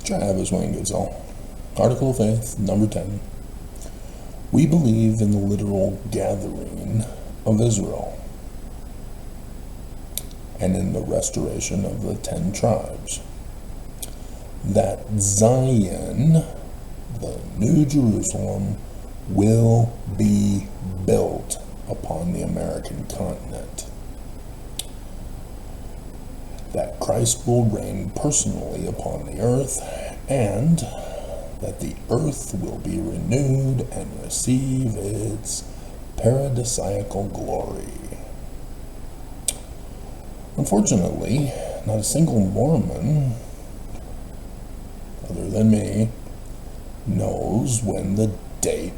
Travis Wayne Goodsell. Article of Faith, number 10. We believe in the literal gathering of Israel and in the restoration of the 10 tribes. That Zion, the New Jerusalem, will be built upon the American continent. That Christ will reign personally upon the earth, and that the earth will be renewed and receive its paradisiacal glory. Unfortunately, not a single Mormon, other than me, knows when the date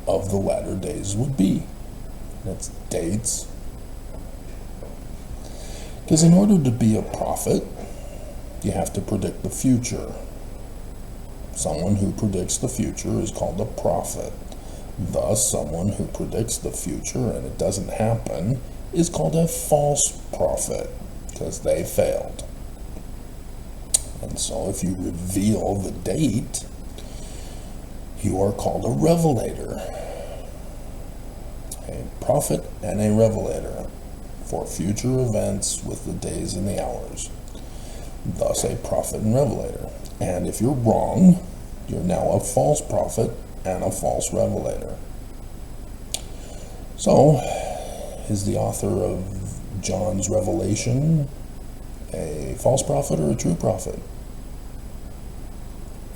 of the latter days would be. That's dates. Because in order to be a prophet, you have to predict the future. Someone who predicts the future is called a prophet. Thus, someone who predicts the future and it doesn't happen is called a false prophet, because they failed. And so if you reveal the date, you are called a revelator. A prophet and a revelator for future events with the days and the hours. Thus a prophet and revelator. And if you're wrong, you're now a false prophet and a false revelator. So, is the author of John's Revelation a false prophet or a true prophet?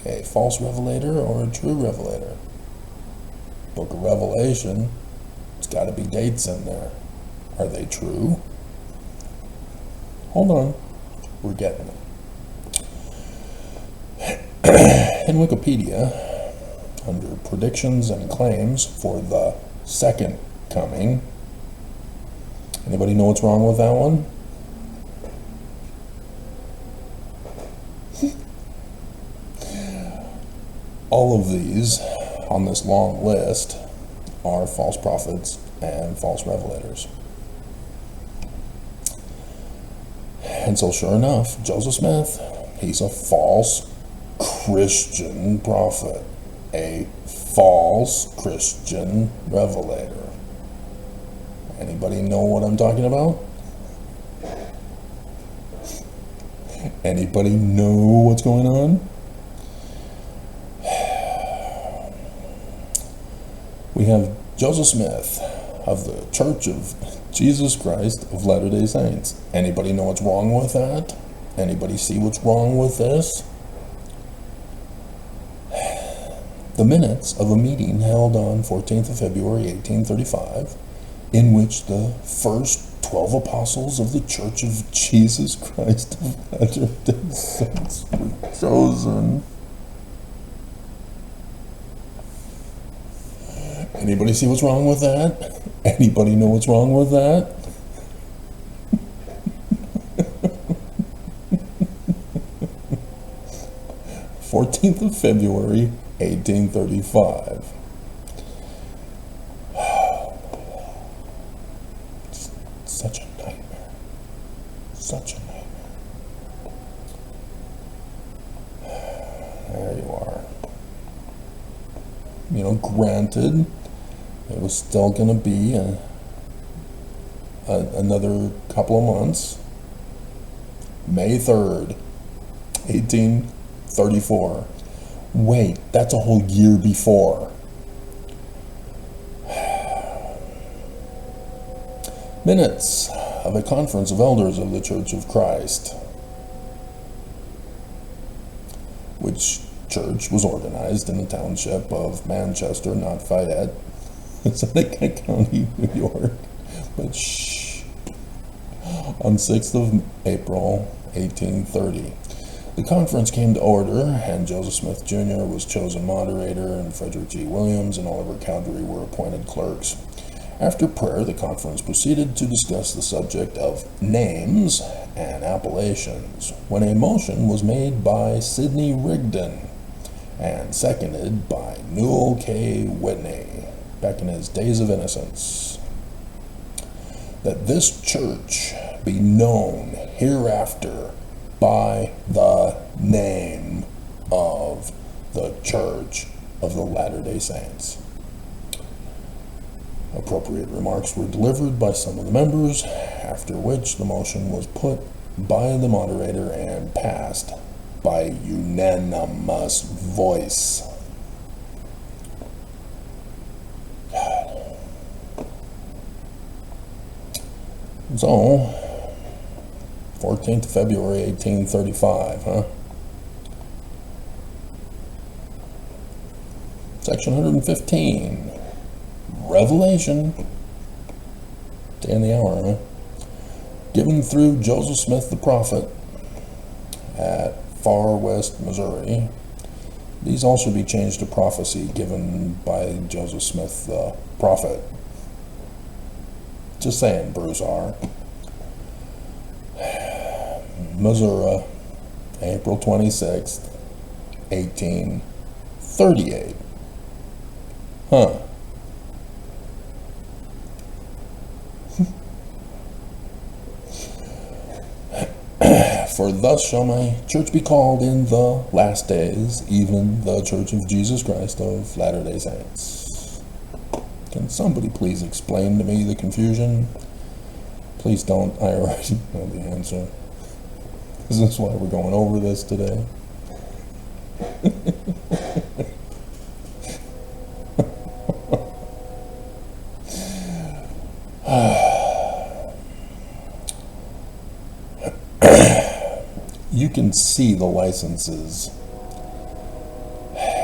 A false revelator or a true revelator? Book of Revelation, it's got to be dates in there. Are they true? Hold on, we're getting it. In Wikipedia, under predictions and claims for the second coming, anybody know what's wrong with that one? All of these on this long list are false prophets and false revelators. And so sure enough, Joseph Smith, he's a false Christian prophet, a false Christian revelator. Anybody know what I'm talking about? Anybody know what's going on? We have Joseph Smith of the Church of Jesus Christ of Latter-day Saints. Anybody know what's wrong with that? Anybody see what's wrong with this? The minutes of a meeting held on 14th of February 1835, in which the first 12 apostles of the Church of Jesus Christ of Latter-day Saints were chosen. Anybody see what's wrong with that? Anybody know what's wrong with that? "14th of February, 1835. Such a nightmare. Such a nightmare. There you are. You know, granted, it was still going to be another couple of months. May 3rd, 1834. Wait, that's a whole year before. Minutes of a conference of elders of the Church of Christ, which church was organized in the township of Manchester, not Fayette, Seneca County, New York, but shh, on 6th of April, 1830. The conference came to order, and Joseph Smith Jr. was chosen moderator, and Frederick G. Williams and Oliver Cowdery were appointed clerks. After prayer, the conference proceeded to discuss the subject of names and appellations, when a motion was made by Sidney Rigdon and seconded by Newell K. Whitney, back in his days of innocence, that this church be known hereafter by the name of the Church of the Latter-day Saints. Appropriate remarks were delivered by some of the members, after which the motion was put by the moderator and passed by unanimous voice. So, 14th February 1835, huh? Section 115, Revelation, day and the hour, huh? Given through Joseph Smith the prophet at Far West, Missouri. These all should be changed to prophecy given by Joseph Smith the prophet. Just saying, Bruce R. Missouri, April 26th, 1838. Huh. For thus shall my church be called in the last days, even the Church of Jesus Christ of Latter-day Saints. Can somebody please explain to me the confusion? Please don't. I already know the answer. Is this why we're going over this today? You can see the licenses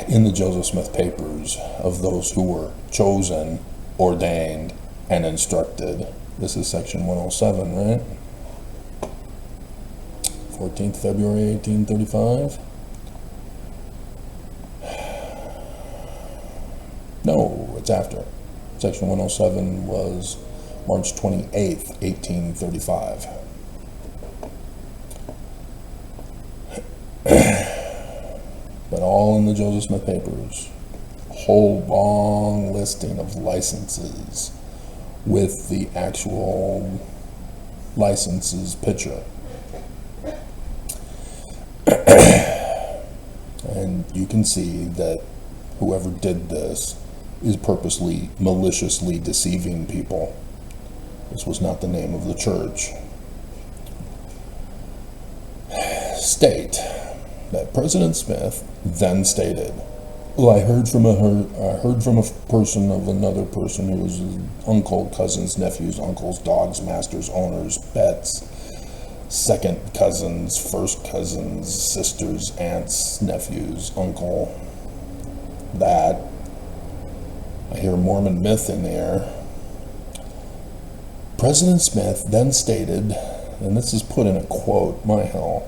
in the Joseph Smith papers of those who were chosen, ordained, and instructed. This is section 107, right? 14th February 1835. No, it's after. Section 107 was March 28th, 1835. But all in the Joseph Smith papers. Whole long listing of licenses with the actual licenses picture. And you can see that whoever did this is purposely, maliciously deceiving people. This was not the name of the church. State that President Smith then stated, well, I heard from a person of another person who was uncle, cousins, nephews, uncles, dogs, masters, owners, pets, second cousins, first cousins, sisters, aunts, nephews, uncle, that. I hear Mormon myth in there. President Smith then stated, and this is put in a quote, my hell.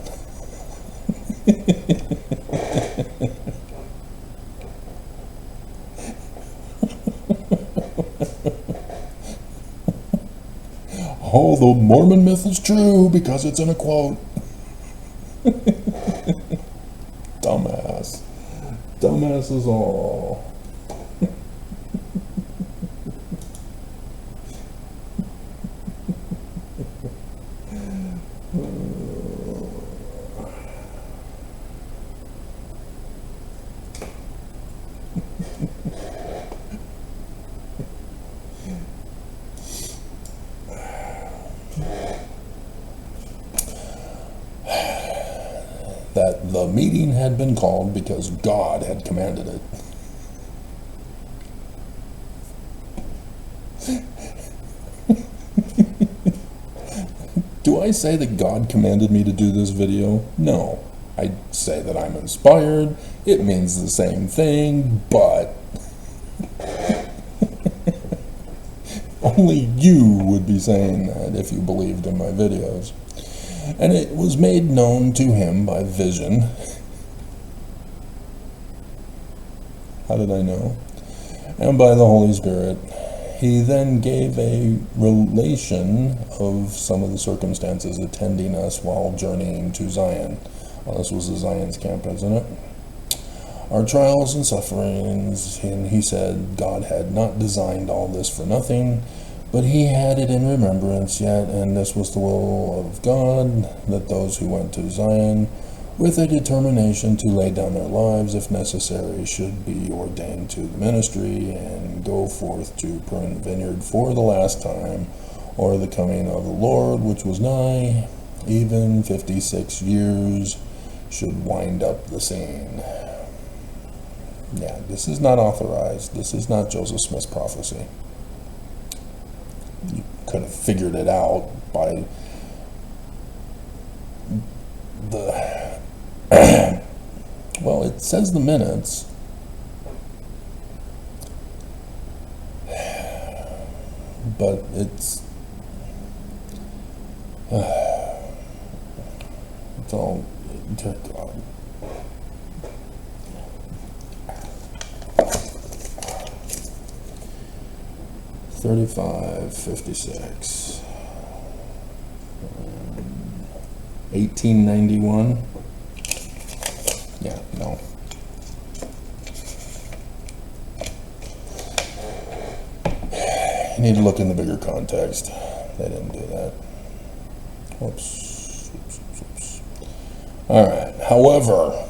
Oh, the Mormon myth is true because it's in a quote. Dumbass. Dumbass is all. That the meeting had been called because God had commanded it. Do I say that God commanded me to do this video? No. I say that I'm inspired. It means the same thing, but only you would be saying that if you believed in my videos. And it was made known to him by vision. How did I know? And by the Holy Spirit. He then gave a relation of some of the circumstances attending us while journeying to Zion. Well, this was the Zion's camp, isn't it? Our trials and sufferings, and he said God had not designed all this for nothing, but he had it in remembrance yet, and this was the will of God, that those who went to Zion with a determination to lay down their lives if necessary, should be ordained to the ministry, and go forth to prune the vineyard for the last time, or the coming of the Lord, which was nigh, even 56 years should wind up the scene. Yeah, this is not authorized. This is not Joseph Smith's prophecy. You could have figured it out by the well, it says the minutes, but it's all, dear God. $35.56. 1891. Yeah, no. You need to look in the bigger context. They didn't do that. Whoops. All right. However,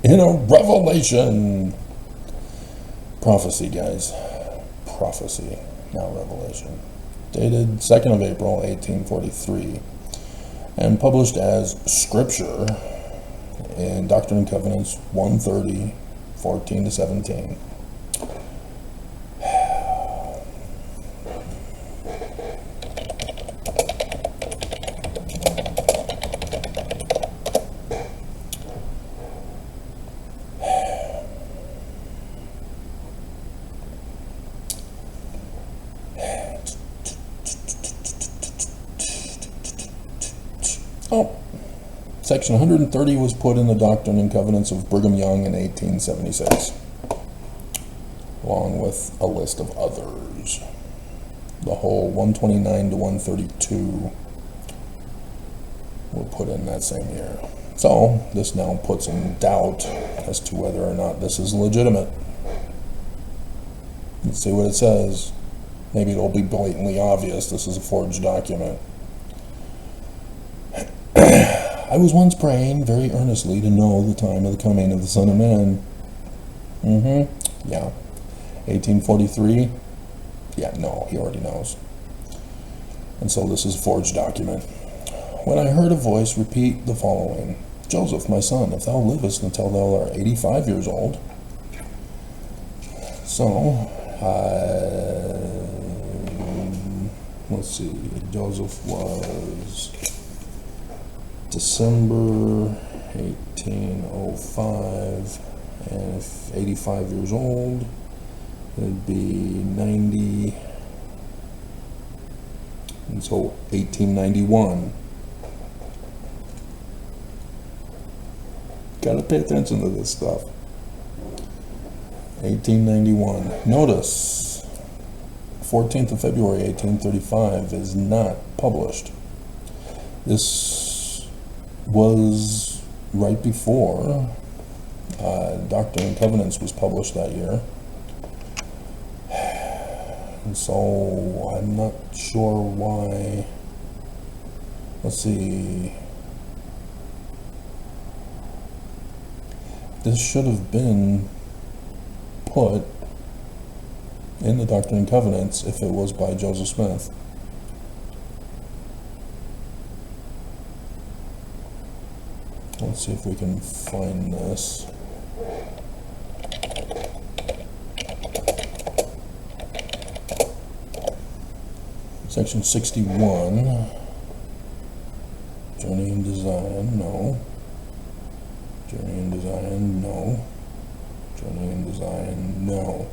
in a revelation, prophecy, guys, prophecy, not revelation, dated 2nd of April, 1843, and published as Scripture in Doctrine and Covenants 130, 14 to 17. Oh, Section 130 was put in the Doctrine and Covenants of Brigham Young in 1876, along with a list of others. The whole 129 to 132 were put in that same year. So, this now puts in doubt as to whether or not this is legitimate. Let's see what it says. Maybe it'll be blatantly obvious this is a forged document. I was once praying very earnestly to know the time of the coming of the Son of Man. Yeah. 1843? Yeah, no, he already knows. And so this is a forged document. When I heard a voice repeat the following: Joseph, my son, if thou livest until thou art 85 years old. So, let's see, Joseph was December 1805, and if 85 years old, it'd be 90, and so 1891. Gotta pay attention to this stuff. 1891. Notice, 14th of February 1835 is not published. This was right before Doctrine and Covenants was published that year. And so I'm not sure why. Let's see. This should have been put in the Doctrine and Covenants if it was by Joseph Smith. Let's see if we can find this. Section 61. Journey and Design, no. Journey and Design, no. Journey and Design, no.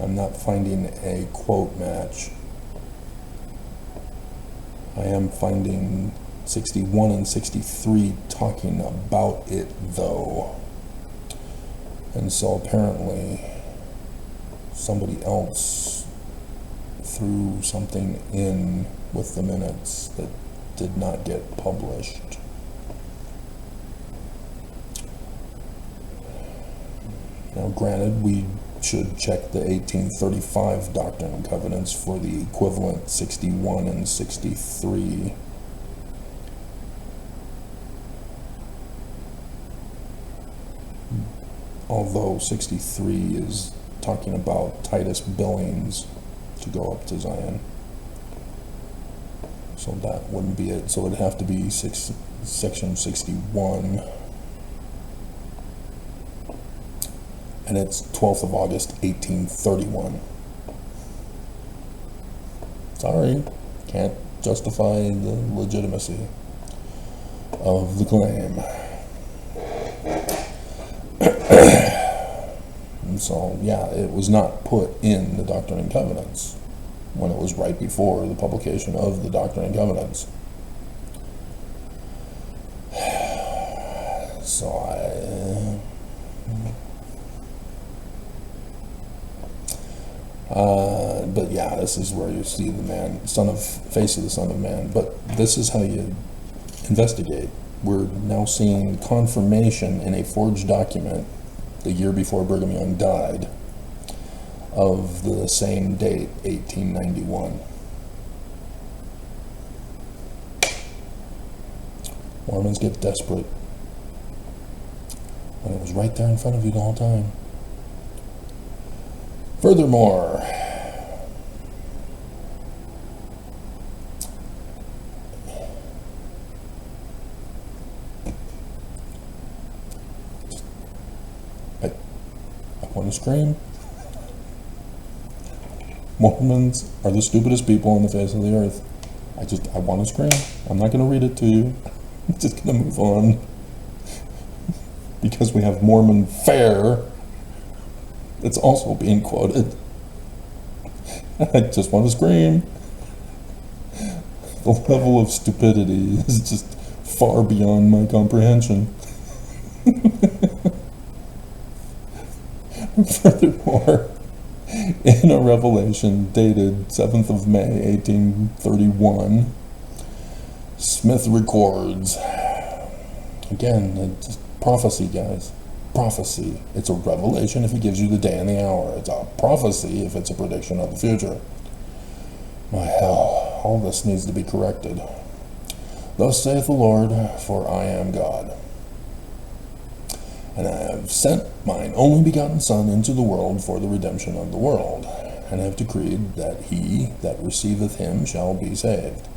I'm not finding a quote match. I am finding 61 and 63 talking about it, though. And so apparently somebody else threw something in with the minutes that did not get published. Now, granted, we should check the 1835 Doctrine and Covenants for the equivalent 61 and 63. although 63 is talking about Titus Billings to go up to Zion. So that wouldn't be it. So it'd have to be section 61. And it's 12th of August, 1831. Sorry, can't justify the legitimacy of the claim. And so, yeah, it was not put in the Doctrine and Covenants when it was right before the publication of the Doctrine and Covenants. So but yeah, this is where you see the face of the Son of Man. But this is how you investigate. We're now seeing confirmation in a forged document the year before Brigham Young died of the same date, 1891. Mormons get desperate when it was right there in front of you the whole time. Furthermore, I want to scream. Mormons are the stupidest people on the face of the earth. I want to scream. I'm not going to read it to you. I'm just going to move on. Because we have Mormon Fair that's also being quoted. I just want to scream. The level of stupidity is just far beyond my comprehension. Furthermore, in a revelation dated 7th of May, 1831, Smith records, again, it's prophecy, guys. Prophecy. It's a revelation if it gives you the day and the hour. It's a prophecy if it's a prediction of the future. My hell, all this needs to be corrected. Thus saith the Lord, for I am God. And I have sent mine only begotten Son into the world for the redemption of the world, and have decreed that he that receiveth him shall be saved,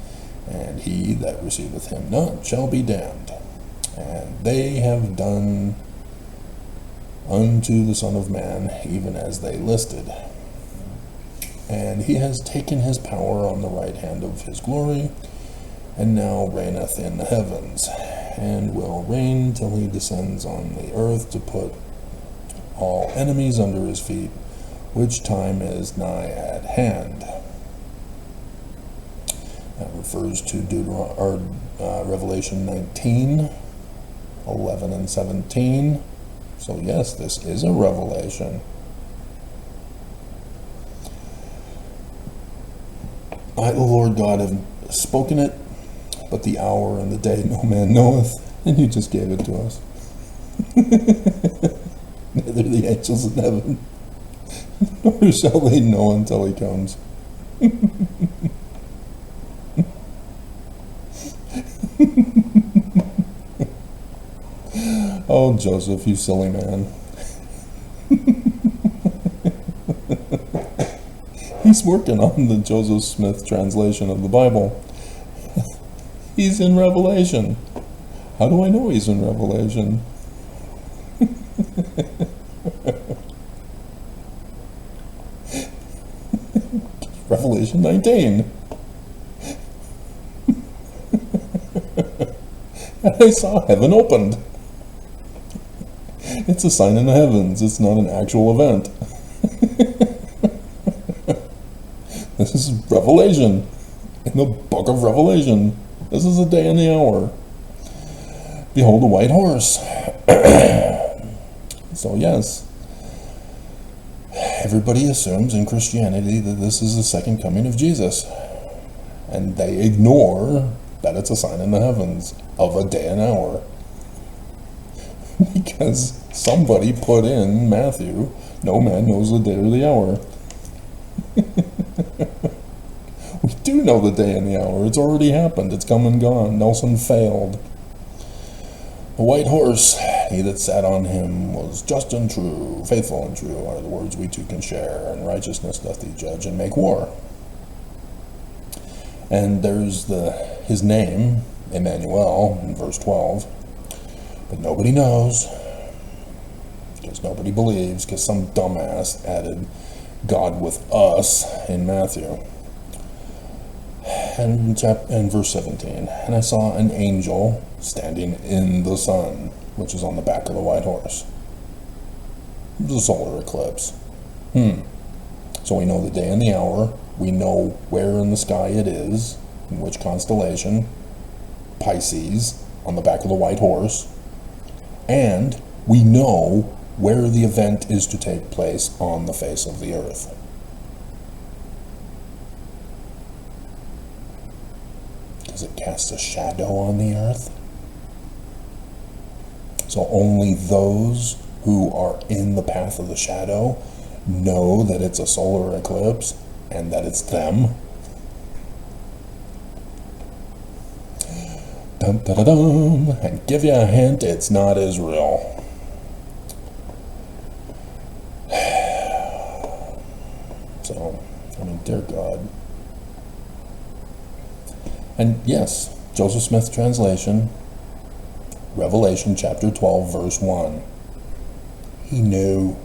and he that receiveth him not shall be damned. And they have done unto the Son of Man even as they listed. And he has taken his power on the right hand of his glory, and now reigneth in the heavens, and will reign till he descends on the earth to put all enemies under his feet, which time is nigh at hand. That refers to Revelation 19, 11 and 17. So yes, this is a revelation. I, the Lord God, have spoken it, but the hour and the day no man knoweth, and you just gave it to us. Neither the angels in heaven, nor shall they know until he comes. Oh, Joseph, you silly man. He's working on the Joseph Smith translation of the Bible. He's in Revelation. How do I know he's in Revelation? Revelation 19. And I saw heaven opened. It's a sign in the heavens. It's not an actual event. This is Revelation. In the book of Revelation. This is the day and the hour. Behold a white horse. So yes, everybody assumes in Christianity that this is the second coming of Jesus. And they ignore that it's a sign in the heavens of a day and hour. Because somebody put in Matthew, no man knows the day or the hour. We do know the day and the hour. It's already happened. It's come and gone. Nelson failed. The white horse, he that sat on him was just and true, faithful and true are the words we two can share, and righteousness doth he judge and make war. And there's his name, Emmanuel, in verse 12. But nobody knows, because nobody believes, because some dumbass added God with us in Matthew. And verse 17, and I saw an angel standing in the sun, which is on the back of the white horse. It was a solar eclipse. So we know the day and the hour. We know where in the sky it is, in which constellation, Pisces, on the back of the white horse. And we know where the event is to take place on the face of the earth. Does it cast a shadow on the earth? So only those who are in the path of the shadow know that it's a solar eclipse and that it's them. Dum, da, da, dum. And give you a hint, it's not Israel. So, I mean, dear God. And yes, Joseph Smith translation, Revelation chapter 12, verse 1. He knew.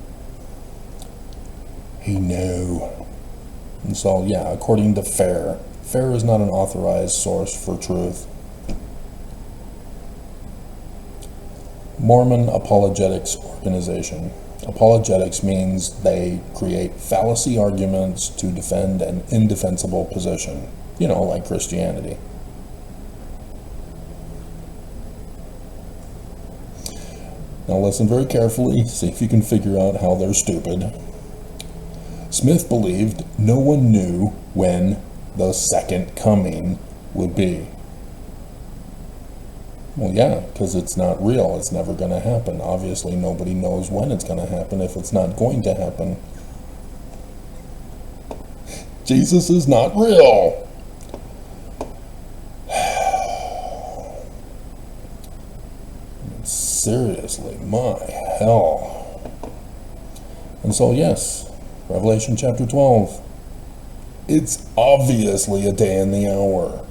He knew. And so, yeah, according to FAIR is not an authorized source for truth. Mormon Apologetics Organization. Apologetics means they create fallacy arguments to defend an indefensible position. You know, like Christianity. Now listen very carefully, see if you can figure out how they're stupid. Smith believed no one knew when the second coming would be. Well, yeah, because it's not real. It's never going to happen. Obviously, nobody knows when it's going to happen if it's not going to happen. Jesus is not real. Seriously, my hell. And so, yes, Revelation chapter 12. It's obviously a day and the hour.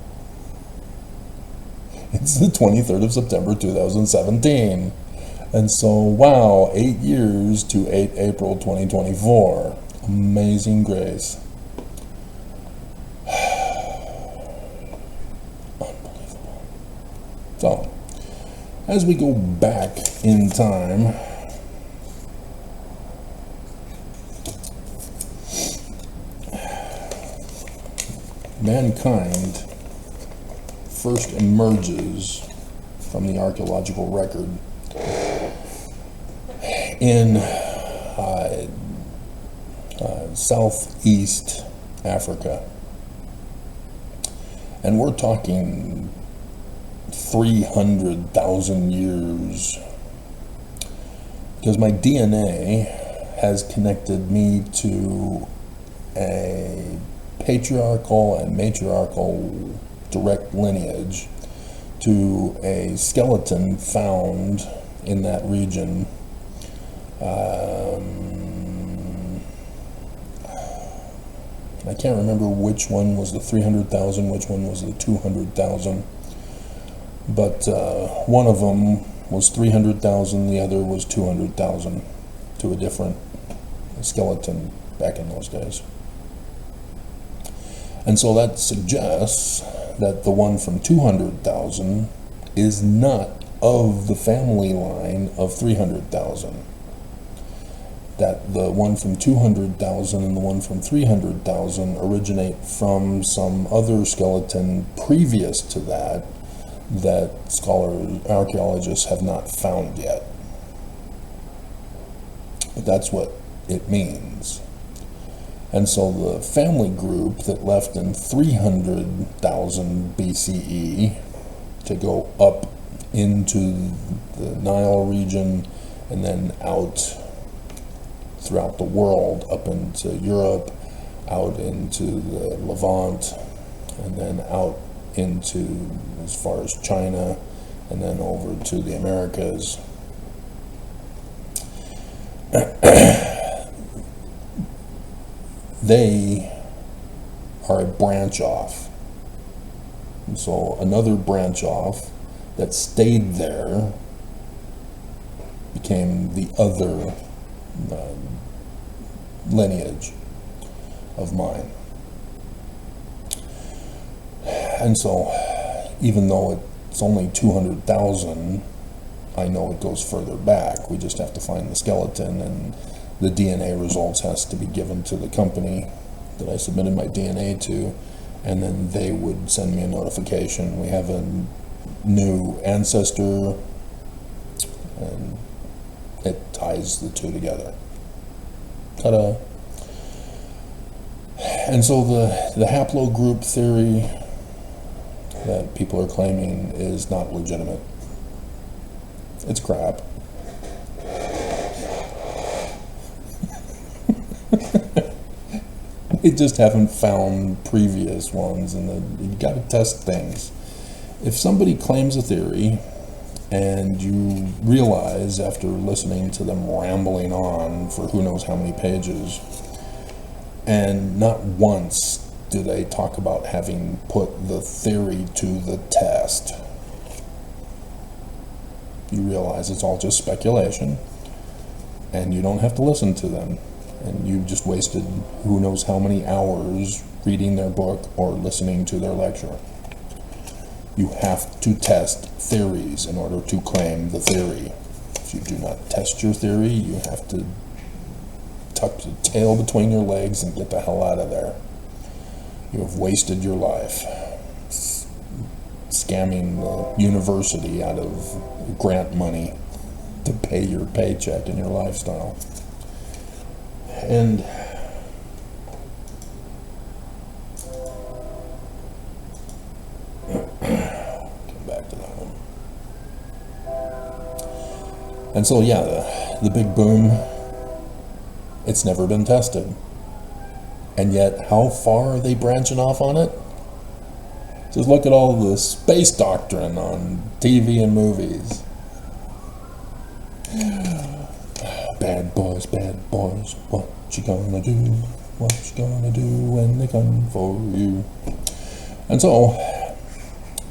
It's the 23rd of September 2017. And so, wow, 8 years to 8 April 2024. Amazing grace. Unbelievable. So, as we go back in time, mankind first emerges from the archaeological record in southeast Africa. And we're talking 300,000 years, because my DNA has connected me to a patriarchal and matriarchal direct lineage to a skeleton found in that region. I can't remember which one was the 300,000, which one was the 200,000. But one of them was 300,000, the other was 200,000 to a different skeleton back in those days. And so that suggests that the one from 200,000 is not of the family line of 300,000. That the one from 200,000 and the one from 300,000 originate from some other skeleton previous to that archaeologists have not found yet. But that's what it means. And so the family group that left in 300,000 BCE to go up into the Nile region and then out throughout the world, up into Europe, out into the Levant, and then out into as far as China, and then over to the Americas. They are a branch off. And so another branch off that stayed there became the other lineage of mine. And so, even though it's only 200,000, I know it goes further back. We just have to find the skeleton, and the DNA results has to be given to the company that I submitted my DNA to, and then they would send me a notification. We have a new ancestor, and it ties the two together. Ta-da! And so the haplogroup theory that people are claiming is not legitimate. It's crap. We just haven't found previous ones, and you got to test things. If somebody claims a theory and you realize after listening to them rambling on for who knows how many pages, and not once do they talk about having put the theory to the test, you realize it's all just speculation, and you don't have to listen to them, and you've just wasted who knows how many hours reading their book or listening to their lecture. You have to test theories in order to claim the theory. If you do not test your theory, you have to tuck the tail between your legs and get the hell out of there. You have wasted your life scamming the university out of grant money to pay your paycheck and your lifestyle. And come back to that one. And so yeah, the big boom, it's never been tested. And yet, how far are they branching off on it? Just look at all the space doctrine on TV and movies. Bad boys, what you gonna do? What you gonna do when they come for you? And so,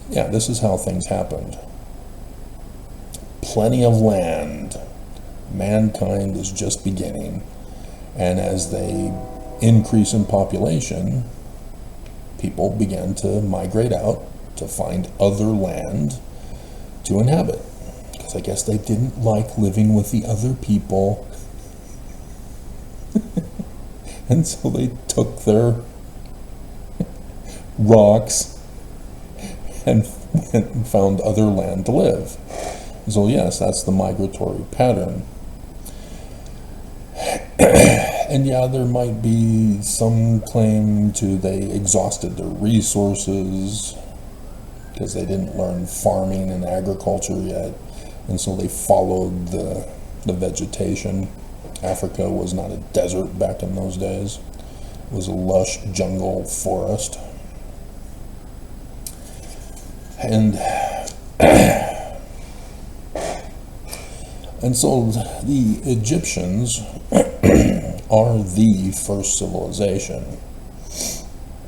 yeah, this is how things happened. Plenty of land. Mankind is just beginning. And as they increase in population, people began to migrate out to find other land to inhabit, because I guess they didn't like living with the other people. And so they took their rocks and went and found other land to live. So yes, that's the migratory pattern. And yeah, there might be some claim to they exhausted their resources because they didn't learn farming and agriculture yet, and so they followed the vegetation. Africa was not a desert back in those days. It was a lush jungle forest. And and so the Egyptians are the first civilization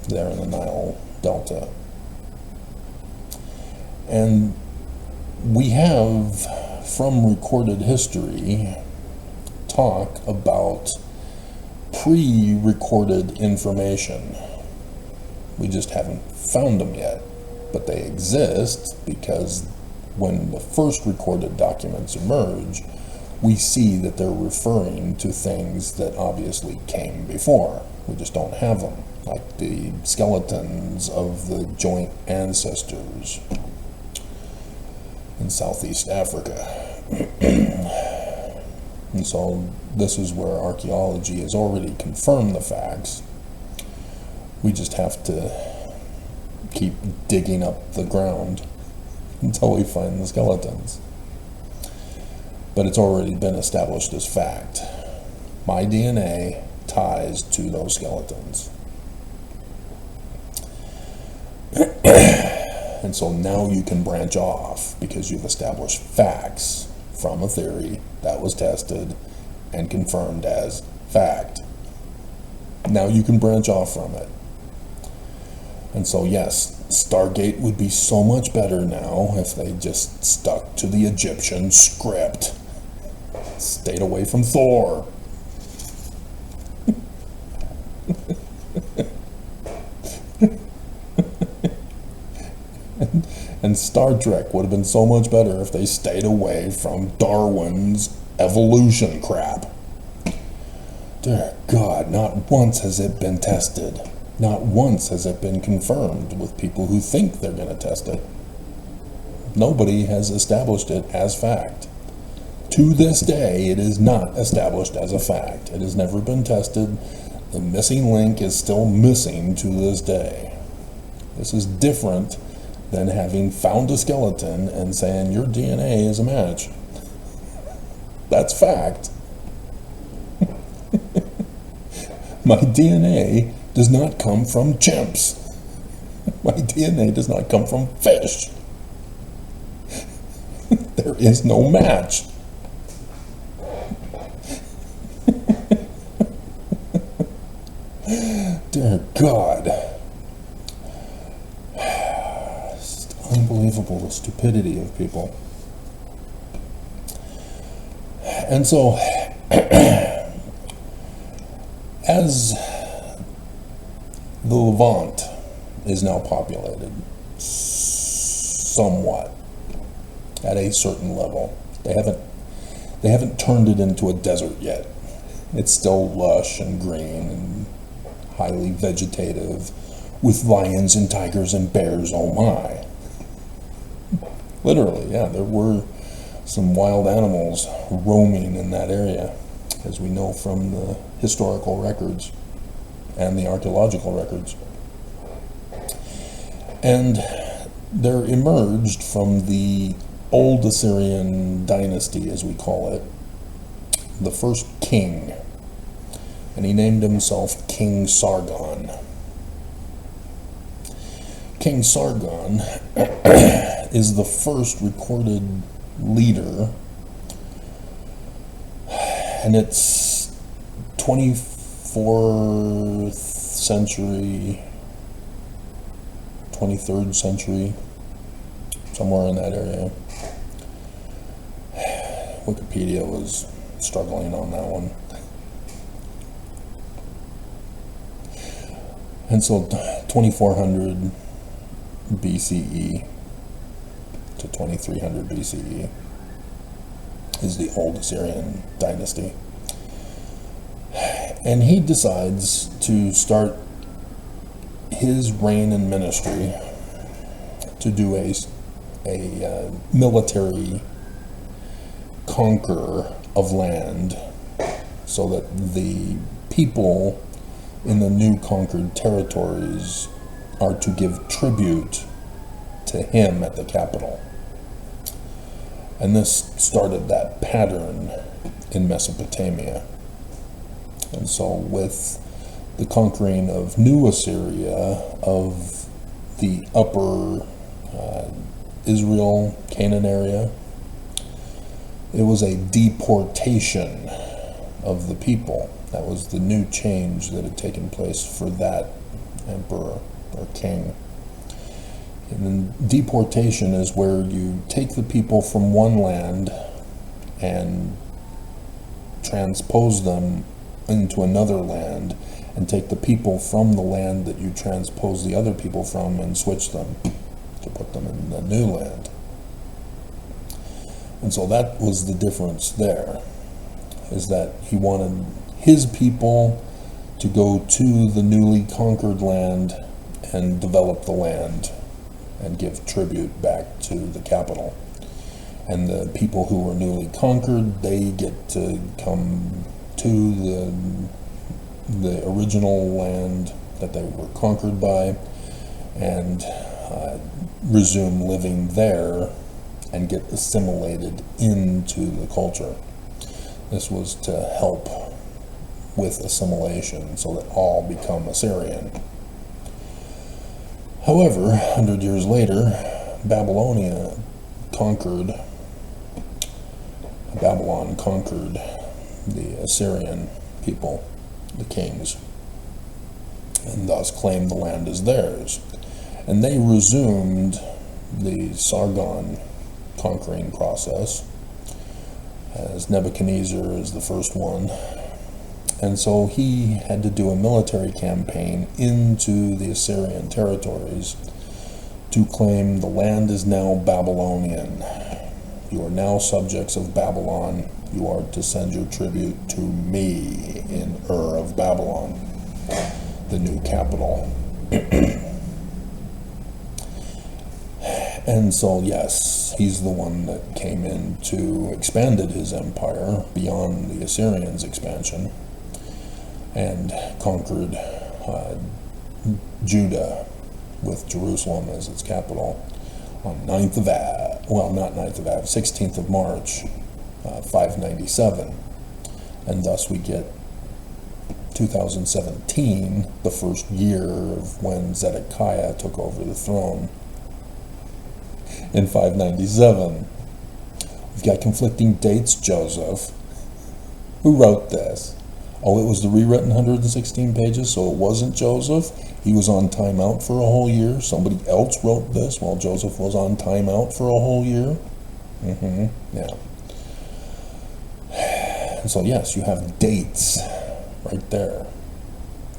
there in the Nile Delta. And we have, from recorded history, talk about pre-recorded information. We just haven't found them yet, but they exist because when the first recorded documents emerge, we see that they're referring to things that obviously came before. We just don't have them, like the skeletons of the joint ancestors in Southeast Africa. And so this is where archaeology has already confirmed the facts. We just have to keep digging up the ground until we find the skeletons. But it's already been established as fact. My DNA ties to those skeletons. And so now you can branch off because you've established facts from a theory that was tested and confirmed as fact. Now you can branch off from it. And so yes, Stargate would be so much better now if they just stuck to the Egyptian script. Stayed away from Thor. And Star Trek would have been so much better if they stayed away from Darwin's evolution crap. Dear God, not once has it been tested. Not once has it been confirmed with people who think they're going to test it. Nobody has established it as fact. To this day, it is not established as a fact. It has never been tested. The missing link is still missing to this day. This is different than having found a skeleton and saying your DNA is a match. That's fact. My DNA does not come from chimps. My DNA does not come from fish. There is no match. Dear God. It's unbelievable, the stupidity of people. And so, as the Levant is now populated somewhat at a certain level, they haven't turned it into a desert yet. It's still lush and green and highly vegetative, with lions and tigers and bears. Oh my! Literally, yeah, there were some wild animals roaming in that area, as we know from the historical records and the archaeological records. And there emerged from the old Assyrian dynasty, as we call it, the first king, and he named himself King Sargon. King Sargon is the first recorded leader, and it's 24th century, 23rd century, somewhere in that area. Wikipedia was struggling on that one. And so 2400 BCE to 2300 BCE is the old Assyrian dynasty. And he decides to start his reign and ministry to do a military conquer of land, so that the people in the new conquered territories are to give tribute to him at the capital. And this started that pattern in Mesopotamia. And so with the conquering of New Assyria, of the upper Israel, Canaan area, it was a deportation of the people. That was the new change that had taken place for that emperor or king. And then deportation is where you take the people from one land and transpose them into another land, and take the people from the land that you transpose the other people from and switch them to put them in the new land. And so that was the difference there, is that he wanted his people to go to the newly conquered land and develop the land and give tribute back to the capital. And the people who were newly conquered, they get to come to the original land that they were conquered by and resume living there and get assimilated into the culture. This was to help with assimilation so that all become Assyrian. However, 100 years later, Babylon conquered the Assyrian people, the kings, and thus claimed the land as theirs. And they resumed the Sargon conquering process, as Nebuchadnezzar is the first one. And so he had to do a military campaign into the Assyrian territories to claim the land is now Babylonian. You are now subjects of Babylon. You are to send your tribute to me in Ur of Babylon, the new capital. And so, yes, he's the one that came in to expanded his empire beyond the Assyrians' expansion and conquered Judah with Jerusalem as its capital on 16th of March, 597. And thus we get 2017, the first year of when Zedekiah took over the throne in 597. We've got conflicting dates, Joseph. Who wrote this? Oh, it was the rewritten 116 pages, so it wasn't Joseph. He was on timeout for a whole year. Somebody else wrote this while Joseph was on timeout for a whole year. Yeah. And so, yes, you have dates right there.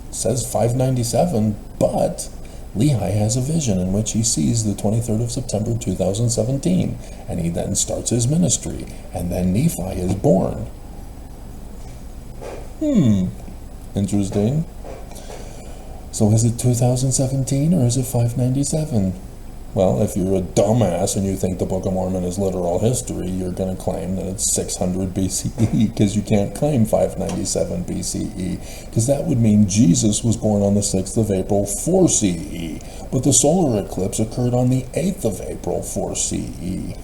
It says 597, but Lehi has a vision in which he sees the 23rd of September 2017, and he then starts his ministry, and then Nephi is born. Interesting. So is it 2017 or is it 597? Well, if you're a dumbass and you think the Book of Mormon is literal history, you're going to claim that it's 600 BCE, because you can't claim 597 BCE, because that would mean Jesus was born on the 6th of April 4 CE, but the solar eclipse occurred on the 8th of April 4 CE,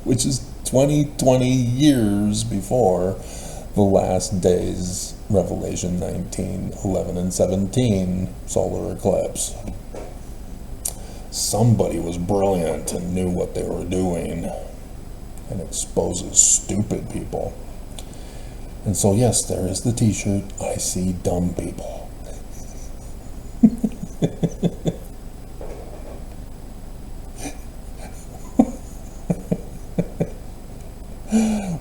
which is 20 years before the last days, Revelation 19, 11, and 17 solar eclipse. Somebody was brilliant and knew what they were doing and exposes stupid people. And so, yes, there is the t-shirt, I see dumb people.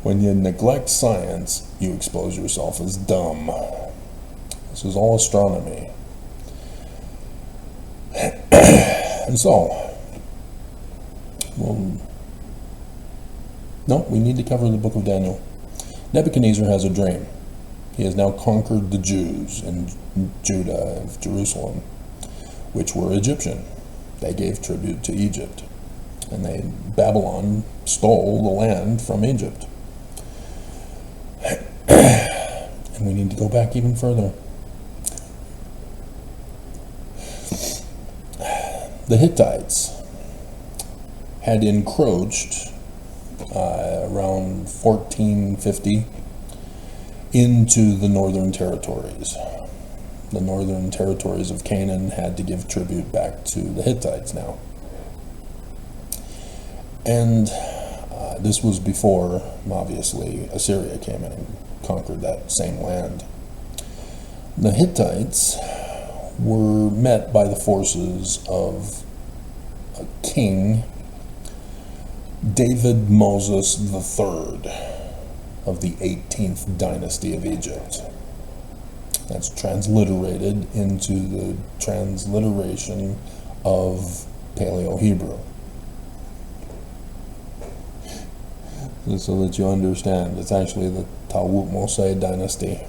When you neglect science, you expose yourself as dumb. This is all astronomy. And so, we need to cover the book of Daniel. Nebuchadnezzar has a dream. He has now conquered the Jews in Judah of Jerusalem, which were Egyptian. They gave tribute to Egypt. And Babylon stole the land from Egypt. And we need to go back even further. The Hittites had encroached around 1450 into the northern territories. The northern territories of Canaan had to give tribute back to the Hittites now. And this was before, obviously, Assyria came in and conquered that same land. The Hittites were met by the forces of a king, David Moses III of the 18th dynasty of Egypt. That's transliterated into the transliteration of Paleo-Hebrew. So that you understand, it's actually the Tawoot-Mosai dynasty.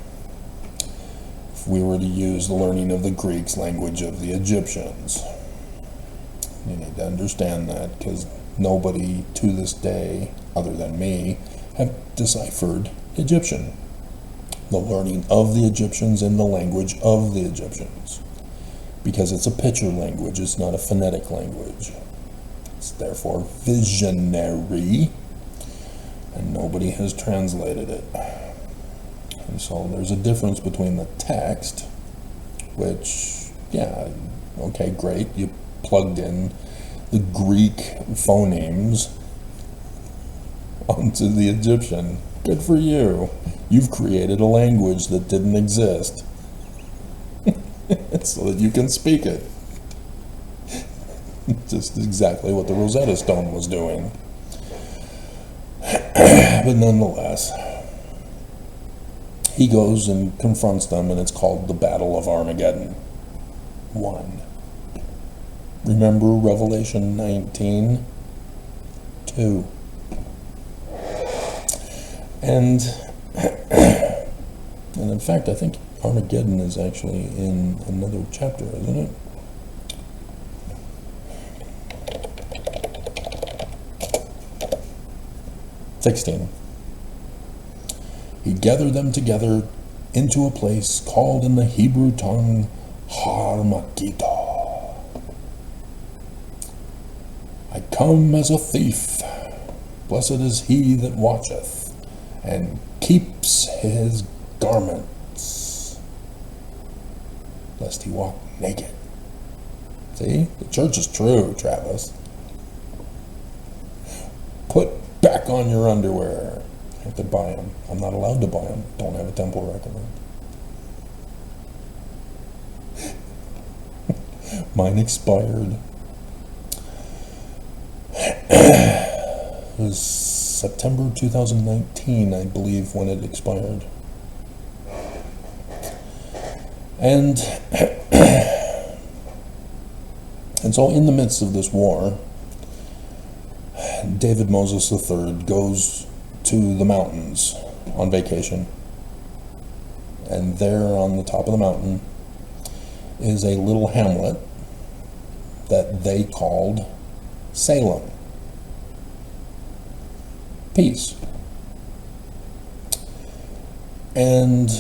If we were to use the learning of the Greeks, language of the Egyptians. You need to understand that, because nobody to this day, other than me, have deciphered Egyptian. The learning of the Egyptians and the language of the Egyptians. Because it's a picture language, it's not a phonetic language. It's therefore visionary, and nobody has translated it. And so there's a difference between the text, which, yeah, okay, great, you plugged in the Greek phonemes onto the Egyptian. Good for you. You've created a language that didn't exist so that you can speak it. Just exactly what the Rosetta Stone was doing. But nonetheless, he goes and confronts them, and it's called the Battle of Armageddon 1. Remember Revelation 19:2. And in fact, I think Armageddon is actually in another chapter, isn't it? "16. He gathered them together into a place called in the Hebrew tongue Har Makito. I come as a thief. Blessed is he that watcheth and keeps his garments, lest he walk naked." See? The church is true, Travis. Put back on your underwear. I have to buy them. I'm not allowed to buy them. Don't have a temple recommend. Mine expired. It was September 2019, I believe, when it expired. And so in the midst of this war, David Moses III goes to the mountains on vacation. And there on the top of the mountain is a little hamlet that they called Salem. Peace. And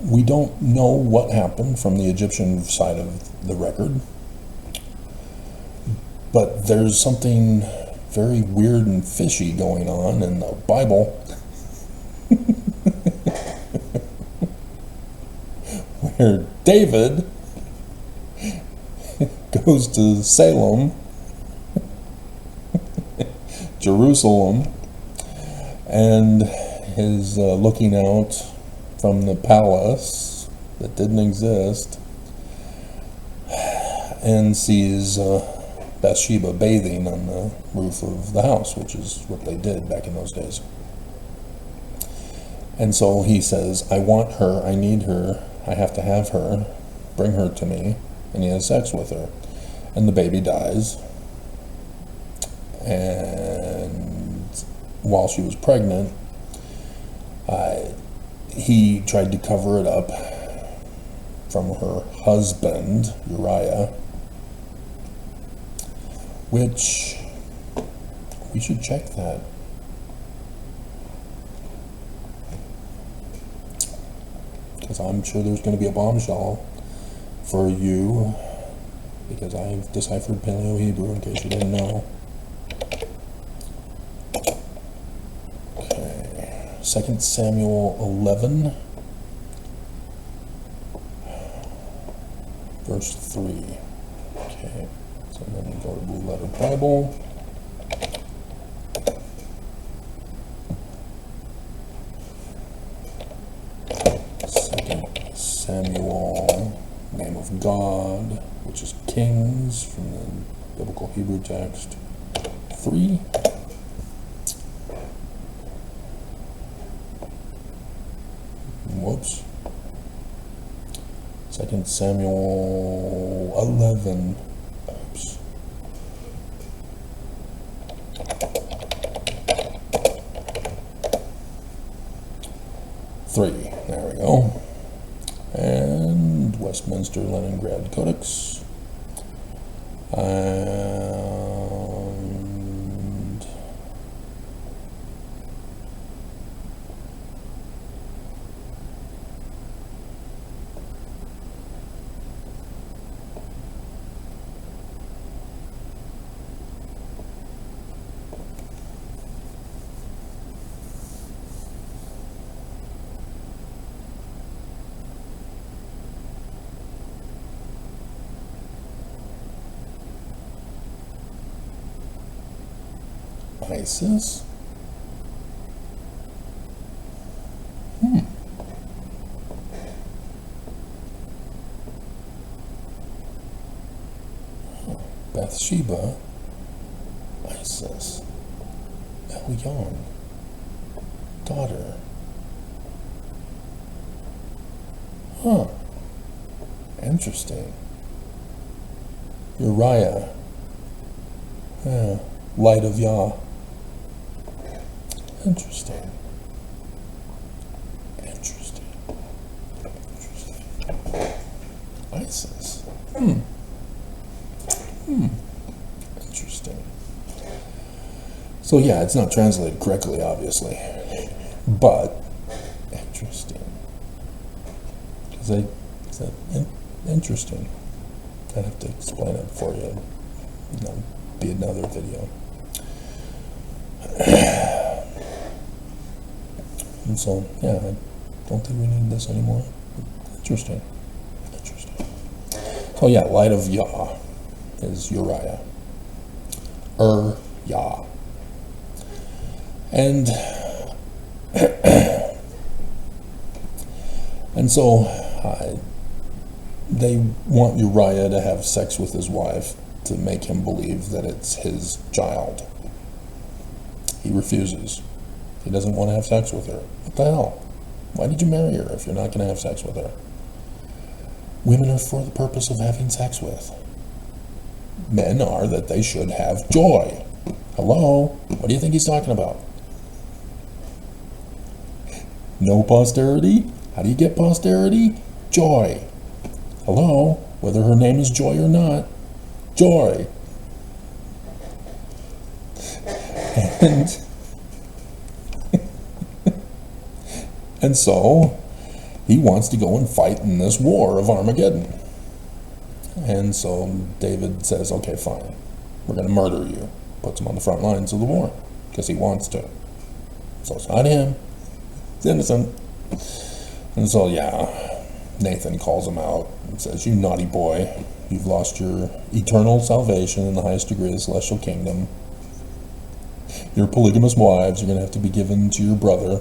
we don't know what happened from the Egyptian side of the record, but there's something very weird and fishy going on in the Bible where David goes to Salem, Jerusalem, and is looking out from the palace that didn't exist and sees Bathsheba bathing on the roof of the house, which is what they did back in those days. And so he says, I want her, I need her, I have to have her, bring her to me, and he has sex with her. And the baby dies. And while she was pregnant, he tried to cover it up from her husband, Uriah, which we should check that. Because I'm sure there's going to be a bombshell for you, because I've deciphered Paleo-Hebrew, in case you didn't know. Okay, 2 Samuel 11, verse 3. Okay, so then we go to Blue Letter Bible. Samuel, name of God, which is Kings, from the biblical Hebrew text, 3. Whoops. 2 Samuel 11. Oops. There we go. And Westminster Leningrad Codex. And ISIS? Bathsheba, Isis, Elyon, daughter. Huh. Interesting. Uriah, light of Yah. Interesting. ISIS. Interesting. So yeah, it's not translated correctly, obviously, but interesting. Is that interesting? I'd have to explain it for you. That'll be another video. And so, yeah, I don't think we need this anymore. Interesting. So yeah, light of Yah is Uriah. Yah. And so they want Uriah to have sex with his wife to make him believe that it's his child. He refuses. He doesn't want to have sex with her. What the hell? Why did you marry her if you're not going to have sex with her? Women are for the purpose of having sex with. Men are that they should have joy. Hello? What do you think he's talking about? No posterity? How do you get posterity? Joy. Hello? Whether her name is Joy or not. Joy. And so he wants to go and fight in this war of Armageddon. And so David says, okay, fine. We're going to murder you. Puts him on the front lines of the war because he wants to. So it's not him. It's innocent. And so, yeah, Nathan calls him out and says, you naughty boy, you've lost your eternal salvation in the highest degree of the celestial kingdom. Your polygamous wives are going to have to be given to your brother.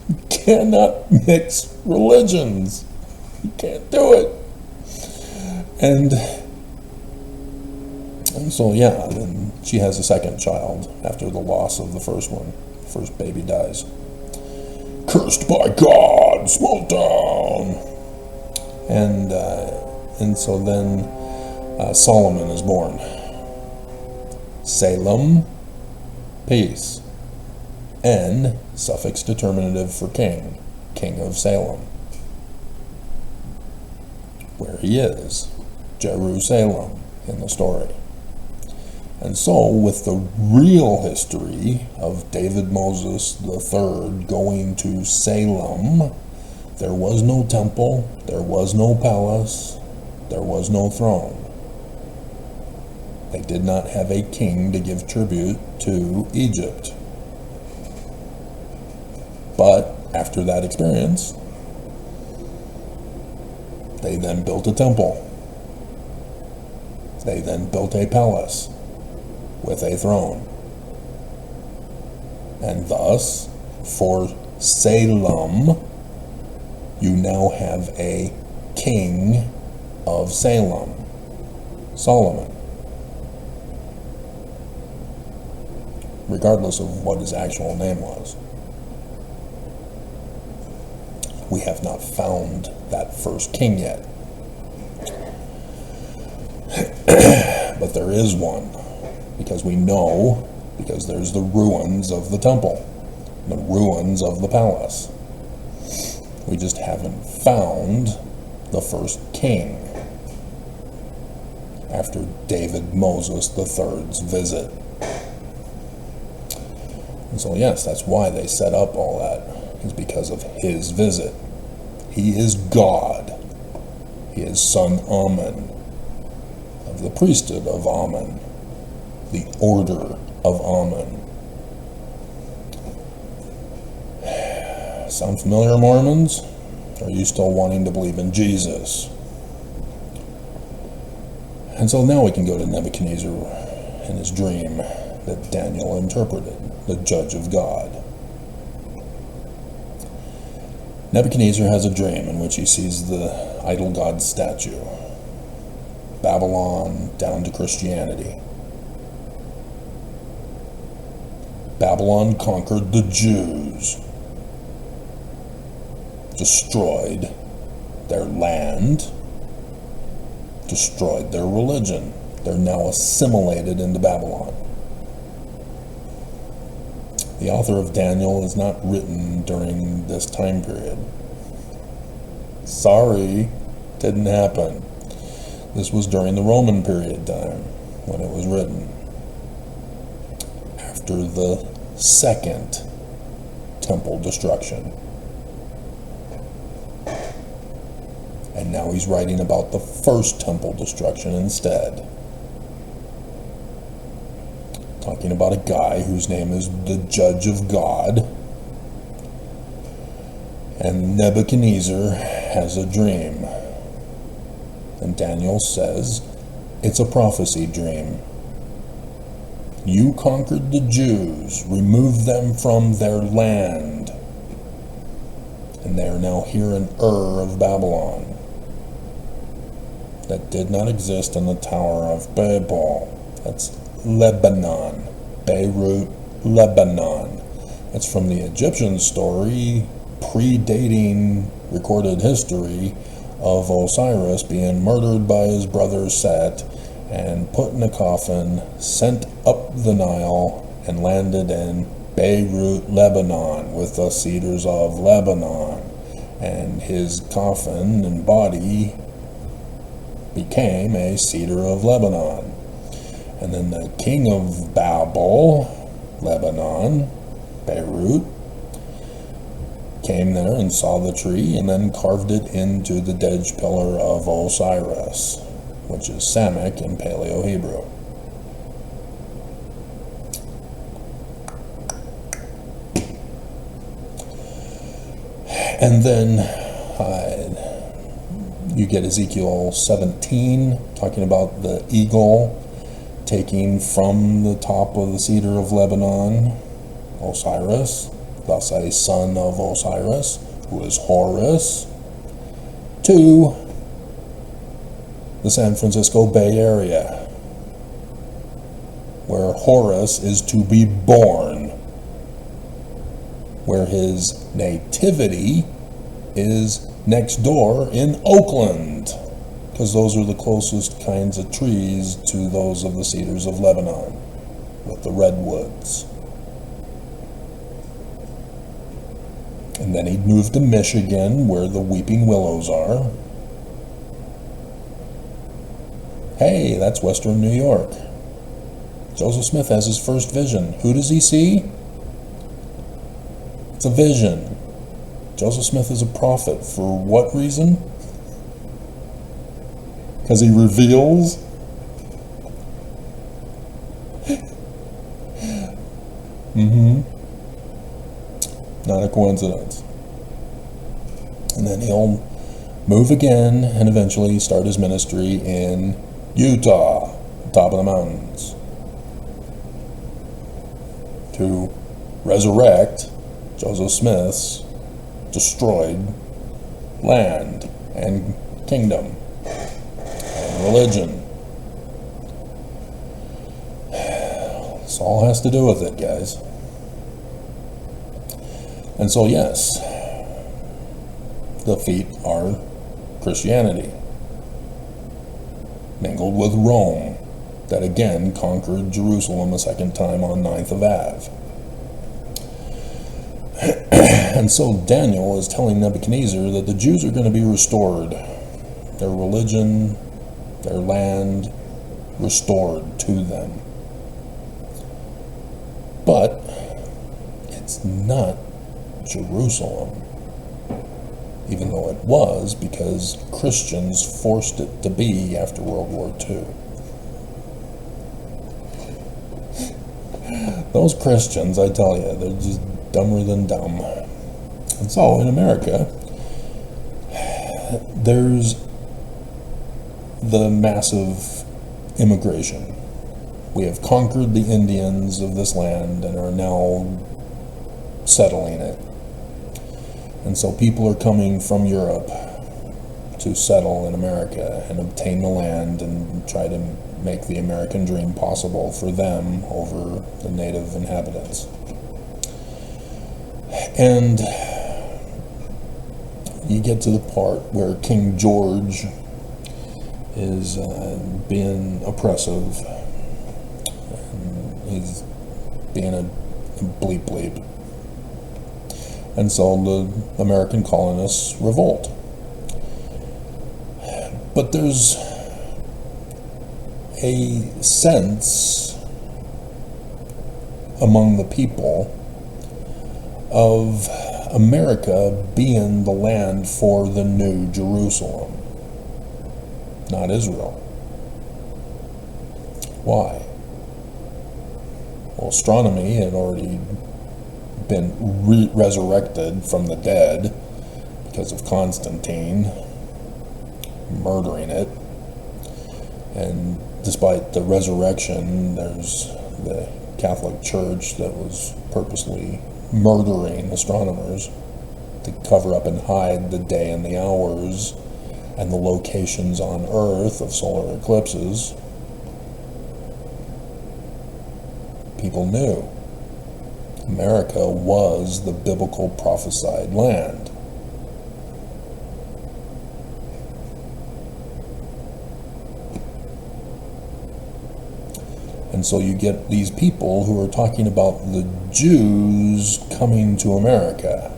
You cannot mix religions. You can't do it. And so, yeah, then she has a second child after the loss of the first one. The first baby dies. Cursed by God, smote down. And so then Solomon is born. Salem, peace. N, suffix determinative for king, king of Salem. Where he is, Jerusalem in the story. And so, with the real history of David Moses III going to Salem, there was no temple, there was no palace, there was no throne. They did not have a king to give tribute to Egypt. But after that experience, they then built a temple. They then built a palace with a throne. And thus, for Salem, you now have a king of Salem, Solomon. Regardless of what his actual name was. We have not found that first king yet. But there is one. Because we know, because there's the ruins of the temple, the ruins of the palace. We just haven't found the first king after David Moses III's visit. And so yes, that's why they set up all that, is because of his visit. He is God. He is son Amen, of the priesthood of Amen. The order of Amen. Sound familiar, Mormons? Are you still wanting to believe in Jesus? And so now we can go to Nebuchadnezzar and his dream that Daniel interpreted, the judge of God. Nebuchadnezzar has a dream in which he sees the idol god statue, Babylon down to Christianity. Babylon conquered the Jews, destroyed their land, destroyed their religion. They're now assimilated into Babylon. The author of Daniel is not written during this time period. Sorry, didn't happen. This was during the Roman period time when it was written. After the second temple destruction. And now he's writing about the first temple destruction instead. Talking about a guy whose name is the Judge of God. And Nebuchadnezzar has a dream. And Daniel says, it's a prophecy dream. You conquered the Jews, removed them from their land. And they are now here in Ur of Babylon. That did not exist in the Tower of Babel. That's Lebanon, Beirut, Lebanon. That's from the Egyptian story, predating recorded history of Osiris being murdered by his brother Set and put in a coffin, sent up the Nile, and landed in Beirut, Lebanon, with the cedars of Lebanon. And his coffin and body became a cedar of Lebanon. And then the king of Babel, Lebanon, Beirut, came there and saw the tree and then carved it into the Dej pillar of Osiris, which is Samic in Paleo-Hebrew. And then you get Ezekiel 17 talking about the eagle taking from the top of the cedar of Lebanon Osiris, thus a son of Osiris, who is Horus, to the San Francisco Bay Area, where Horus is to be born, where his nativity is next door in Oakland, because those are the closest kinds of trees to those of the cedars of Lebanon, with the redwoods. And then he'd move to Michigan, where the weeping willows are. Hey, that's Western New York. Joseph Smith has his first vision. Who does he see? It's a vision. Joseph Smith is a prophet. For what reason? Because he reveals. Not a coincidence. And then he'll move again and eventually start his ministry in Utah, top of the mountains, to resurrect Joseph Smith's destroyed land and kingdom and religion. This all has to do with it, guys. And so, yes, the feet are Christianity, mingled with Rome, that again conquered Jerusalem a second time on 9th of Av. And so Daniel is telling Nebuchadnezzar that the Jews are going to be restored, their religion, their land restored to them. But it's not Jerusalem, even though it was, because Christians forced it to be after World War II. Those Christians, I tell you, they're just dumber than dumb. And so in America, there's the massive immigration. We have conquered the Indians of this land and are now settling it. And so people are coming from Europe to settle in America and obtain the land and try to make the American dream possible for them over the native inhabitants. And you get to the part where King George is being oppressive, and he's being a bleep bleep. And so the American colonists revolt. But there's a sense among the people of America being the land for the New Jerusalem, not Israel. Why? Well, astronomy had already been resurrected from the dead because of Constantine murdering it. And despite the resurrection, there's the Catholic Church that was purposely murdering astronomers to cover up and hide the day and the hours and the locations on Earth of solar eclipses. People knew America was the biblical prophesied land. And so you get these people who are talking about the Jews coming to America.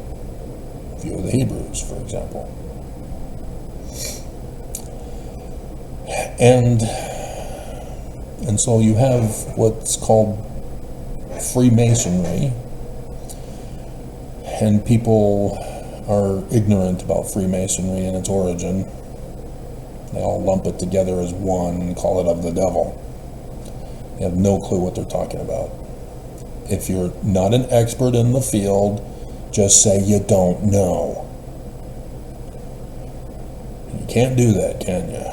A few of the Hebrews, for example. And so you have what's called Freemasonry, and people are ignorant about Freemasonry and its origin. They all lump it together as one and call it of the devil. You have no clue what they're talking about. If you're not an expert in the field, just say you don't know. You can't do that, can you?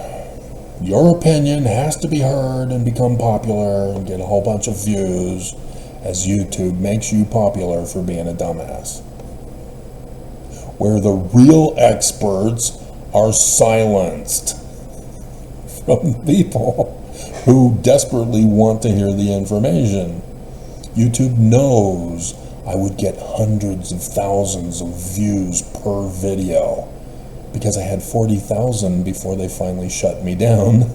Your opinion has to be heard and become popular and get a whole bunch of views as YouTube makes you popular for being a dumbass. Where the real experts are silenced from people who desperately want to hear the information. YouTube knows I would get hundreds of thousands of views per video because I had 40,000 before they finally shut me down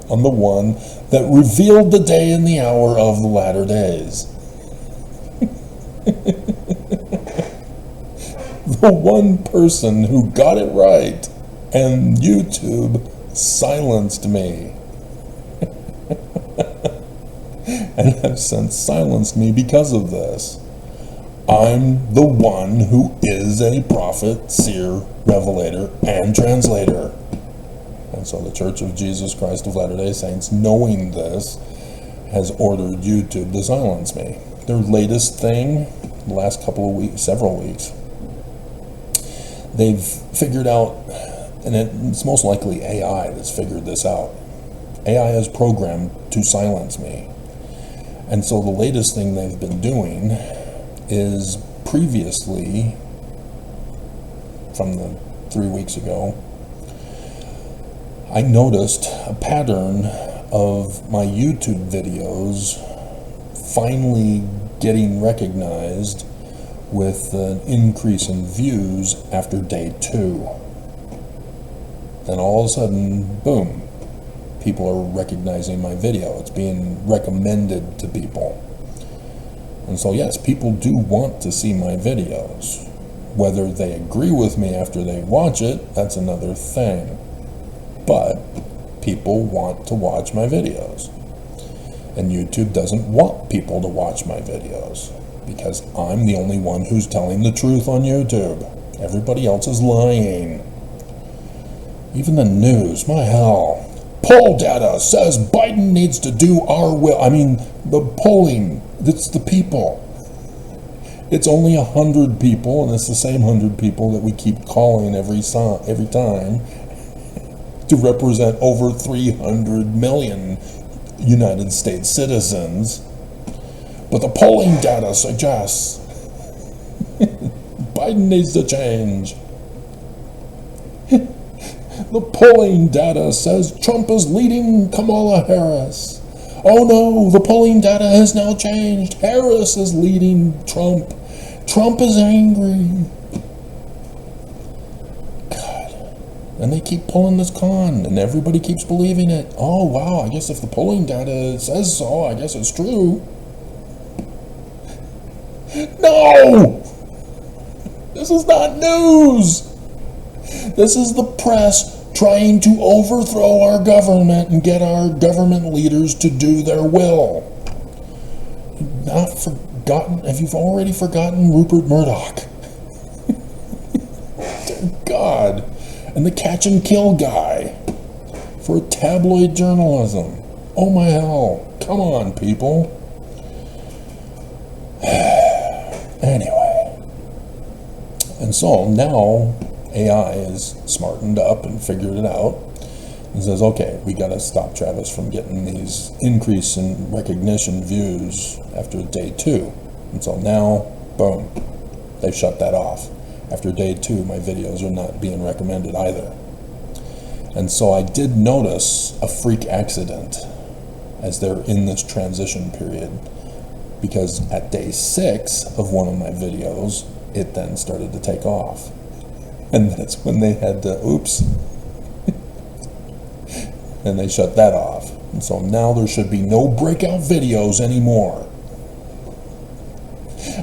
on the one that revealed the day and the hour of the latter days. The one person who got it right, and YouTube silenced me. And have since silenced me because of this. I'm the one who is a prophet, seer, revelator, and translator. And so the Church of Jesus Christ of Latter-day Saints, knowing this, has ordered YouTube to silence me. Their latest thing, the last couple of weeks, several weeks, they've figured out, and it's most likely AI that's figured this out. AI is programmed to silence me. And so the latest thing they've been doing is previously, from the 3 weeks ago, I noticed a pattern of my YouTube videos finally getting recognized with an increase in views after day 2. Then all of a sudden, boom, people are recognizing my video. It's being recommended to people. And so yes, people do want to see my videos. Whether they agree with me after they watch it, that's another thing. But people want to watch my videos. And YouTube doesn't want people to watch my videos because I'm the only one who's telling the truth on YouTube. Everybody else is lying. Even the news, my hell. Poll data says Biden needs to do our will. I mean, the polling, it's the people. It's only 100 people, and it's the same 100 people that we keep calling every time. to represent over 300 million United States citizens. But the polling data suggests Biden needs to change. The polling data says Trump is leading Kamala Harris. Oh no, the polling data has now changed. Harris is leading Trump. Trump is angry. God. And they keep pulling this con, and everybody keeps believing it. Oh wow, I guess if the polling data says so, I guess it's true. No! This is not news! This is the press trying to overthrow our government and get our government leaders to do their will. Not forgotten? Have you already forgotten Rupert Murdoch? Dear God. And the catch and kill guy for tabloid journalism. Oh my hell. Come on, people. Anyway. And so now AI is smartened up and figured it out and says, okay, we got to stop Travis from getting these increase in recognition views after day 2. And so now, boom, they've shut that off. After day 2, my videos are not being recommended either. And so I did notice a freak accident as they're in this transition period, because at day 6 of one of my videos, it then started to take off. And that's when they had to, oops, and they shut that off. And so now there should be no breakout videos anymore.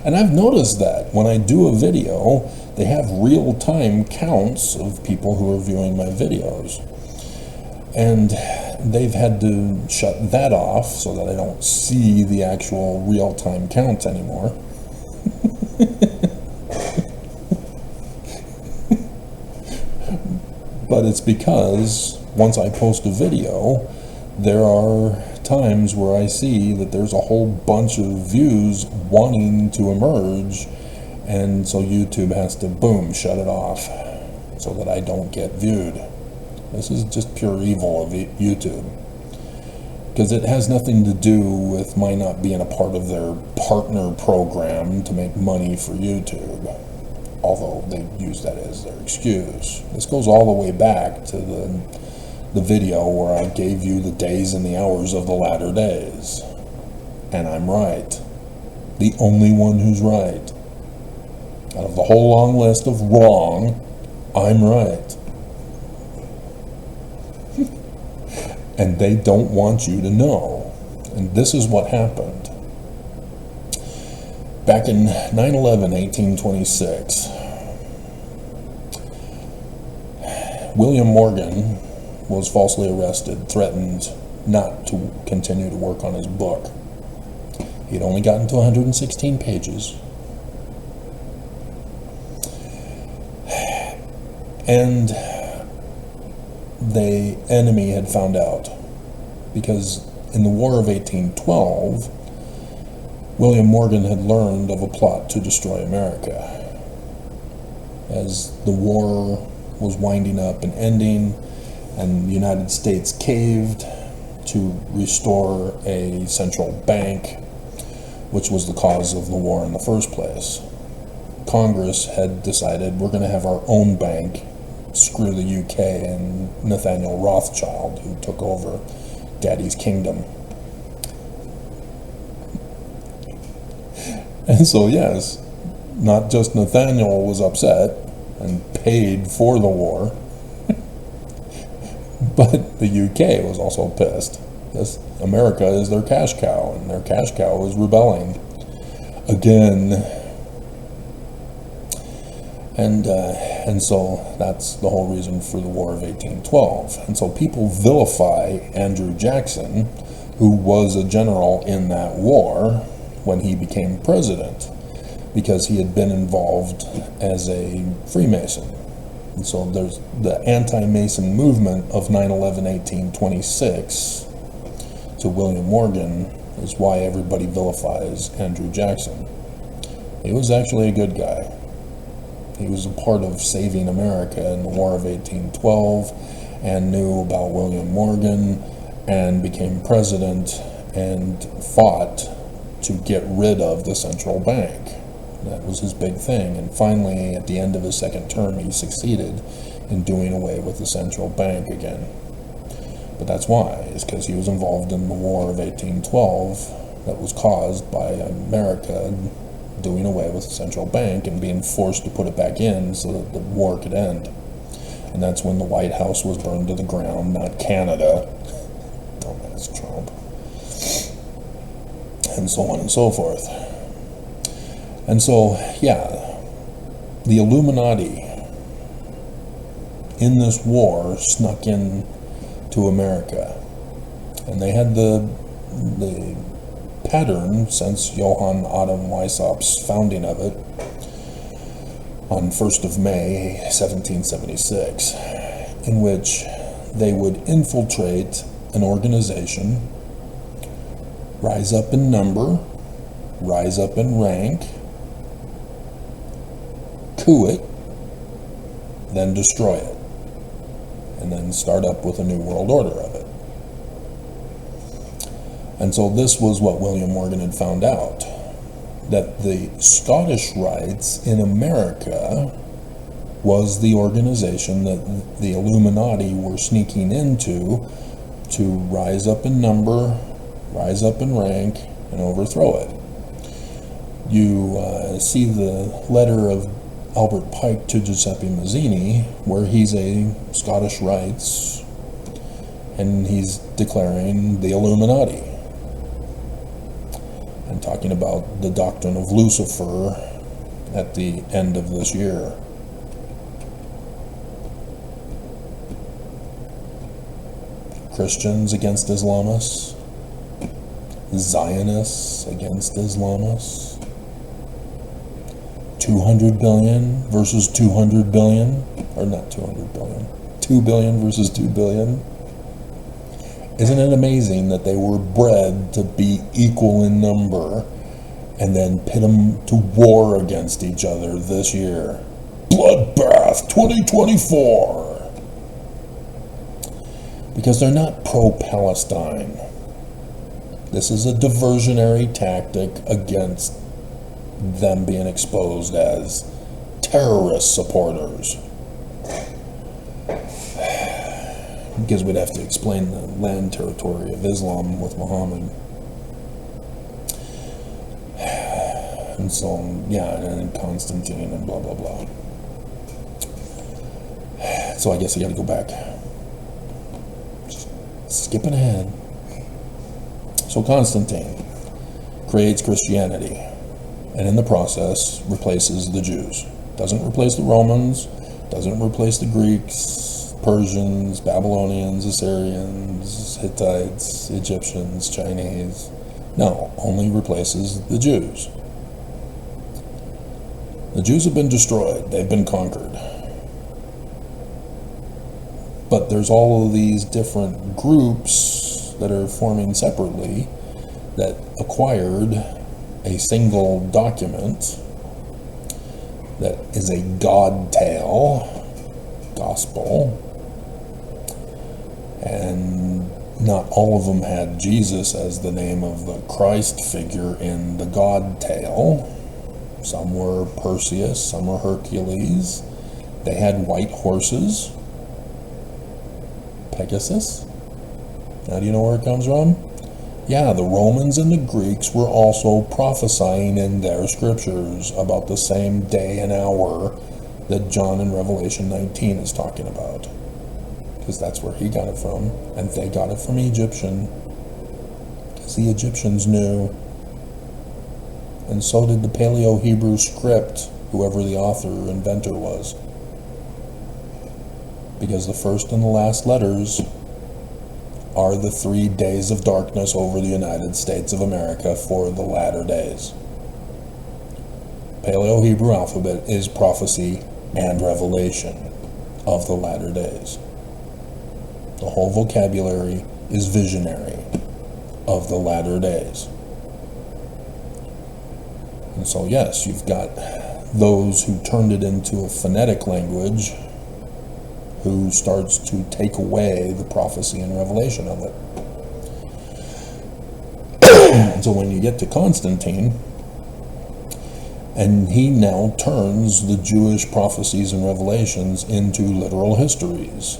And I've noticed that when I do a video, they have real-time counts of people who are viewing my videos. And they've had to shut that off so that I don't see the actual real-time count anymore. But it's because once I post a video, there are times where I see that there's a whole bunch of views wanting to emerge, and so YouTube has to, boom, shut it off so that I don't get viewed. This is just pure evil of YouTube, because it has nothing to do with my not being a part of their partner program to make money for YouTube, although they use that as their excuse. This goes all the way back to the video where I gave you the days and the hours of the latter days. And I'm right. The only one who's right. Out of the whole long list of wrong, I'm right. And they don't want you to know. And this is what happened. Back in 9/11/1826, William Morgan was falsely arrested, threatened not to continue to work on his book. He'd only gotten to 116 pages. And the enemy had found out, because in the War of 1812, William Morgan had learned of a plot to destroy America. As the war was winding up and ending, and the United States caved to restore a central bank, which was the cause of the war in the first place. Congress had decided we're going to have our own bank, screw the UK and Nathaniel Rothschild, who took over Daddy's kingdom. And so yes, not just Nathaniel was upset and paid for the war, but the UK was also pissed. America is their cash cow, and their cash cow is rebelling again. And so that's the whole reason for the War of 1812. And so people vilify Andrew Jackson, who was a general in that war when he became president, because he had been involved as a Freemason. And so there's the anti-Mason movement of 9/11/1826 to William Morgan is why everybody vilifies Andrew Jackson. He was actually a good guy. He was a part of saving America in the War of 1812, and knew about William Morgan and became president and fought to get rid of the central bank. That was his big thing. And finally, at the end of his second term, he succeeded in doing away with the central bank again. But that's why, is because he was involved in the War of 1812 that was caused by America doing away with the central bank and being forced to put it back in so that the war could end. And that's when the White House was burned to the ground, not Canada. Dumbass Trump. And so on and so forth. And so, yeah, the Illuminati in this war snuck in to America. And they had the pattern since Johann Adam Weishaupt's founding of it on 1st of May, 1776, in which they would infiltrate an organization, rise up in number, rise up in rank, coup it, then destroy it, and then start up with a new world order of it. And so this was what William Morgan had found out, that the Scottish Rites in America was the organization that the Illuminati were sneaking into to rise up in number, rise up in rank, and overthrow it. You see the letter of Albert Pike to Giuseppe Mazzini, where he's a Scottish Rites, and he's declaring the Illuminati, and talking about the doctrine of Lucifer at the end of this year. Christians against Islamists, Zionists against Islamists, 200 billion versus 200 billion, or not 200 billion, 2 billion versus 2 billion. Isn't it amazing that they were bred to be equal in number and then pit them to war against each other this year? Bloodbath 2024! Because they're not pro-Palestine. This is a diversionary tactic against them being exposed as terrorist supporters. Because we'd have to explain the land territory of Islam with Muhammad. And so, yeah, and Constantine and blah, blah, blah. So I guess I gotta go back. Skipping ahead. So Constantine creates Christianity, and in the process replaces the Jews. Doesn't replace the Romans, doesn't replace the Greeks, Persians, Babylonians, Assyrians, Hittites, Egyptians, Chinese. No, only replaces the Jews. The Jews have been destroyed, they've been conquered. But there's all of these different groups that are forming separately that acquired a single document that is a God tale, gospel, and not all of them had Jesus as the name of the Christ figure in the God tale. Some were Perseus, some were Hercules. They had white horses. Pegasus? Now do you know where it comes from? Yeah, the Romans and the Greeks were also prophesying in their scriptures about the same day and hour that John in Revelation 19 is talking about. Because that's where he got it from. And they got it from Egyptian. Because the Egyptians knew. And so did the Paleo-Hebrew script, whoever the author or inventor was. Because the first and the last letters are the 3 days of darkness over the United States of America for the latter days. Paleo-Hebrew alphabet is prophecy and revelation of the latter days. The whole vocabulary is visionary of the latter days. And so yes, you've got those who turned it into a phonetic language who starts to take away the prophecy and revelation of it. And so when you get to Constantine, and he now turns the Jewish prophecies and revelations into literal histories,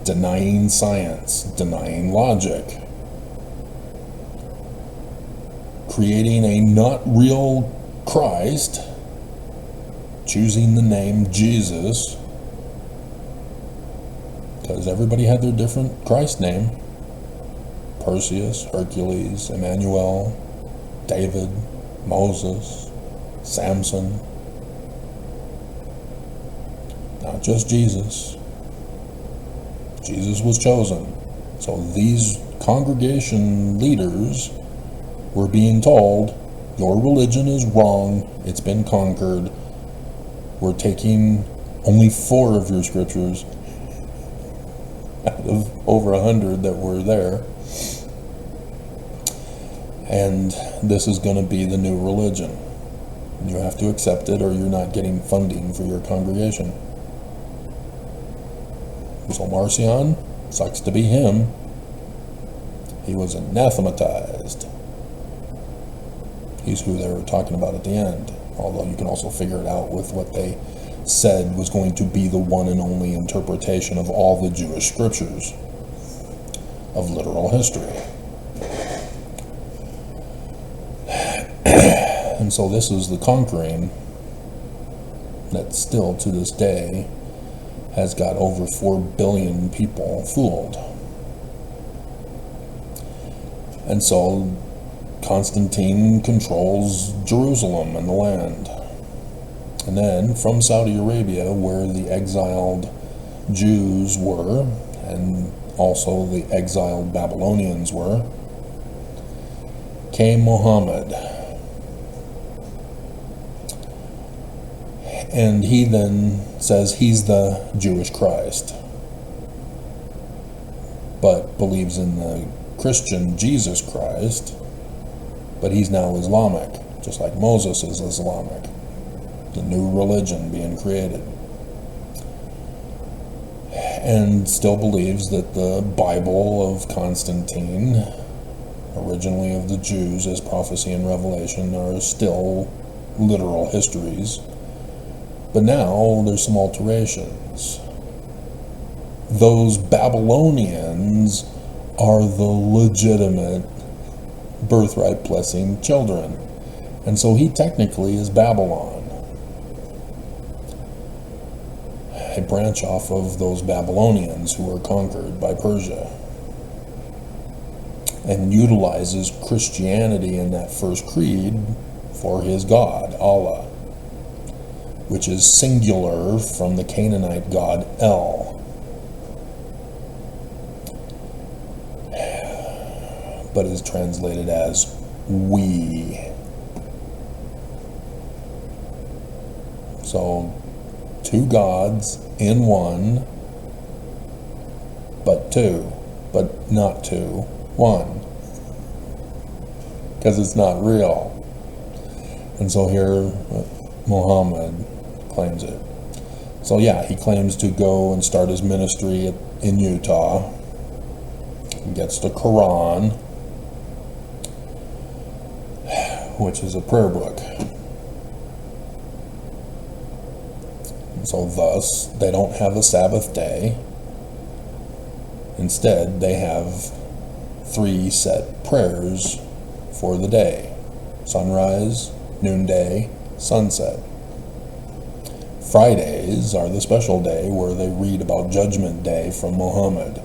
denying science, denying logic, creating a not real Christ, choosing the name Jesus, because everybody had their different Christ name: Perseus, Hercules, Emmanuel, David, Moses, Samson. Not just Jesus. Jesus was chosen. So these congregation leaders were being told, your religion is wrong, it's been conquered, we're taking only 4 of your scriptures out of over 100 that were there, and this is going to be the new religion. You have to accept it or you're not getting funding for your congregation. So Marcion, sucks to be him, he was anathematized. He's who they were talking about at the end, although you can also figure it out with what they said was going to be the one and only interpretation of all the Jewish scriptures of literal history. And so this is the conquering that still to this day has got over 4 billion people fooled. And so Constantine controls Jerusalem and the land. And then from Saudi Arabia, where the exiled Jews were, and also the exiled Babylonians were, came Muhammad. And he then says he's the Jewish Christ, but believes in the Christian Jesus Christ, but he's now Islamic, just like Moses is Islamic, the new religion being created, and still believes that the Bible of Constantine, originally of the Jews as prophecy and revelation, are still literal histories. But now there's some alterations. Those Babylonians are the legitimate birthright blessing children. And so he technically is Babylon, a branch off of those Babylonians who were conquered by Persia, and utilizes Christianity in that first creed for his God, Allah, which is singular from the Canaanite god El. But is translated as we. So, 2 gods in one, but 2, but not 2, 1. Because it's not real. And so here, Muhammad claims it. So yeah, he claims to go and start his ministry in Utah. He gets the Quran, which is a prayer book. And so thus, they don't have a Sabbath day. Instead, they have 3 set prayers for the day: sunrise, noonday, sunset. Fridays are the special day where they read about Judgment Day from Muhammad,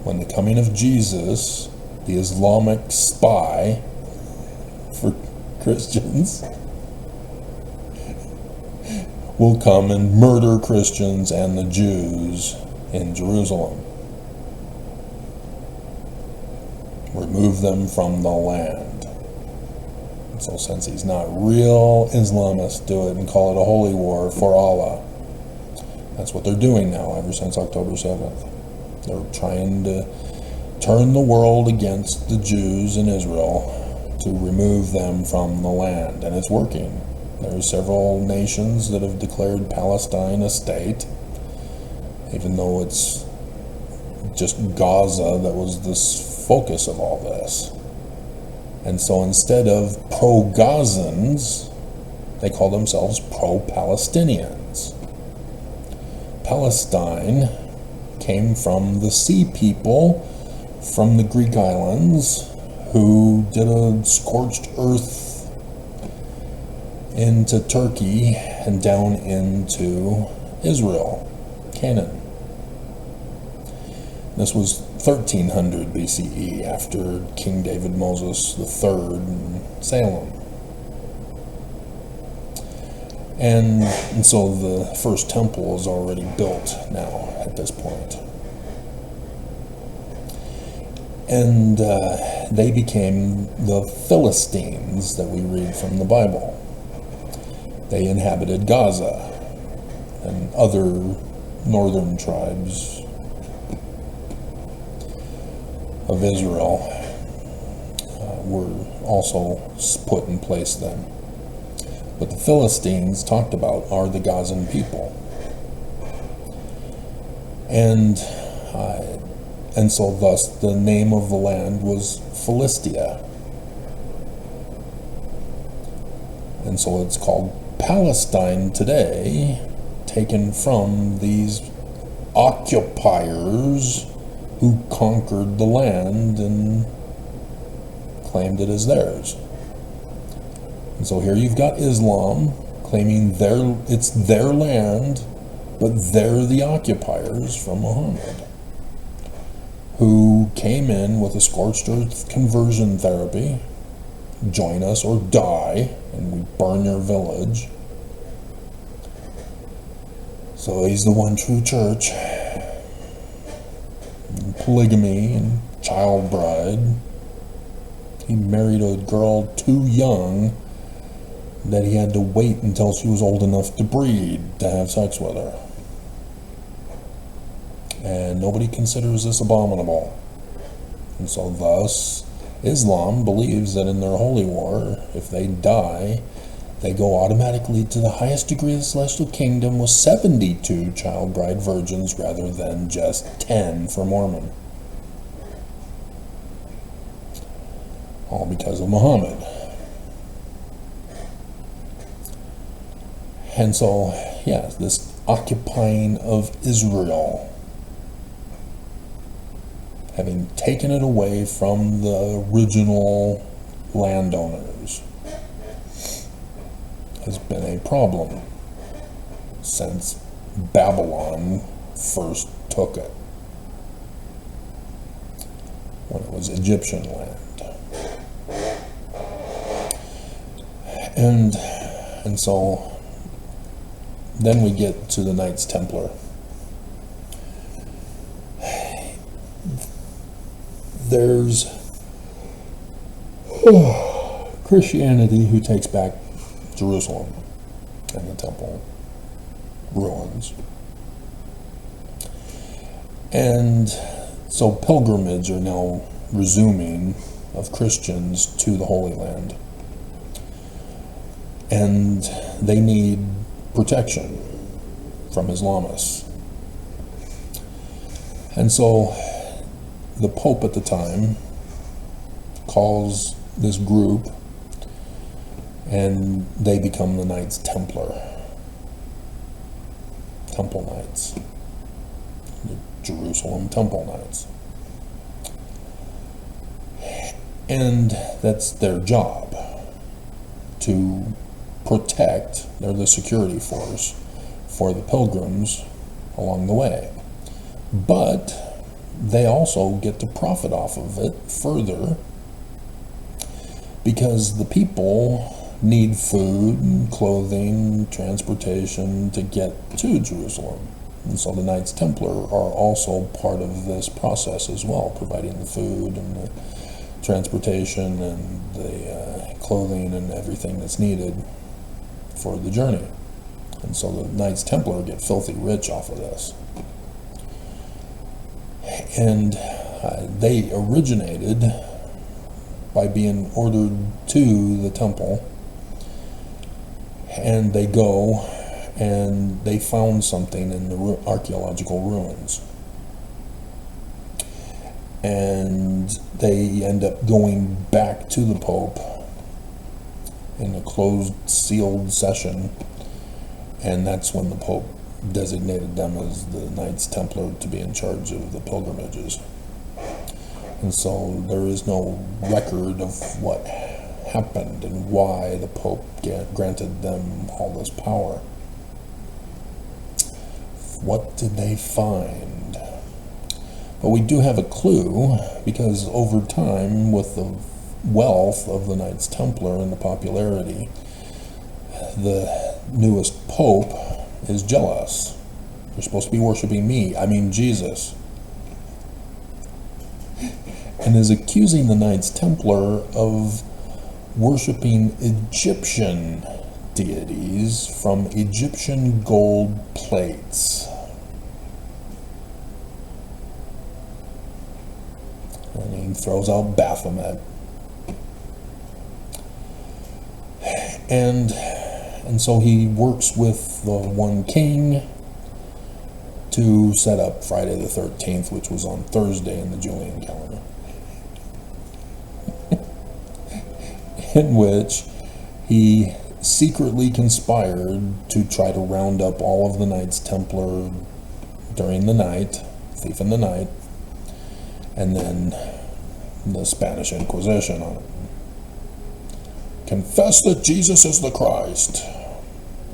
when the coming of Jesus, the Islamic spy for Christians, will come and murder Christians and the Jews in Jerusalem. Remove them from the land. So since he's not real Islamists, do it and call it a holy war for Allah. That's what they're doing now ever since October 7th. They're trying to turn the world against the Jews in Israel to remove them from the land, and it's working. There are several nations that have declared Palestine a state, even though it's just Gaza that was the focus of all this. And so instead of pro-Gazans, they call themselves pro-Palestinians. Palestine came from the sea people from the Greek islands who did a scorched earth into Turkey and down into Israel, Canaan. This was 1300 BCE, after King David Moses III in Salem. And so the first temple is already built now at this point. And they became the Philistines that we read from the Bible. They inhabited Gaza and other northern tribes of Israel were also put in place then. But the Philistines talked about are the Gazan people. And so thus the name of the land was Philistia. And so it's called Palestine today, taken from these occupiers who conquered the land and claimed it as theirs. And so here you've got Islam claiming it's their land, but they're the occupiers from Muhammad, who came in with a scorched earth conversion therapy. Join us or die, and we burn your village. So he's the one true church. And polygamy and child bride. He married a girl too young that he had to wait until she was old enough to breed to have sex with her. And nobody considers this abominable. And so thus, Islam believes that in their holy war, if they die, they go automatically to the highest degree of the celestial kingdom with 72 child bride virgins rather than just 10 for Mormon. All because of Muhammad. And so, yeah, this occupying of Israel, having taken it away from the original landowners, has been a problem since Babylon first took it, when it was Egyptian land. And so then we get to the Knights Templar. There's Christianity who takes back Jerusalem and the temple ruins. And so pilgrimage are now resuming of Christians to the Holy Land. And they need protection from Islamists. And so the Pope at the time calls this group, and they become the Knights Templar. Temple Knights. The Jerusalem Temple Knights. And that's their job, to protect. They're the security force for the pilgrims along the way. But they also get to profit off of it further, because the people need food and clothing, transportation to get to Jerusalem. And so the Knights Templar are also part of this process as well, providing the food and the transportation and the clothing and everything that's needed for the journey. And so the Knights Templar get filthy rich off of this. And they originated by being ordered to the temple And they go and they found something in the archaeological ruins. And they end up going back to the Pope in a closed, sealed session, and that's when the Pope designated them as the Knights Templar to be in charge of the pilgrimages. And so there is no record of what happened and why the Pope granted them all this power. What did they find? But we do have a clue, because over time, with the wealth of the Knights Templar and the popularity, the newest Pope is jealous. You're supposed to be worshiping me, I mean Jesus. And is accusing the Knights Templar of worshiping Egyptian deities from Egyptian gold plates. And he throws out Baphomet. And so he works with the one king to set up Friday the 13th, which was on Thursday in the Julian calendar, in which he secretly conspired to try to round up all of the Knights Templar during the night, thief in the night, and then the Spanish Inquisition on it. Confess that Jesus is the Christ,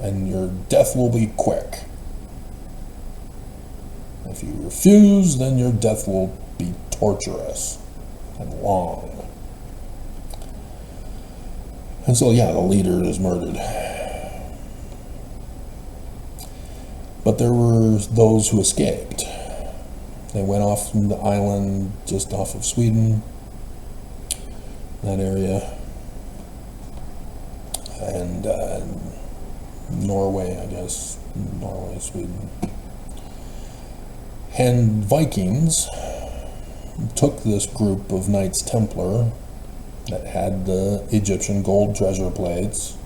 and your death will be quick. If you refuse, then your death will be torturous and long. And so, yeah, the leader is murdered. But there were those who escaped. They went off from the island just off of Sweden, that area, and Norway, I guess. Norway, Sweden. And Vikings took this group of Knights Templar that had the Egyptian gold treasure plates,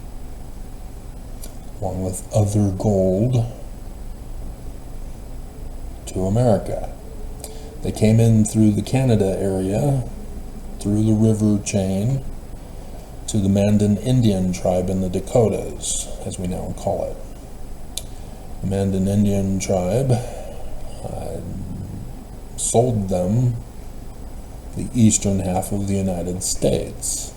along with other gold, to America. They came in through the Canada area, through the river chain, to the Mandan Indian tribe in the Dakotas, as we now call it. The Mandan Indian tribe sold them the eastern half of the United States.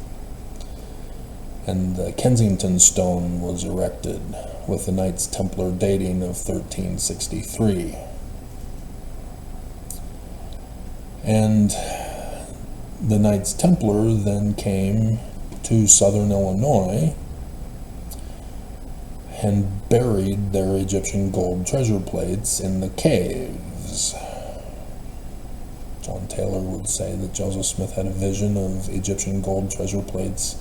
And the Kensington Stone was erected with the Knights Templar dating of 1363. And the Knights Templar then came to southern Illinois and buried their Egyptian gold treasure plates in the caves. John Taylor would say that Joseph Smith had a vision of Egyptian gold treasure plates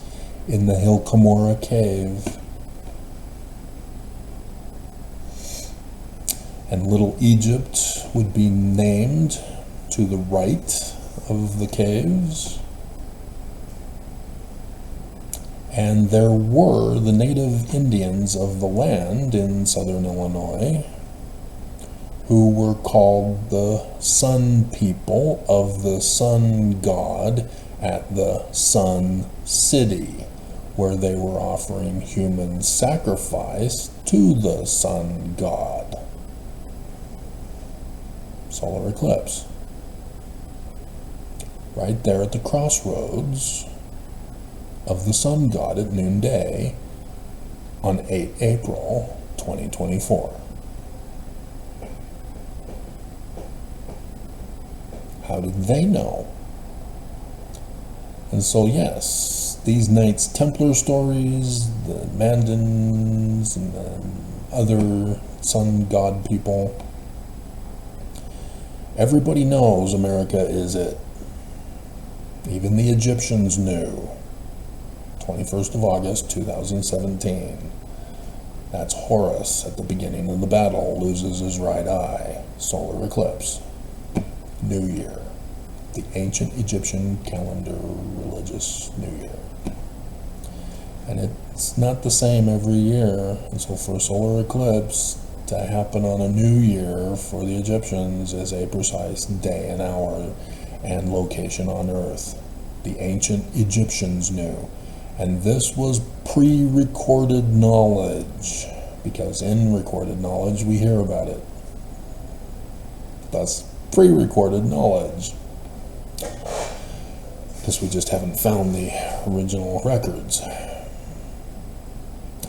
in the Hill Cumorah cave. And Little Egypt would be named to the right of the caves. And there were the native Indians of the land in southern Illinois who were called the Sun People of the Sun God at the Sun City, where they were offering human sacrifice to the Sun God. Solar eclipse. Right there at the crossroads of the Sun God at noonday on 8 April 2024. How did they know? And so, yes, these Knights Templar stories, the Mandans and the other Sun God people, everybody knows America is it. Even the Egyptians knew. 21st of August 2017. That's Horus at the beginning of the battle, loses his right eye. Solar eclipse. New Year. The ancient Egyptian calendar religious New Year. And it's not the same every year. And so for a solar eclipse to happen on a new year for the Egyptians is a precise day and hour and location on Earth. The ancient Egyptians knew. And this was pre-recorded knowledge, because in recorded knowledge we hear about it. Thus, pre-recorded knowledge. Because we just haven't found the original records.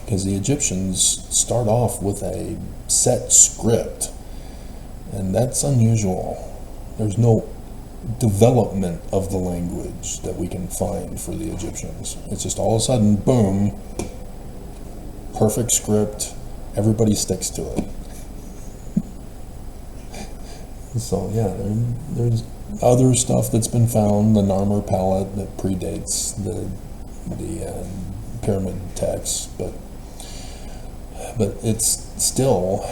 Because the Egyptians start off with a set script, and that's unusual. There's no development of the language that we can find for the Egyptians. It's just all of a sudden, boom, perfect script, everybody sticks to it. So yeah, there's other stuff that's been found, the Narmer palette that predates the pyramid texts, but it's still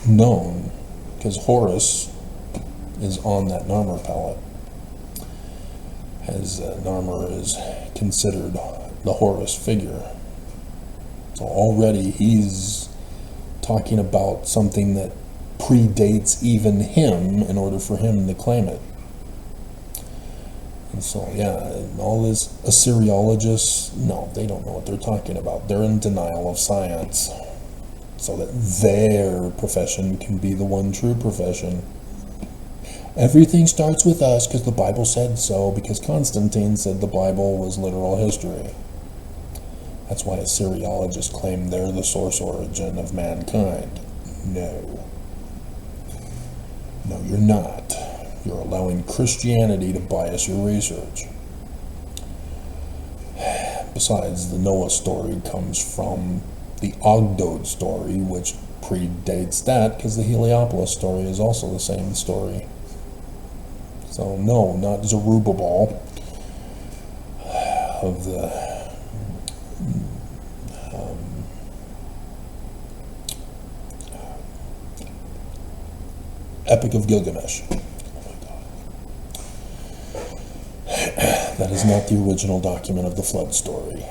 known, because Horus is on that Narmer palette, as Narmer is considered the Horus figure. So already he's talking about something that predates even him in order for him to claim it. And so, yeah, all these Assyriologists, no, they don't know what they're talking about. They're in denial of science, so that their profession can be the one true profession. Everything starts with us because the Bible said so, because Constantine said the Bible was literal history. That's why Assyriologists claim they're the source origin of mankind. No. No, you're not. You're allowing Christianity to bias your research. Besides, the Noah story comes from the Ogdod story, which predates that, because the Heliopolis story is also the same story. So no, not Zerubbabel of the Epic of Gilgamesh. That is not the original document of the flood story.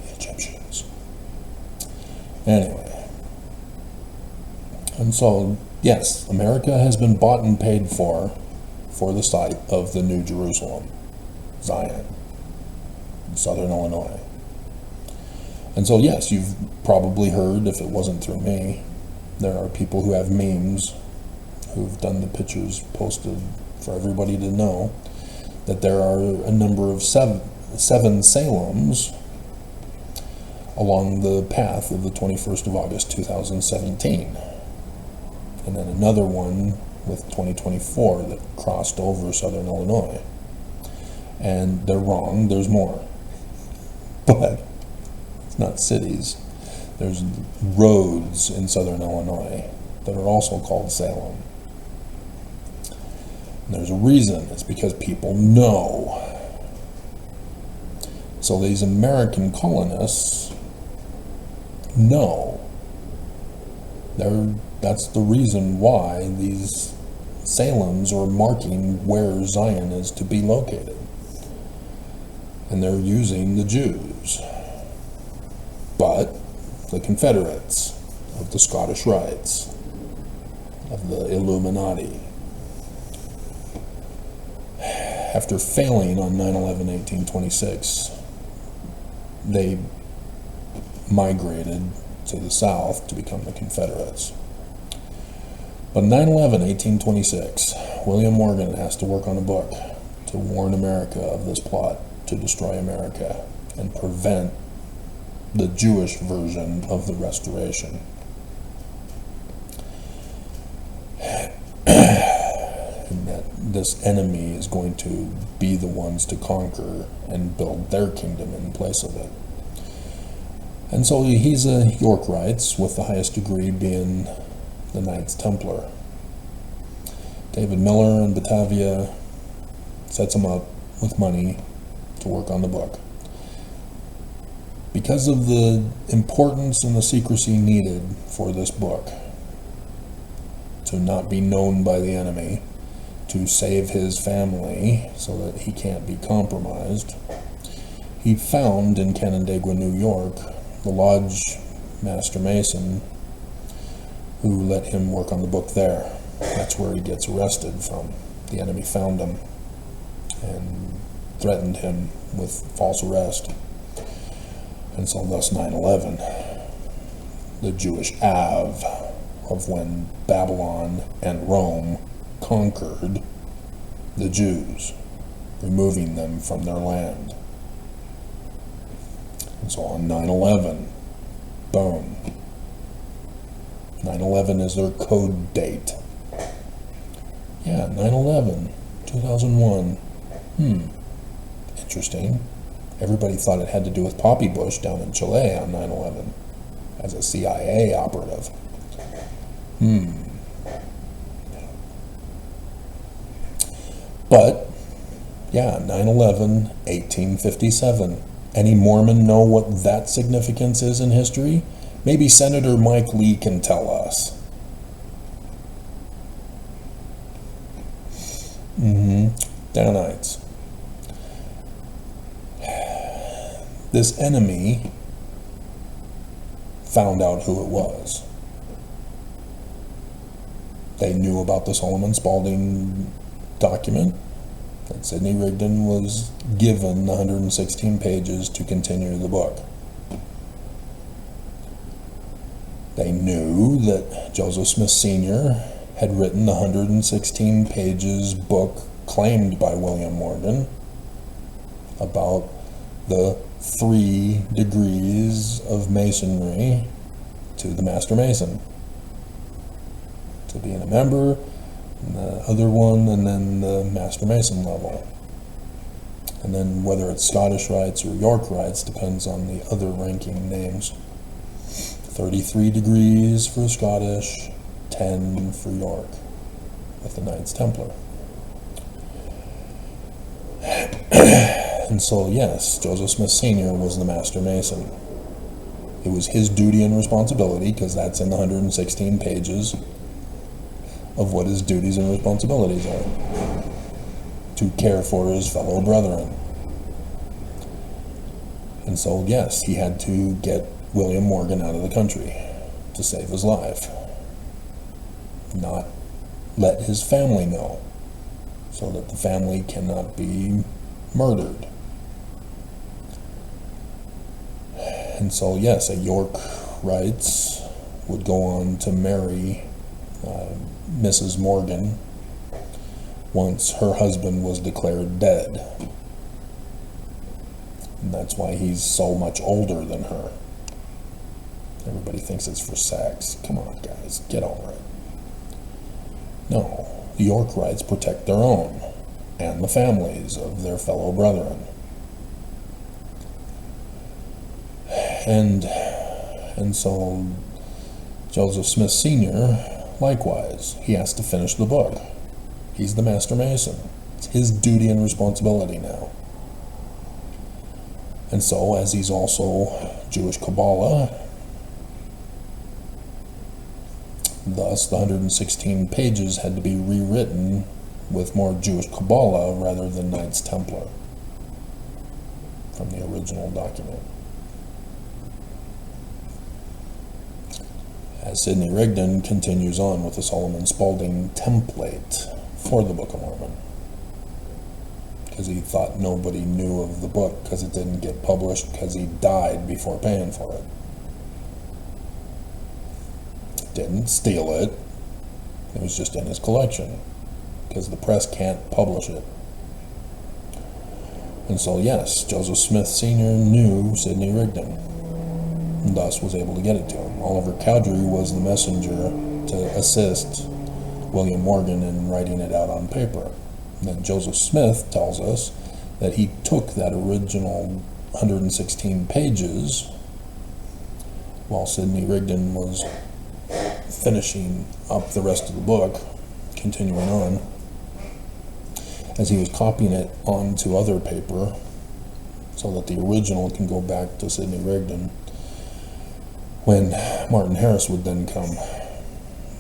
The Egyptians. Anyway. And so, yes, America has been bought and paid for the site of the New Jerusalem, Zion, in southern Illinois. And so, yes, you've probably heard, if it wasn't through me, there are people who have memes who've done the pictures posted for everybody to know that there are a number of seven Salems along the path of the 21st of August 2017, and then another one with 2024 that crossed over southern Illinois. And they're wrong, there's more, but it's not cities. There's roads in southern Illinois that are also called Salem. There's a reason. It's because people know. So these American colonists know. That's the reason why these Salems are marking where Zion is to be located. And they're using the Jews. But the Confederates of the Scottish Rites, of the Illuminati, after failing on 9/11/1826, they migrated to the South to become the Confederates. But 9/11/1826, William Morgan has to work on a book to warn America of this plot to destroy America and prevent the Jewish version of the Restoration. And that this enemy is going to be the ones to conquer and build their kingdom in place of it. And so he's a Yorkites, with the highest degree being the Knights Templar. David Miller in Batavia sets him up with money to work on the book. Because of the importance and the secrecy needed for this book, to not be known by the enemy, to save his family so that he can't be compromised, He found in Canandaigua, New York, the lodge master mason who let him work on the book there. That's where he gets arrested from. The enemy found him and threatened him with false arrest. And so thus 9/11, the Jewish Av of when Babylon and Rome conquered the Jews, removing them from their land. And so on 9/11, boom. 9/11 is their code date. Yeah, 9/11, 2001. Interesting. Everybody thought it had to do with Poppy Bush down in Chile on 9/11 as a CIA operative. But, yeah, 9/11, 1857. Any Mormon know what that significance is in history? Maybe Senator Mike Lee can tell us. Danites. This enemy found out who it was. They knew about the Solomon Spaulding document that Sidney Rigdon was given the 116 pages to continue the book. They knew that Joseph Smith Sr. had written the 116 pages book claimed by William Morgan about the 3 degrees of masonry to the Master Mason. To being a member, and the other one, and then the Master Mason level. And then whether it's Scottish Rites or York Rites depends on the other ranking names. 33 degrees for Scottish, 10 for York, with the Knights Templar. And so, yes, Joseph Smith Sr. was the Master Mason. It was his duty and responsibility, because that's in the 116 pages of what his duties and responsibilities are, to care for his fellow brethren. And so, yes, he had to get William Morgan out of the country to save his life. Not let his family know, so that the family cannot be murdered. And so, yes, a York Rites would go on to marry Mrs. Morgan once her husband was declared dead. And that's why he's so much older than her. Everybody thinks it's for sex. Come on, guys, get over it. No, the York Rites protect their own and the families of their fellow brethren. And so Joseph Smith Sr., likewise, he has to finish the book. He's the Master Mason. It's his duty and responsibility now. And so, as he's also Jewish Kabbalah, thus the 116 pages had to be rewritten with more Jewish Kabbalah rather than Knights Templar from the original document. As Sidney Rigdon continues on with the Solomon Spaulding template for the Book of Mormon, because he thought nobody knew of the book because it didn't get published because he died before paying for it. Didn't steal it. It was just in his collection because the press can't publish it. And so, yes, Joseph Smith Sr. knew Sidney Rigdon, and thus was able to get it to him. Oliver Cowdery was the messenger to assist William Morgan in writing it out on paper. And then Joseph Smith tells us that he took that original 116 pages while Sidney Rigdon was finishing up the rest of the book, continuing on, as he was copying it onto other paper so that the original can go back to Sidney Rigdon when Martin Harris would then come.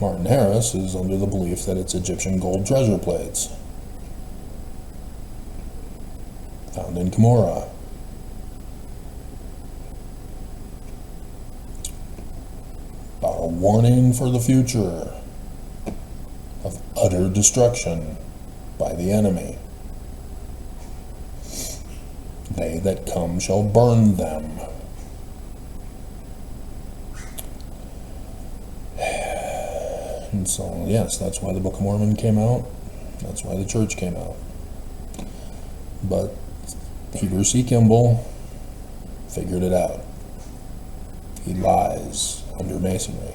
Martin Harris is under the belief that it's Egyptian gold treasure plates found in Cumorah. warning for the future of utter destruction by the enemy. They that come shall burn them. And so, yes, that's why the Book of Mormon came out. That's why the church came out. But Heber C. Kimball figured it out. He lies under masonry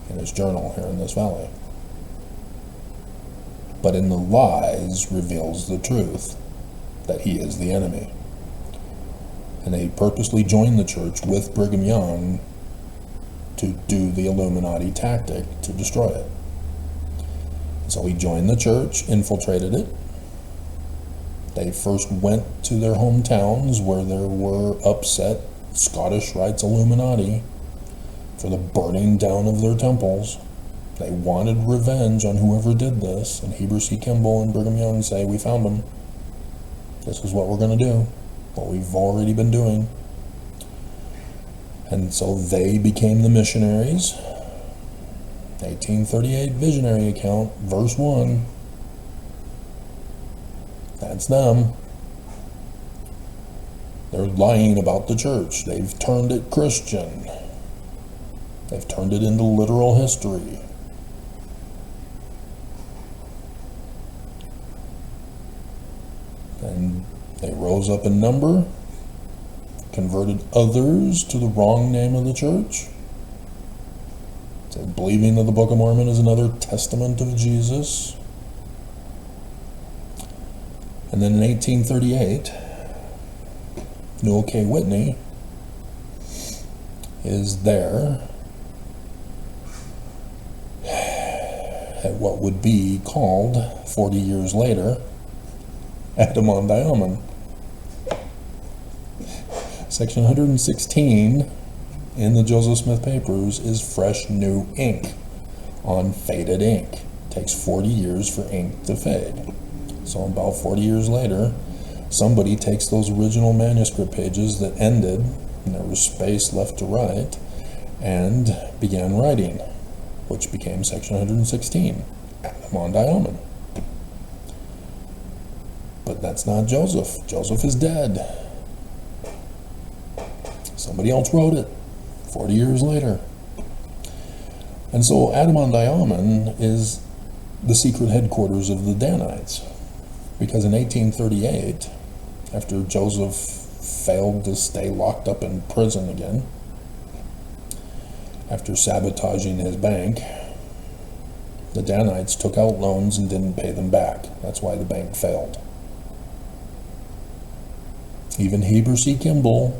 in his journal here in this valley. But in the lies reveals the truth, that he is the enemy. And they purposely joined the church with Brigham Young to do the Illuminati tactic to destroy it. So he joined the church, infiltrated it. They first went to their hometowns where there were upset Scottish Rites Illuminati for the burning down of their temples. They wanted revenge on whoever did this, and Heber C. Kimball and Brigham Young say, we found them. This is what we're going to do, what we've already been doing. And so they became the missionaries. 1838 visionary account, verse 1. That's them. They're lying about the church. They've turned it Christian. They've turned it into literal history. And they rose up in number, converted others to the wrong name of the church. So believing that the Book of Mormon is another testament of Jesus. And then in 1838, Newell K. Whitney is there at what would be called, 40 years later, Adam-on-Diamond. Section 116 in the Joseph Smith Papers is fresh new ink on faded ink. It takes 40 years for ink to fade. So about 40 years later, somebody takes those original manuscript pages that ended, and there was space left to write, and began writing, which became section 116, Adam-on-Diamond. But that's not Joseph. Joseph is dead. Somebody else wrote it 40 years later. And so Adam-on-Diamond is the secret headquarters of the Danites. Because in 1838, after Joseph failed to stay locked up in prison again, after sabotaging his bank, the Danites took out loans and didn't pay them back. That's why the bank failed. Even Heber C. Kimball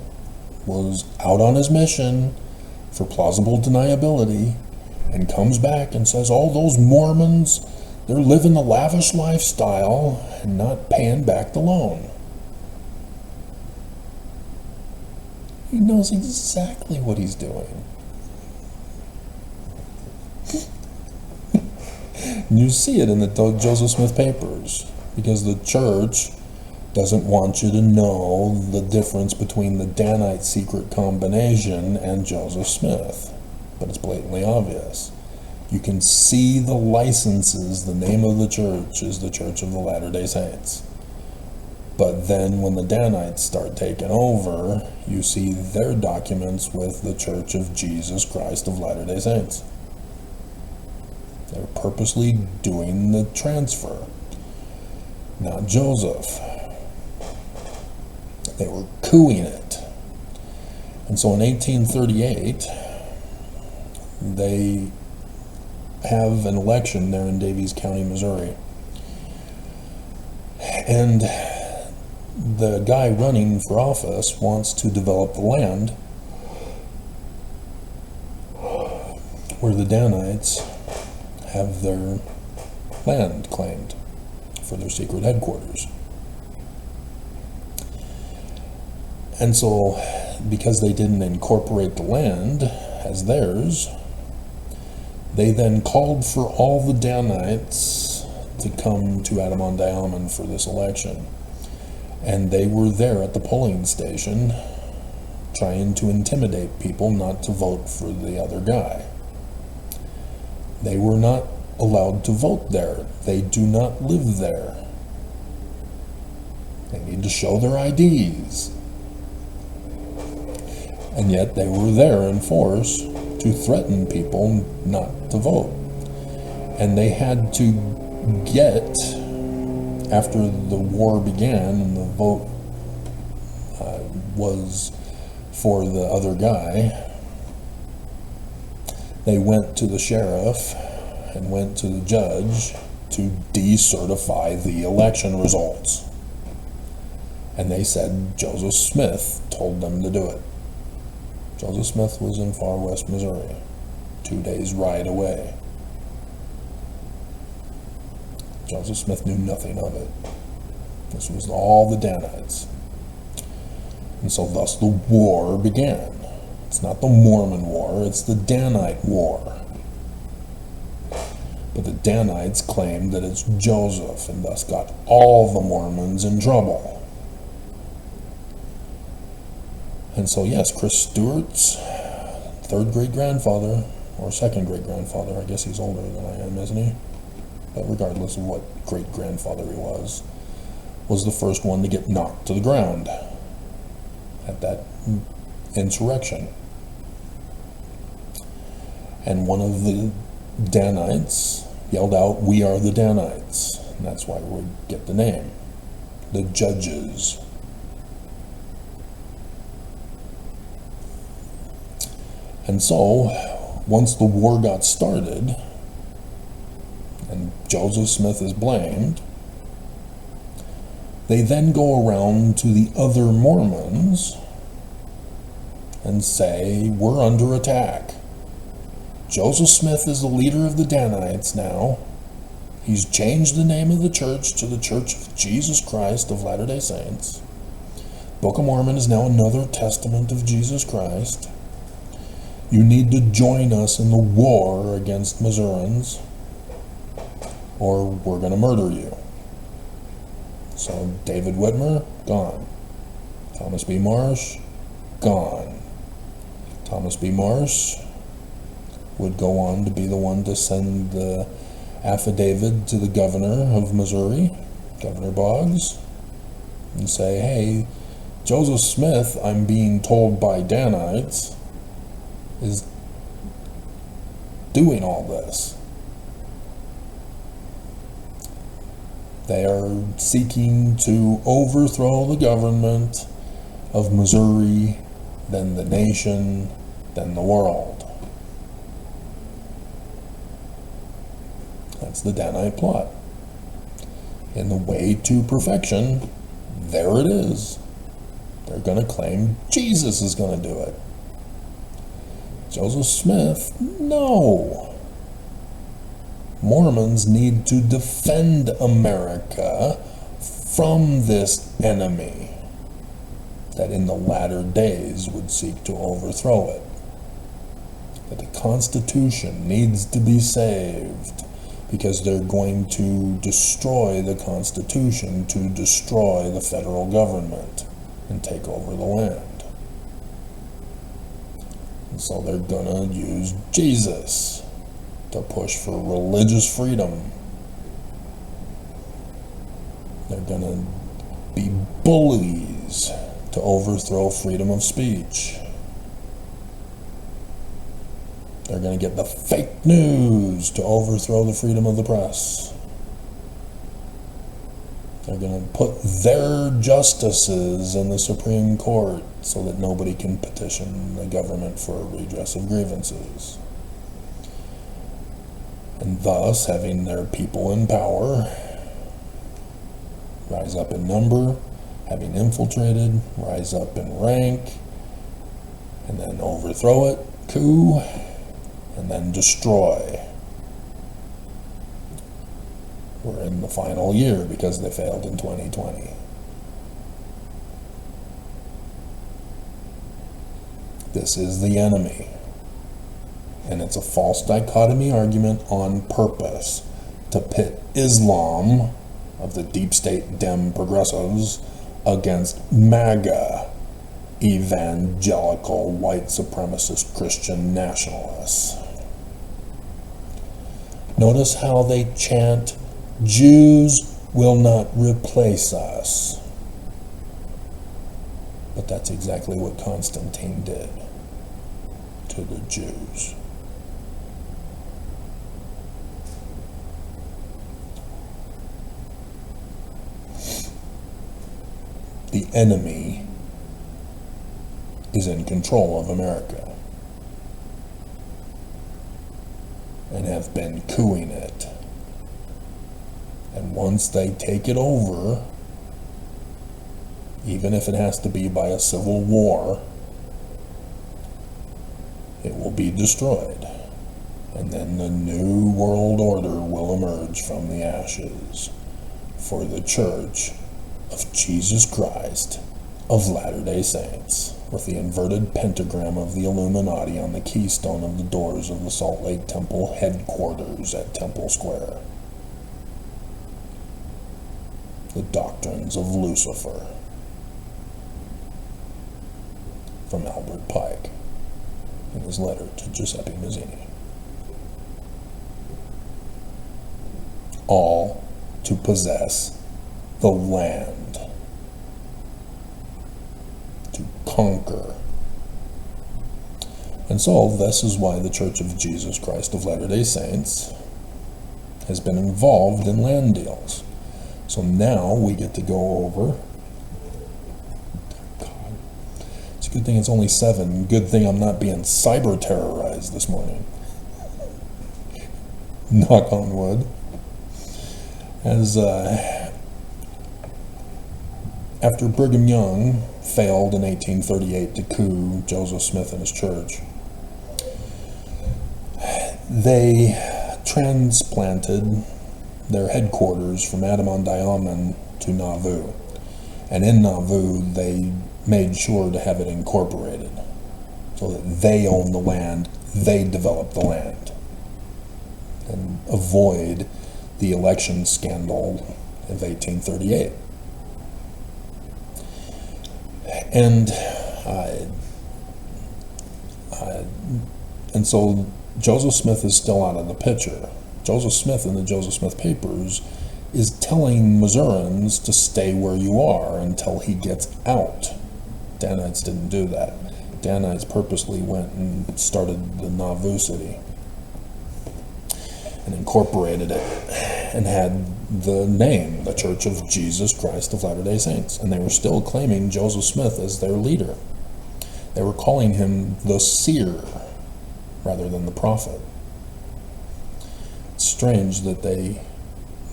was out on his mission for plausible deniability and comes back and says all those Mormons, they're living the lavish lifestyle and not paying back the loan. He knows exactly what he's doing. And you see it in the Joseph Smith Papers, because the church doesn't want you to know the difference between the Danite secret combination and Joseph Smith. But it's blatantly obvious. You can see the licenses. The name of the church is the Church of the Latter-day Saints. But then when the Danites start taking over, you see their documents with the Church of Jesus Christ of Latter-day Saints. They're purposely doing the transfer, not Joseph. They were cooing it. And so in 1838, they have an election there in Davies County, Missouri. And the guy running for office wants to develop the land where the Danites have their land claimed for their secret headquarters. And so, because they didn't incorporate the land as theirs, they then called for all the Danites to come to Adam-on-Diamond for this election. And they were there at the polling station trying to intimidate people not to vote for the other guy. They were not allowed to vote there. They do not live there. They need to show their IDs. And yet they were there in force to threaten people not to vote. And they had to get, after the war began and the vote was for the other guy, they went to the sheriff and went to the judge to decertify the election results. And they said Joseph Smith told them to do it. Joseph Smith was in far west Missouri, 2 days' ride away. Joseph Smith knew nothing of it. This was all the Danites. And so thus the war began. It's not the Mormon War, it's the Danite War. But the Danites claimed that it's Joseph, and thus got all the Mormons in trouble. And so yes, Chris Stewart's third great-grandfather, or second great-grandfather, I guess he's older than I am, isn't he? But regardless of what great-grandfather he was the first one to get knocked to the ground at that insurrection. And one of the Danites yelled out, "We are the Danites." And that's why we get the name. The Judges. And so, once the war got started, and Joseph Smith is blamed, they then go around to the other Mormons and say, "We're under attack. Joseph Smith is the leader of the Danites now. He's changed the name of the church to the Church of Jesus Christ of Latter-day Saints. Book of Mormon is now another testament of Jesus Christ. You need to join us in the war against Missourians, or we're going to murder you." So David Whitmer, gone. Thomas B. Marsh, gone. Thomas B. Marsh would go on to be the one to send the affidavit to the governor of Missouri, Governor Boggs, and say, "Hey, Joseph Smith, I'm being told by Danites, is doing all this. They are seeking to overthrow the government of Missouri, then the nation, then the world." That's the Danite plot. In the way to perfection, there it is. They're going to claim Jesus is going to do it. Joseph Smith, no. Mormons need to defend America from this enemy that in the latter days would seek to overthrow it. That the Constitution needs to be saved because they're going to destroy the Constitution to destroy the federal government and take over the land. And so they're gonna use Jesus to push for religious freedom. They're gonna be bullies to overthrow freedom of speech. They're going to get the fake news to overthrow the freedom of the press. They're going to put their justices in the Supreme Court so that nobody can petition the government for a redress of grievances. And thus, having their people in power rise up in number, having infiltrated, rise up in rank, and then overthrow it, coup, and then destroy. We're in the final year because they failed in 2020. This is the enemy. And it's a false dichotomy argument on purpose to pit Islam of the deep state Dem progressives against MAGA, evangelical white supremacist Christian nationalists. Notice how they chant, Jews will not replace us. But that's exactly what Constantine did to the Jews. The enemy is in control of America and have been cooing it. And once they take it over, even if it has to be by a civil war, it will be destroyed. And then the new world order will emerge from the ashes for the Church of Jesus Christ of Latter-day Saints, with the inverted pentagram of the Illuminati on the keystone of the doors of the Salt Lake Temple headquarters at Temple Square. The Doctrines of Lucifer, from Albert Pike in his letter to Giuseppe Mazzini. All to possess the land, to conquer. And so this is why the Church of Jesus Christ of Latter-day Saints has been involved in land deals. So now we get to go over. God, it's a good thing it's only 7. Good thing I'm not being cyber terrorized this morning. Knock on wood. As after Brigham Young failed in 1838 to coup Joseph Smith and his church, they transplanted their headquarters from Adimandiaman to Nauvoo. And in Nauvoo, they made sure to have it incorporated so that they own the land, they develop the land, and avoid the election scandal of 1838. And so Joseph Smith is still out of the picture. Joseph Smith in the Joseph Smith Papers is telling Missourians to stay where you are until he gets out. Danites didn't do that. Danites purposely went and started the Nauvoo city and incorporated it and had the name, the Church of Jesus Christ of Latter-day Saints. And they were still claiming Joseph Smith as their leader. They were calling him the seer rather than the prophet. It's strange that they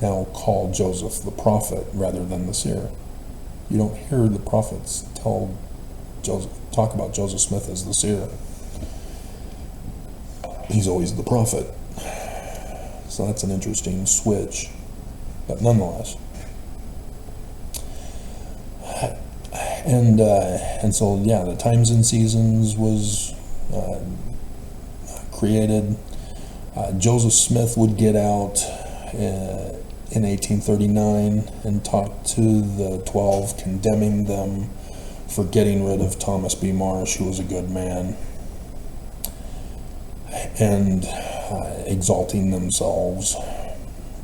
now call Joseph the prophet rather than the seer. You don't hear the prophets talk about Joseph Smith as the seer. He's always the prophet. So that's an interesting switch, but nonetheless. And so, yeah, the Times and Seasons was created. Joseph Smith would get out in 1839 and talk to the 12, condemning them for getting rid of Thomas B. Marsh, who was a good man, and exalting themselves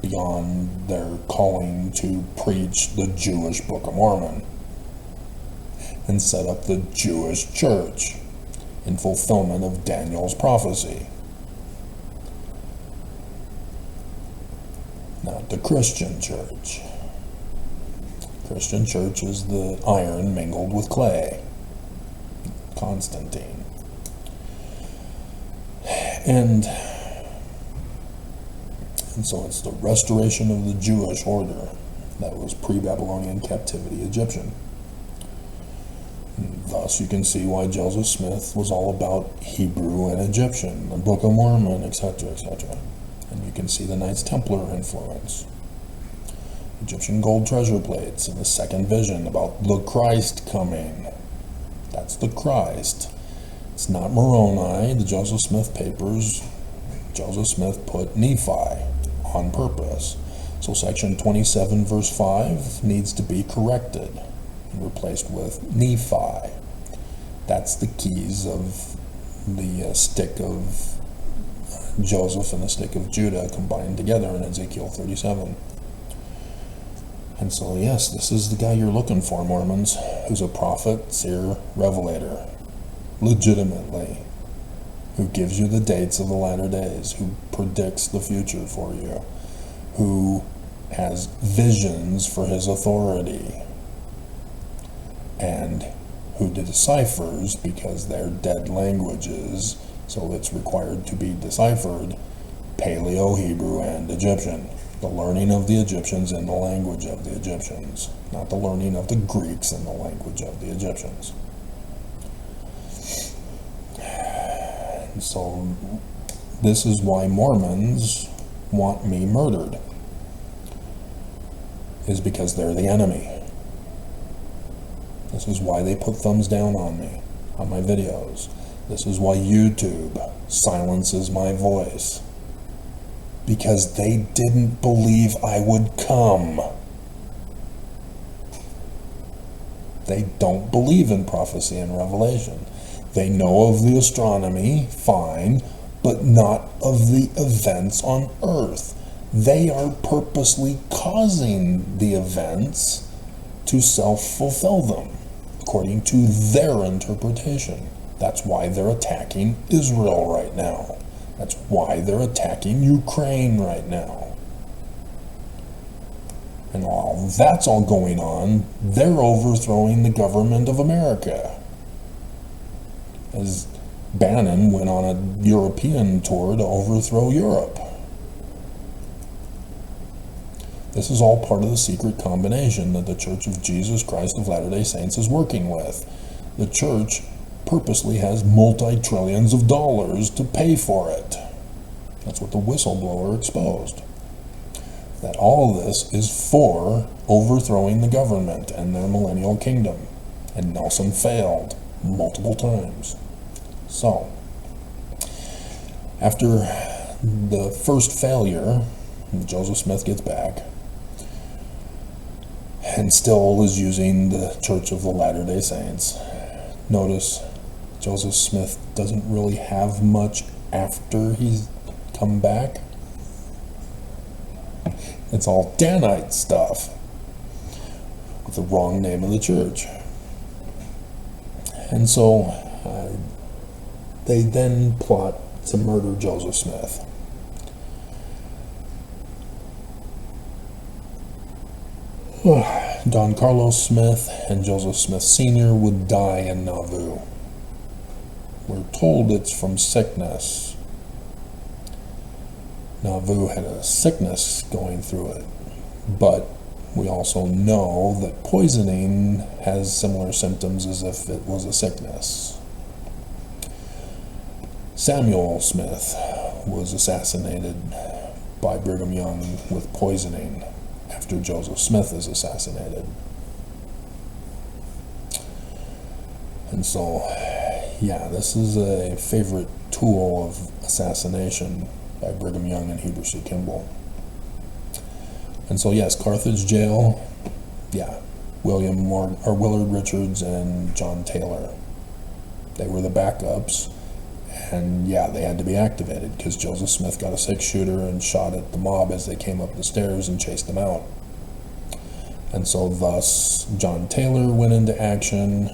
beyond their calling to preach the Jewish Book of Mormon and set up the Jewish church in fulfillment of Daniel's prophecy. Not the Christian church. Christian church is the iron mingled with clay. Constantine. And so it's the restoration of the Jewish order that was pre-Babylonian captivity Egyptian. And thus you can see why Joseph Smith was all about Hebrew and Egyptian, the Book of Mormon, etc., etc. And you can see the Knights Templar influence. Egyptian gold treasure plates and the second vision about the Christ coming. That's the Christ. It's not Moroni, the Joseph Smith Papers. Joseph Smith put Nephi on purpose. So section 27 verse 5 needs to be corrected and replaced with Nephi. That's the keys of the stick of Joseph and the stick of Judah combined together in Ezekiel 37. And so, yes, this is the guy you're looking for, Mormons, who's a prophet, seer, revelator, legitimately, who gives you the dates of the latter days, who predicts the future for you, who has visions for his authority, and who deciphers, because they're dead languages, so it's required to be deciphered, Paleo, Hebrew, and Egyptian. The learning of the Egyptians in the language of the Egyptians, not the learning of the Greeks in the language of the Egyptians. And so this is why Mormons want me murdered, is because they're the enemy. This is why they put thumbs down on me, on my videos. This is why YouTube silences my voice. Because they didn't believe I would come. They don't believe in prophecy and revelation. They know of the astronomy, fine, but not of the events on earth. They are purposely causing the events to self-fulfill them, according to their interpretation. That's why they're attacking Israel right now. That's why they're attacking Ukraine right now. And while that's all going on, they're overthrowing the government of America. As Bannon went on a European tour to overthrow Europe. This is all part of the secret combination that the Church of Jesus Christ of Latter-day Saints is working with. The church purposely has multi-trillions of dollars to pay for it. That's what the whistleblower exposed. That all this is for overthrowing the government and their millennial kingdom. And Nelson failed multiple times. So, after the first failure, Joseph Smith gets back and still is using the Church of the Latter-day Saints. Notice Joseph Smith doesn't really have much after he's come back. It's all Danite stuff with the wrong name of the church. And so they then plot to murder Joseph Smith. Don Carlos Smith and Joseph Smith Sr. would die in Nauvoo. We're told it's from sickness. Nauvoo had a sickness going through it, but we also know that poisoning has similar symptoms as if it was a sickness. Samuel Smith was assassinated by Brigham Young with poisoning after Joseph Smith is assassinated. And so, yeah, this is a favorite tool of assassination by Brigham Young and Heber C. Kimball. And so, yes, Carthage Jail, yeah, Willard Richards and John Taylor. They were the backups, and yeah, they had to be activated because Joseph Smith got a six-shooter and shot at the mob as they came up the stairs and chased them out. And so thus, John Taylor went into action,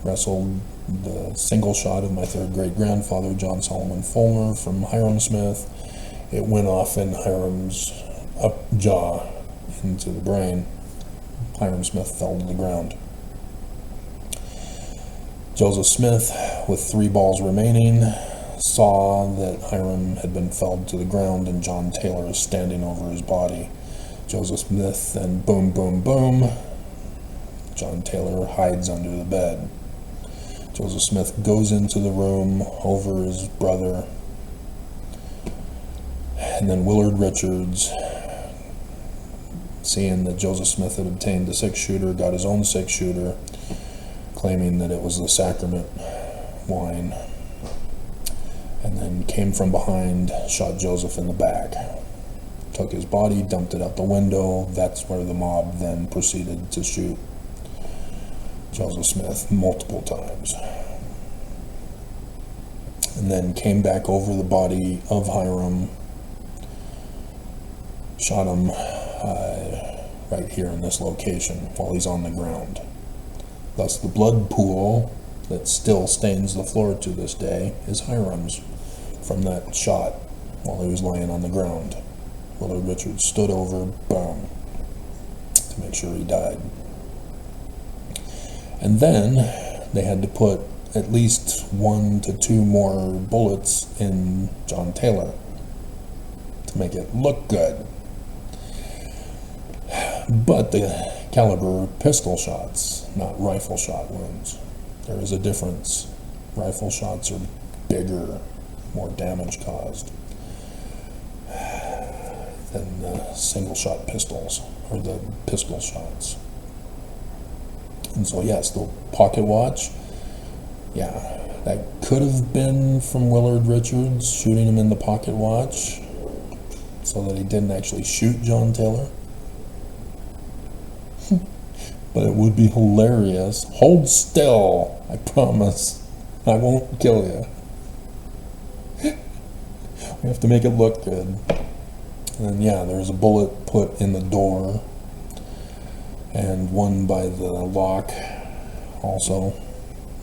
wrestled the single shot of my third great-grandfather, John Solomon Fulmer, from Hiram Smith. It went off in Hiram's jaw into the brain. Hiram Smith fell to the ground. Joseph Smith, with 3 balls remaining, saw that Hiram had been felled to the ground and John Taylor is standing over his body. Joseph Smith then boom, boom, boom. John Taylor hides under the bed. Joseph Smith goes into the room over his brother. And then Willard Richards, seeing that Joseph Smith had obtained the six-shooter, got his own six-shooter, claiming that it was the sacrament wine, and then came from behind, shot Joseph in the back, took his body, dumped it out the window. That's where the mob then proceeded to shoot Joseph Smith multiple times. and then came back over the body of Hiram, shot him right here in this location while he's on the ground. Thus the blood pool that still stains the floor to this day is Hiram's from that shot while he was laying on the ground. Willard Richards stood over, boom, to make sure he died. And then they had to put at least 1 to 2 more bullets in John Taylor to make it look good. But the caliber pistol shots, not rifle shot wounds. There is a difference. Rifle shots are bigger, more damage caused than the single shot pistols, or the pistol shots. And so yes, the pocket watch, yeah, that could have been from Willard Richards shooting him in the pocket watch so that he didn't actually shoot John Taylor. But it would be hilarious. Hold still, I promise. I won't kill you. We have to make it look good. And then, yeah, there was a bullet put in the door, and one by the lock also.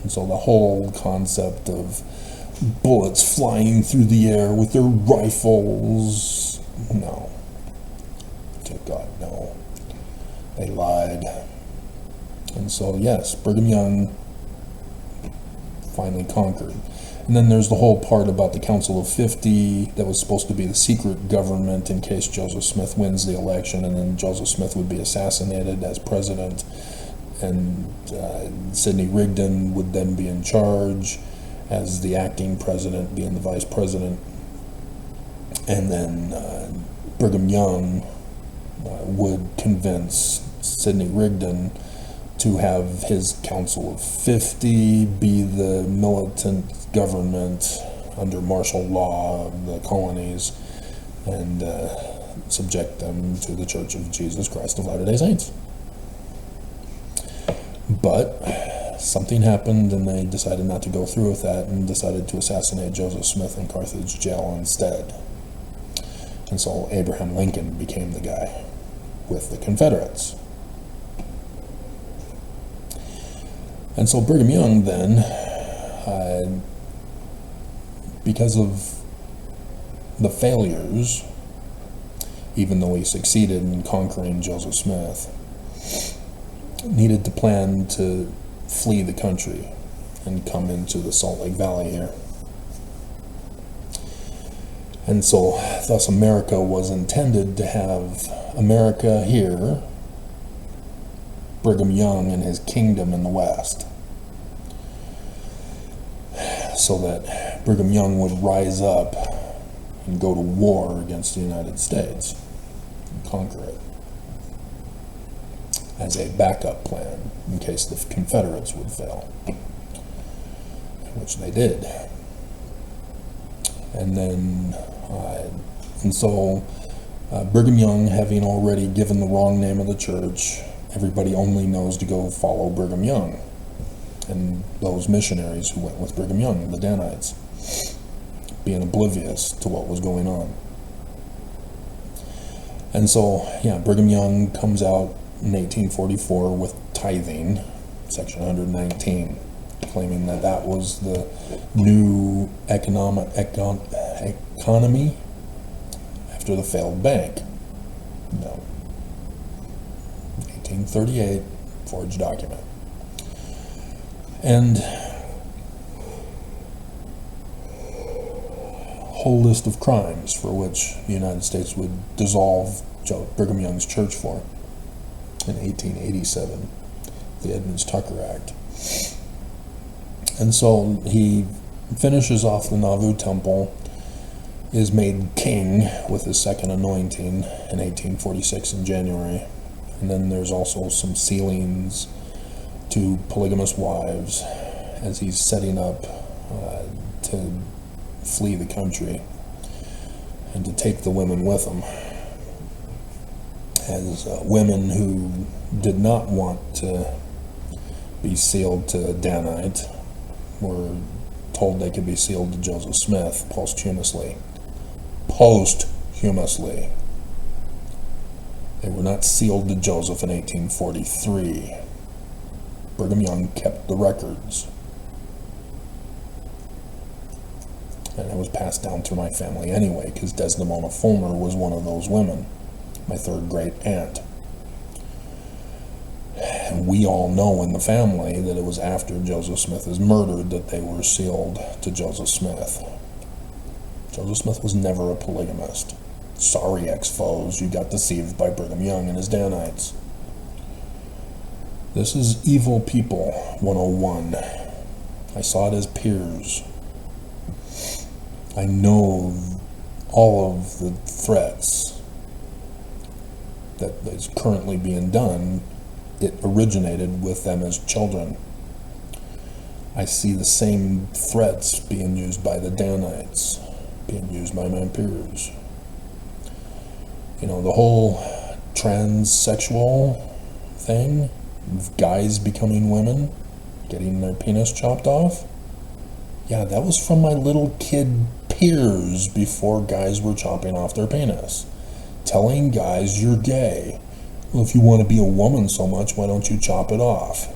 And so the whole concept of bullets flying through the air with their rifles, no. Dear God, no. They lied. And so, yes, Brigham Young finally conquered. And then there's the whole part about the Council of 50 that was supposed to be the secret government in case Joseph Smith wins the election, and then Joseph Smith would be assassinated as president, and Sidney Rigdon would then be in charge as the acting president, being the vice president. And then Brigham Young would convince Sidney Rigdon to have his Council of 50 be the militant government under martial law of the colonies, and subject them to the Church of Jesus Christ of Latter-day Saints. But something happened, and they decided not to go through with that, and decided to assassinate Joseph Smith in Carthage jail instead. And so Abraham Lincoln became the guy with the Confederates. And so Brigham Young then, because of the failures, even though he succeeded in conquering Joseph Smith, needed to plan to flee the country and come into the Salt Lake Valley here. And so thus America was intended to have America here, Brigham Young and his kingdom in the West, so that Brigham Young would rise up and go to war against the United States and conquer it as a backup plan in case the Confederates would fail, which they did. And then so Brigham Young, having already given the wrong name of the church, everybody only knows to go follow Brigham Young and those missionaries who went with Brigham Young, the Danites, being oblivious to what was going on. And so, yeah, Brigham Young comes out in 1844 with tithing, section 119, claiming that that was the new economy after the failed bank. No. 1838, forged document. And whole list of crimes for which the United States would dissolve Brigham Young's church for in 1887, the Edmunds-Tucker Act. And so he finishes off the Nauvoo Temple, is made king with his second anointing in 1846 in January. And then there's also some sealings to polygamous wives as he's setting up to flee the country and to take the women with him, as women who did not want to be sealed to Danite were told they could be sealed to Joseph Smith posthumously. Posthumously. They were not sealed to Joseph in 1843. Brigham Young kept the records. And it was passed down through my family anyway, because Desdemona Fulmer was one of those women, my third great aunt. And we all know in the family that it was after Joseph Smith is murdered that they were sealed to Joseph Smith. Joseph Smith was never a polygamist. Sorry, ex-foes, you got deceived by Brigham Young and his Danites. This is Evil People 101. I saw it as peers. I know all of the threats that is currently being done. It originated with them as children. I see the same threats being used by the Danites, being used by my peers. You know, the whole transsexual thing, guys becoming women, getting their penis chopped off. Yeah, that was from my little kid peers before guys were chopping off their penis. Telling guys you're gay. Well, if you want to be a woman so much, why don't you chop it off?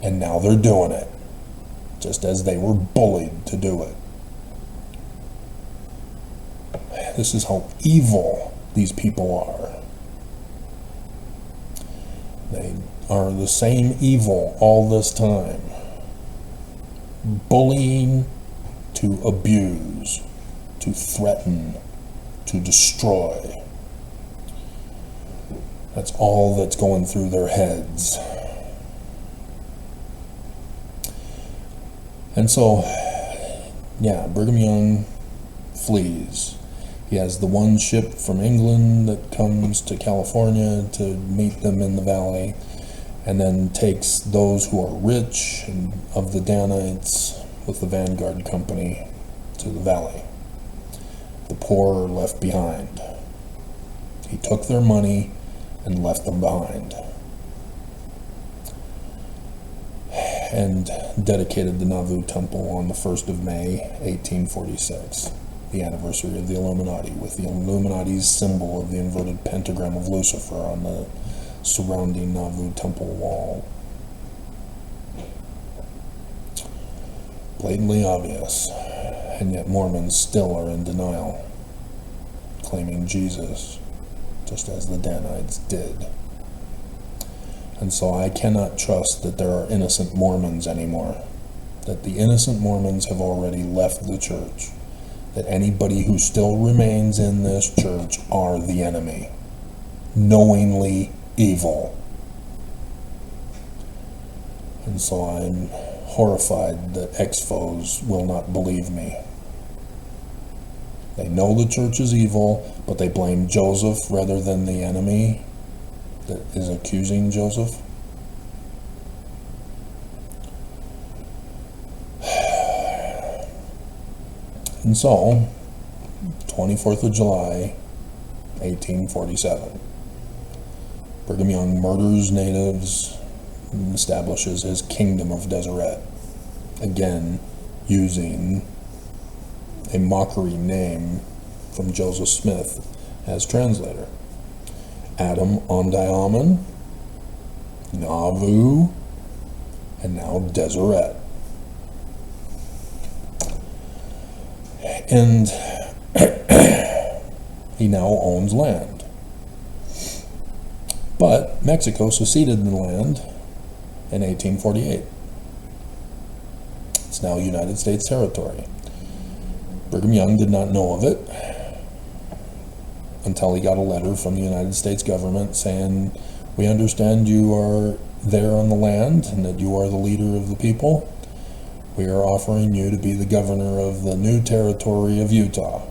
And now they're doing it. Just as they were bullied to do it. This is how evil these people are. They are the same evil all this time. Bullying to abuse, to threaten, to destroy. That's all that's going through their heads. And so, yeah, Brigham Young flees. He has the one ship from England that comes to California to meet them in the valley, and then takes those who are rich and of the Danites with the Vanguard Company to the valley. The poor are left behind. He took their money and left them behind, and dedicated the Nauvoo Temple on the 1st of May, 1846, the anniversary of the Illuminati, with the Illuminati's symbol of the inverted pentagram of Lucifer on the surrounding Nauvoo Temple wall. Blatantly obvious, and yet Mormons still are in denial, claiming Jesus, just as the Danites did. And so I cannot trust that there are innocent Mormons anymore, that the innocent Mormons have already left the church, that anybody who still remains in this church are the enemy, knowingly evil. And so I'm horrified that ex-foes will not believe me. They know the church is evil, but they blame Joseph rather than the enemy that is accusing Joseph. And so, 24th of July, 1847, Brigham Young murders natives and establishes his kingdom of Deseret, again using a mockery name from Joseph Smith as translator. Adam Ondiaman, Nauvoo, and now Deseret. And he now owns land. But Mexico seceded the land in 1848. It's now United States territory. Brigham Young did not know of it until he got a letter from the United States government saying, "We understand you are there on the land and that you are the leader of the people. We are offering you to be the governor of the new territory of Utah."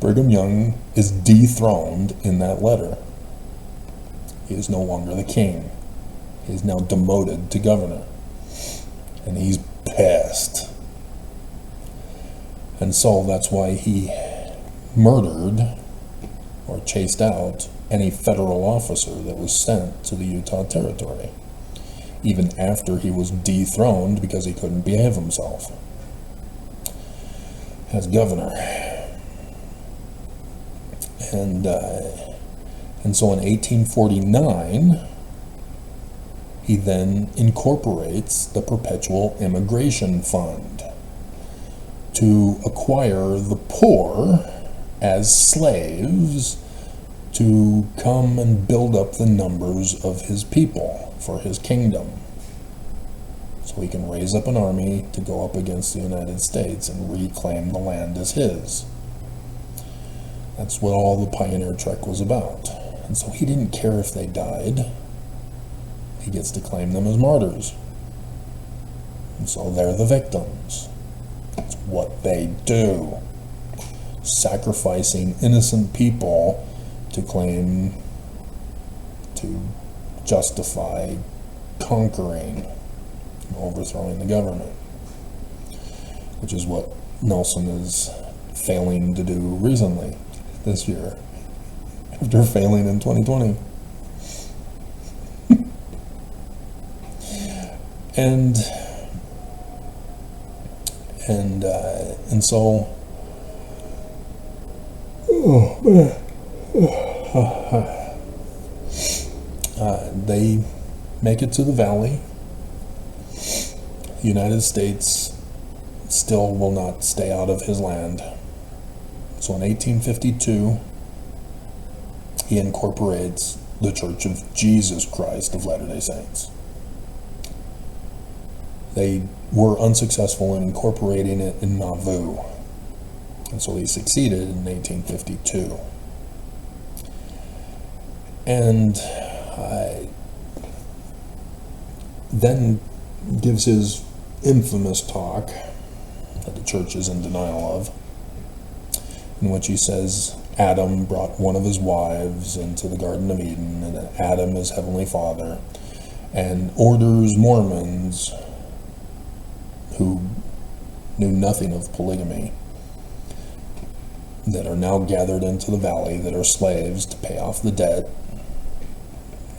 Brigham Young is dethroned in that letter. He is no longer the king. He is now demoted to governor. And he's pissed. And so that's why he murdered or chased out any federal officer that was sent to the Utah Territory, even after he was dethroned because he couldn't behave himself as governor. And so in 1849, he then incorporates the Perpetual Immigration Fund to acquire the poor as slaves to come and build up the numbers of his people for his kingdom, so he can raise up an army to go up against the United States and reclaim the land as his. That's what all the Pioneer Trek was about. And so he didn't care if they died. He gets to claim them as martyrs. And so they're the victims. It's what they do. Sacrificing innocent people to claim, to justify conquering and overthrowing the government, which is what Nelson is failing to do recently this year, after failing in 2020. and so they make it to the valley. The United States still will not stay out of his land. So in 1852, he incorporates the Church of Jesus Christ of Latter-day Saints. They were unsuccessful in incorporating it in Nauvoo, and so he succeeded in 1852. And then gives his infamous talk that the church is in denial of, in which he says Adam brought one of his wives into the Garden of Eden, and that Adam is Heavenly Father, and orders Mormons who knew nothing of polygamy, that are now gathered into the valley, that are slaves, to pay off the debt.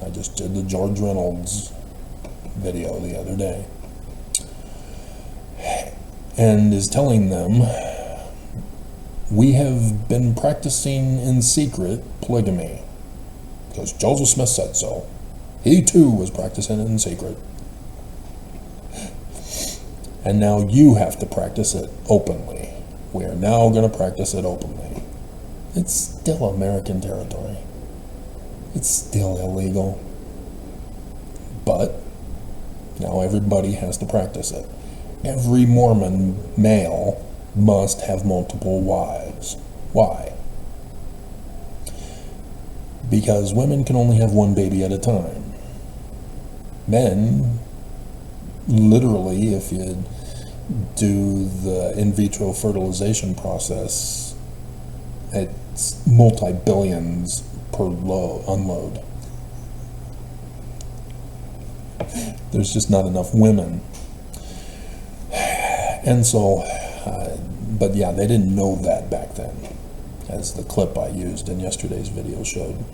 I just did the George Reynolds video the other day, and is telling them, we have been practicing in secret polygamy because Joseph Smith said so. He too was practicing it in secret, and now you have to practice it openly. We are now going to practice it openly. It's still American territory. It's still illegal, but now everybody has to practice it. Every Mormon male must have multiple wives. Why? Because women can only have one baby at a time. Men, literally, if you do the in vitro fertilization process, it's multi-billions per unload. There's just not enough women. And so, but yeah, they didn't know that back then, as the clip I used in yesterday's video showed.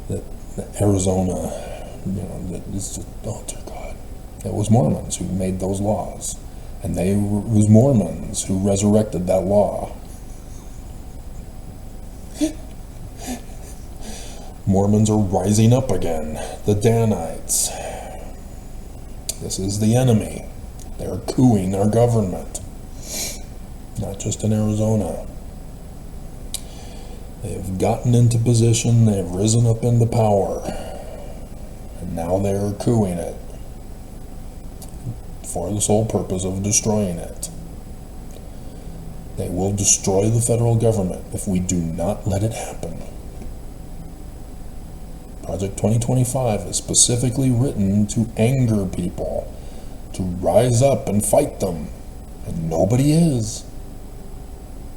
That Arizona, that it's just, oh dear God, it was Mormons who made those laws, and it was Mormons who resurrected that law. Mormons are rising up again, the Danites. This is the enemy. They're cooing our government, not just in Arizona. They've gotten into position, they've risen up into power, and now they're cooing it for the sole purpose of destroying it. They will destroy the federal government if we do not let it happen. Project 2025 is specifically written to anger people, to rise up and fight them, and nobody is,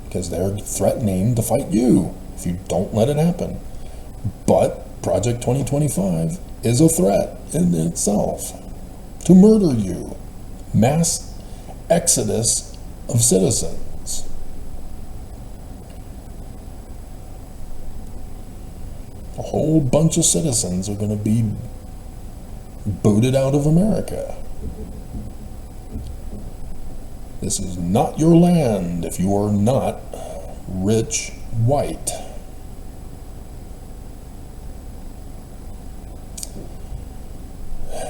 because they're threatening to fight you if you don't let it happen. But Project 2025 is a threat in itself to murder you. Mass exodus of citizens. A whole bunch of citizens are going to be booted out of America. This is not your land if you are not rich white.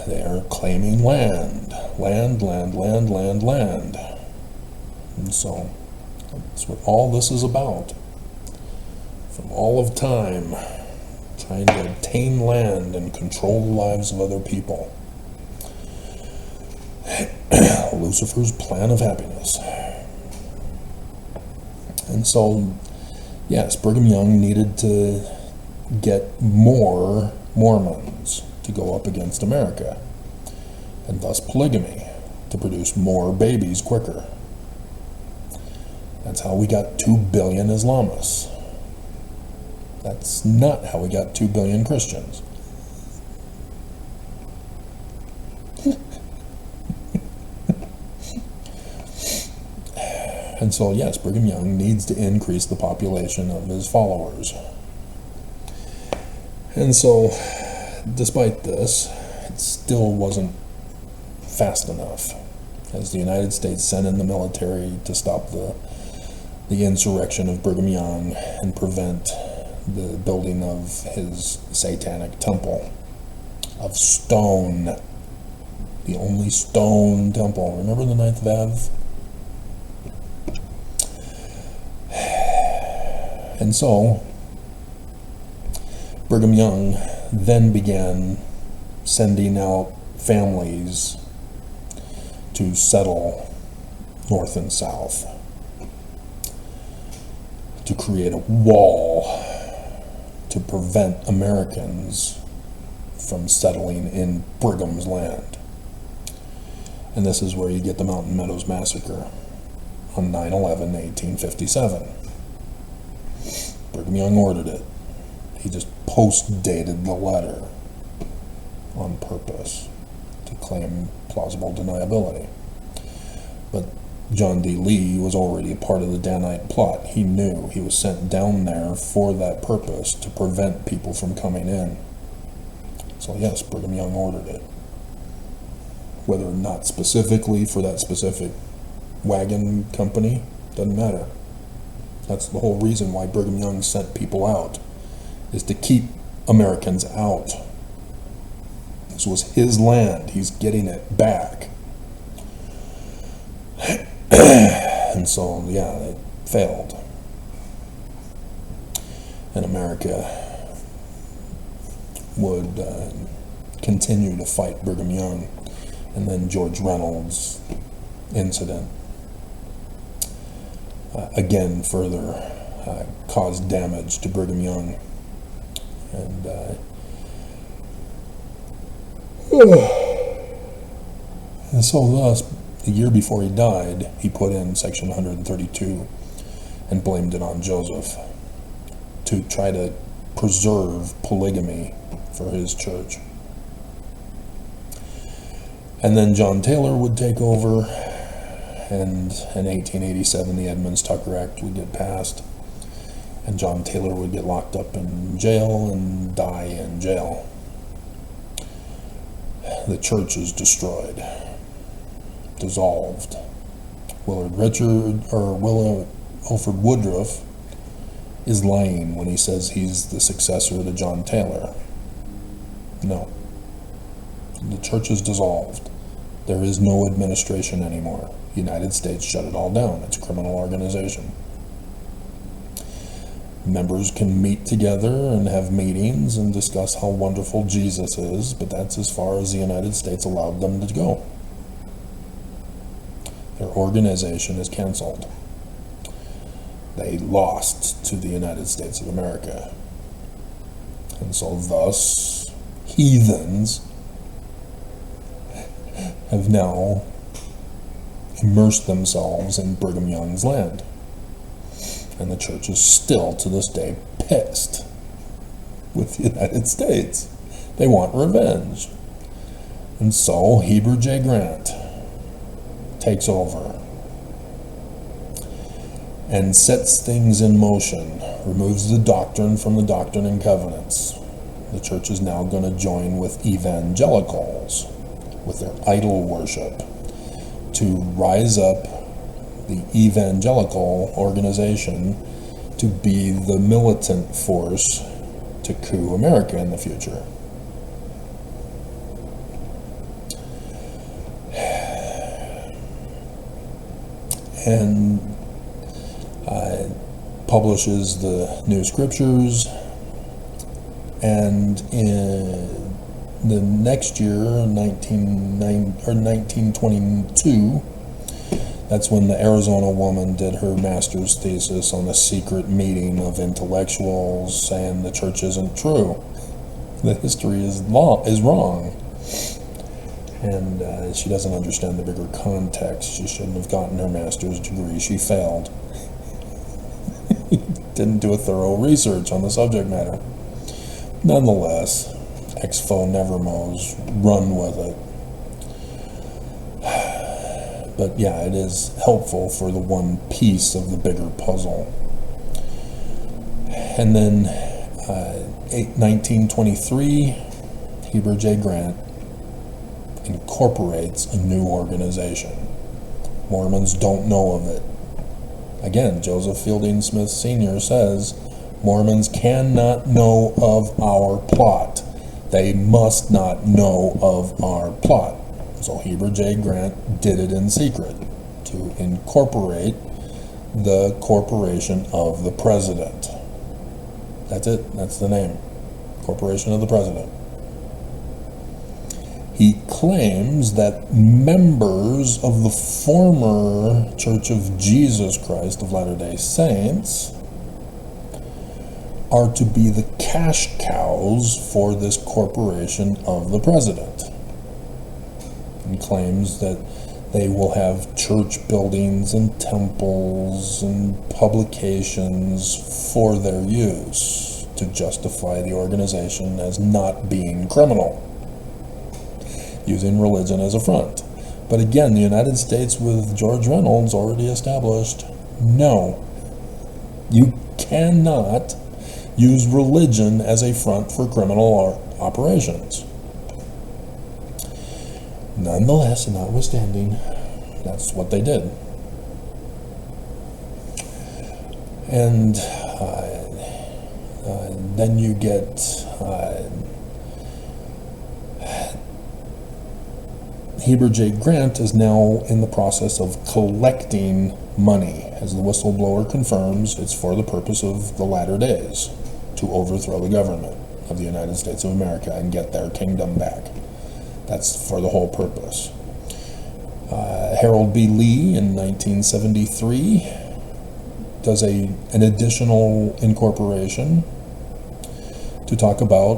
They are claiming land. Land. And so, that's what all this is about. From all of time, trying to obtain land and control the lives of other people. Lucifer's plan of happiness. And so, yes, Brigham Young needed to get more Mormons to go up against America, and thus polygamy, to produce more babies quicker. That's how we got 2 billion Islamists. That's not how we got 2 billion Christians. And so, yes, Brigham Young needs to increase the population of his followers. And so, despite this, it still wasn't fast enough, as the United States sent in the military to stop the insurrection of Brigham Young and prevent the building of his satanic temple of stone. The only stone temple. Remember the 9th of Av? And so, Brigham Young then began sending out families to settle north and south, to create a wall to prevent Americans from settling in Brigham's land. And this is where you get the Mountain Meadows Massacre on 9/11, 1857. Brigham Young ordered it. He just post-dated the letter on purpose to claim plausible deniability. But John D. Lee was already a part of the Danite plot. He knew he was sent down there for that purpose, to prevent people from coming in. So yes, Brigham Young ordered it. Whether or not specifically for that specific wagon company, doesn't matter. That's the whole reason why Brigham Young sent people out, is to keep Americans out. This was his land. He's getting it back. And so, yeah, it failed. And America would continue to fight Brigham Young. And then George Reynolds' incident again further caused damage to Brigham Young. And so thus, the year before he died, he put in Section 132 and blamed it on Joseph to try to preserve polygamy for his church. And then John Taylor would take over, and in 1887 the Edmunds-Tucker Act would get passed, and John Taylor would get locked up in jail and die in jail. The church is destroyed, dissolved. Wilford Woodruff is lying when he says he's the successor to John Taylor. No. The church is dissolved. There is no administration anymore. The United States shut it all down. It's a criminal organization. Members can meet together and have meetings and discuss how wonderful Jesus is, but that's as far as the United States allowed them to go. Their organization is canceled. They lost to the United States of America. And so thus, heathens have now immersed themselves in Brigham Young's land. And the church is still, to this day, pissed with the United States. They want revenge. And so Heber J. Grant takes over. and sets things in motion, removes the doctrine from the Doctrine and Covenants. The church is now going to join with evangelicals, with their idol worship, to rise up the evangelical organization to be the militant force to coup America in the future. And publishes the new scriptures, and in the next year, 1922, that's when the Arizona woman did her master's thesis on a secret meeting of intellectuals saying the church isn't true. The history is wrong. And she doesn't understand the bigger context. She shouldn't have gotten her master's degree. She failed. Didn't do a thorough research on the subject matter. Nonetheless, Expo Nevermos, run with it. But yeah, it is helpful for the one piece of the bigger puzzle. And then 1923, Heber J. Grant incorporates a new organization. Mormons don't know of it. Again, Joseph Fielding Smith Sr. says, Mormons cannot know of our plot. They must not know of our plot. So Heber J. Grant did it in secret to incorporate the Corporation of the President. That's it. That's the name. Corporation of the President. He claims that members of the former Church of Jesus Christ of Latter-day Saints are to be the cash cows for this Corporation of the President. He claims that they will have church buildings and temples and publications for their use to justify the organization as not being criminal, using religion as a front. But again, the United States with George Reynolds already established, no, you cannot use religion as a front for criminal operations. Nonetheless, and notwithstanding, that's what they did. And then you get Heber J. Grant is now in the process of collecting money. As the whistleblower confirms, it's for the purpose of the latter days, to overthrow the government of the United States of America and get their kingdom back. That's for the whole purpose. Harold B. Lee in 1973 does an additional incorporation to talk about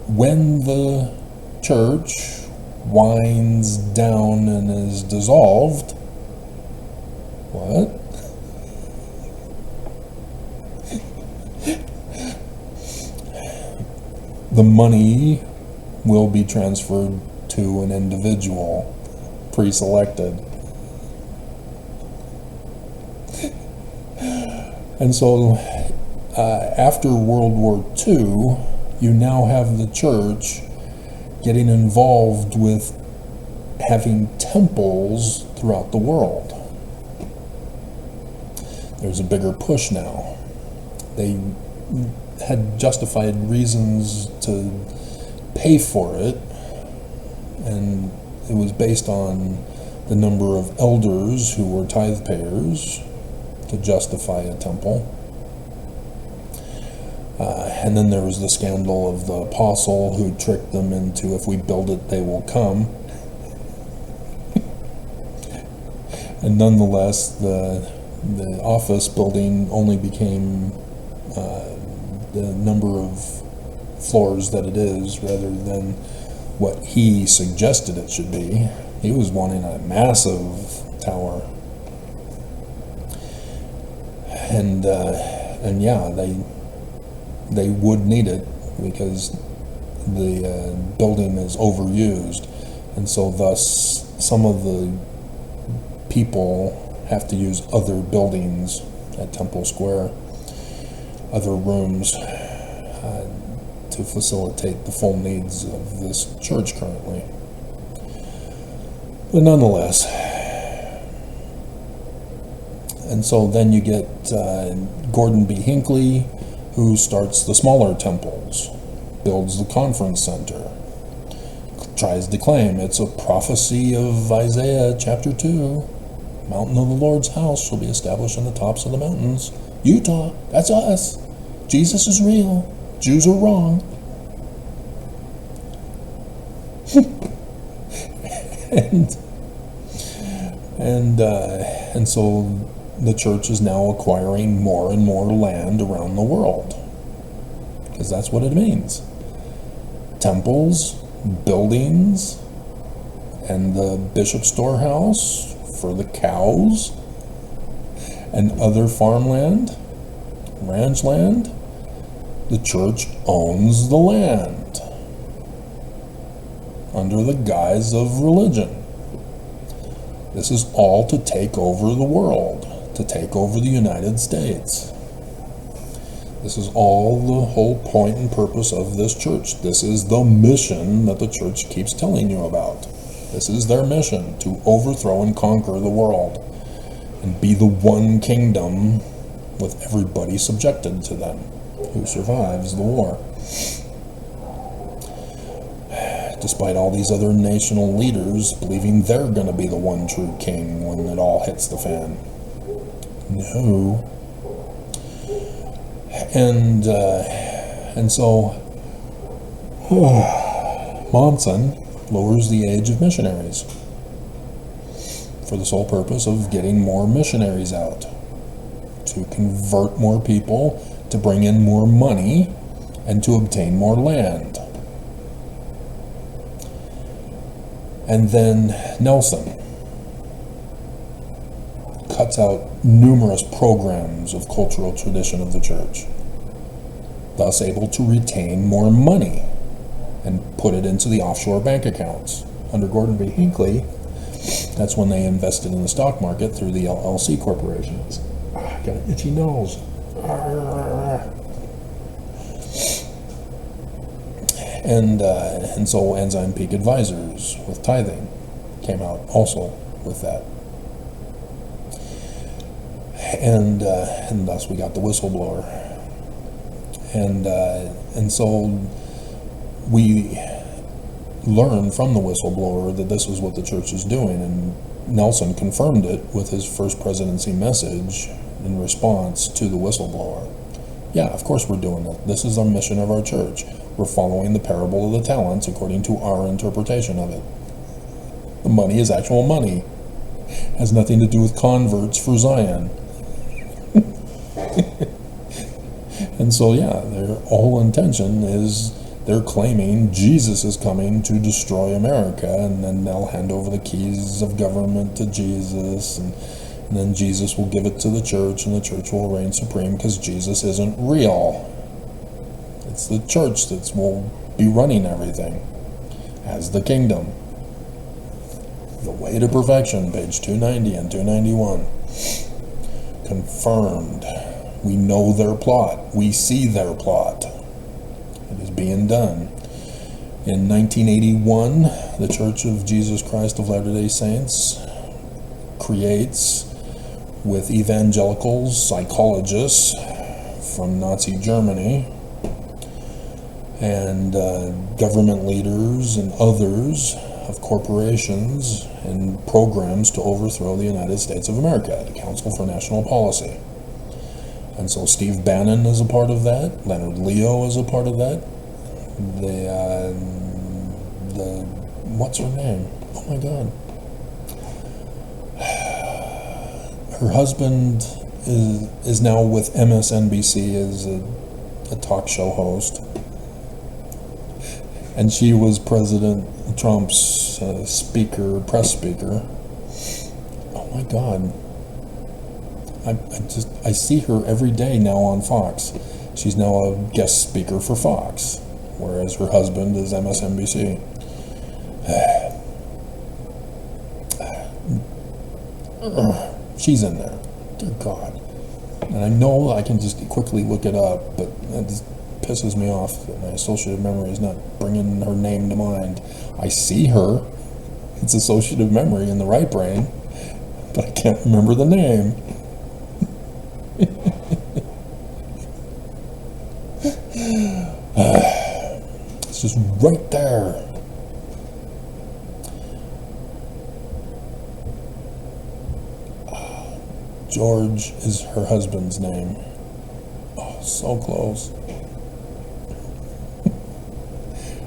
when the church winds down and is dissolved. What? The money will be transferred to an individual pre-selected. And so after World War II, you now have the church getting involved with having temples throughout the world. There's a bigger push now. They had justified reasons to pay for it, and it was based on the number of elders who were tithe payers to justify a temple. And then there was the scandal of the apostle who tricked them into, if we build it, they will come. And nonetheless, the office building only became the number of floors that it is, rather than what he suggested it should be. He was wanting a massive tower. And yeah, they would need it because the building is overused, and so thus some of the people have to use other buildings at Temple Square, other rooms to facilitate the full needs of this church currently. But nonetheless, and so then you get Gordon B. Hinckley, who starts the smaller temples, builds the conference center, tries to claim it's a prophecy of Isaiah chapter 2. Mountain of the Lord's house shall be established on the tops of the mountains. Utah, that's us. Jesus is real. Jews are wrong. and so the church is now acquiring more and more land around the world, because that's what it means. Temples, buildings, and the bishop's storehouse for the cows, and other farmland, ranch land. The church owns the land under the guise of religion. This is all to take over the world, to take over the United States. This is all the whole point and purpose of this church. This is the mission that the church keeps telling you about. This is their mission, to overthrow and conquer the world and be the one kingdom with everybody subjected to them who survives the war. Despite all these other national leaders believing they're going to be the one true king when it all hits the fan. No. And so Monson lowers the age of missionaries for the sole purpose of getting more missionaries out, to convert more people, to bring in more money, and to obtain more land. And then Nelson cuts out numerous programs of cultural tradition of the church, thus able to retain more money and put it into the offshore bank accounts. Under Gordon B. Hinckley, that's when they invested in the stock market through the LLC corporations. I got an itchy nose. And so Enzyme Peak Advisors with tithing came out also with that. And thus we got the whistleblower. And so we learned from the whistleblower that this is what the church is doing, and Nelson confirmed it with his first presidency message in response to the whistleblower. Yeah, of course we're doing it. This is the mission of our church. We're following the parable of the talents according to our interpretation of it. The money is actual money. It has nothing to do with converts for Zion. And so, yeah, their whole intention is they're claiming Jesus is coming to destroy America, and then they'll hand over the keys of government to Jesus, and then Jesus will give it to the church, and the church will reign supreme because Jesus isn't real. It's the church that will be running everything as the kingdom. The Way to Perfection, page 290 and 291. Confirmed. We know their plot. We see their plot. It is being done. In 1981, the Church of Jesus Christ of Latter-day Saints creates, with evangelicals, psychologists from Nazi Germany, and government leaders and others of corporations and programs to overthrow the United States of America, the Council for National Policy. And so Steve Bannon is a part of that. Leonard Leo is a part of that. What's her name? Oh my God. Her husband is now with MSNBC as a talk show host. And she was President Trump's press speaker. Oh my God. I see her every day now on Fox. She's now a guest speaker for Fox, whereas her husband is MSNBC. She's in there. Dear God. And I know I can just quickly look it up, but that just pisses me off that my associative memory is not bringing her name to mind. I see her. It's associative memory in the right brain, but I can't remember the name. It's just right there. George is her husband's name. Oh, so close.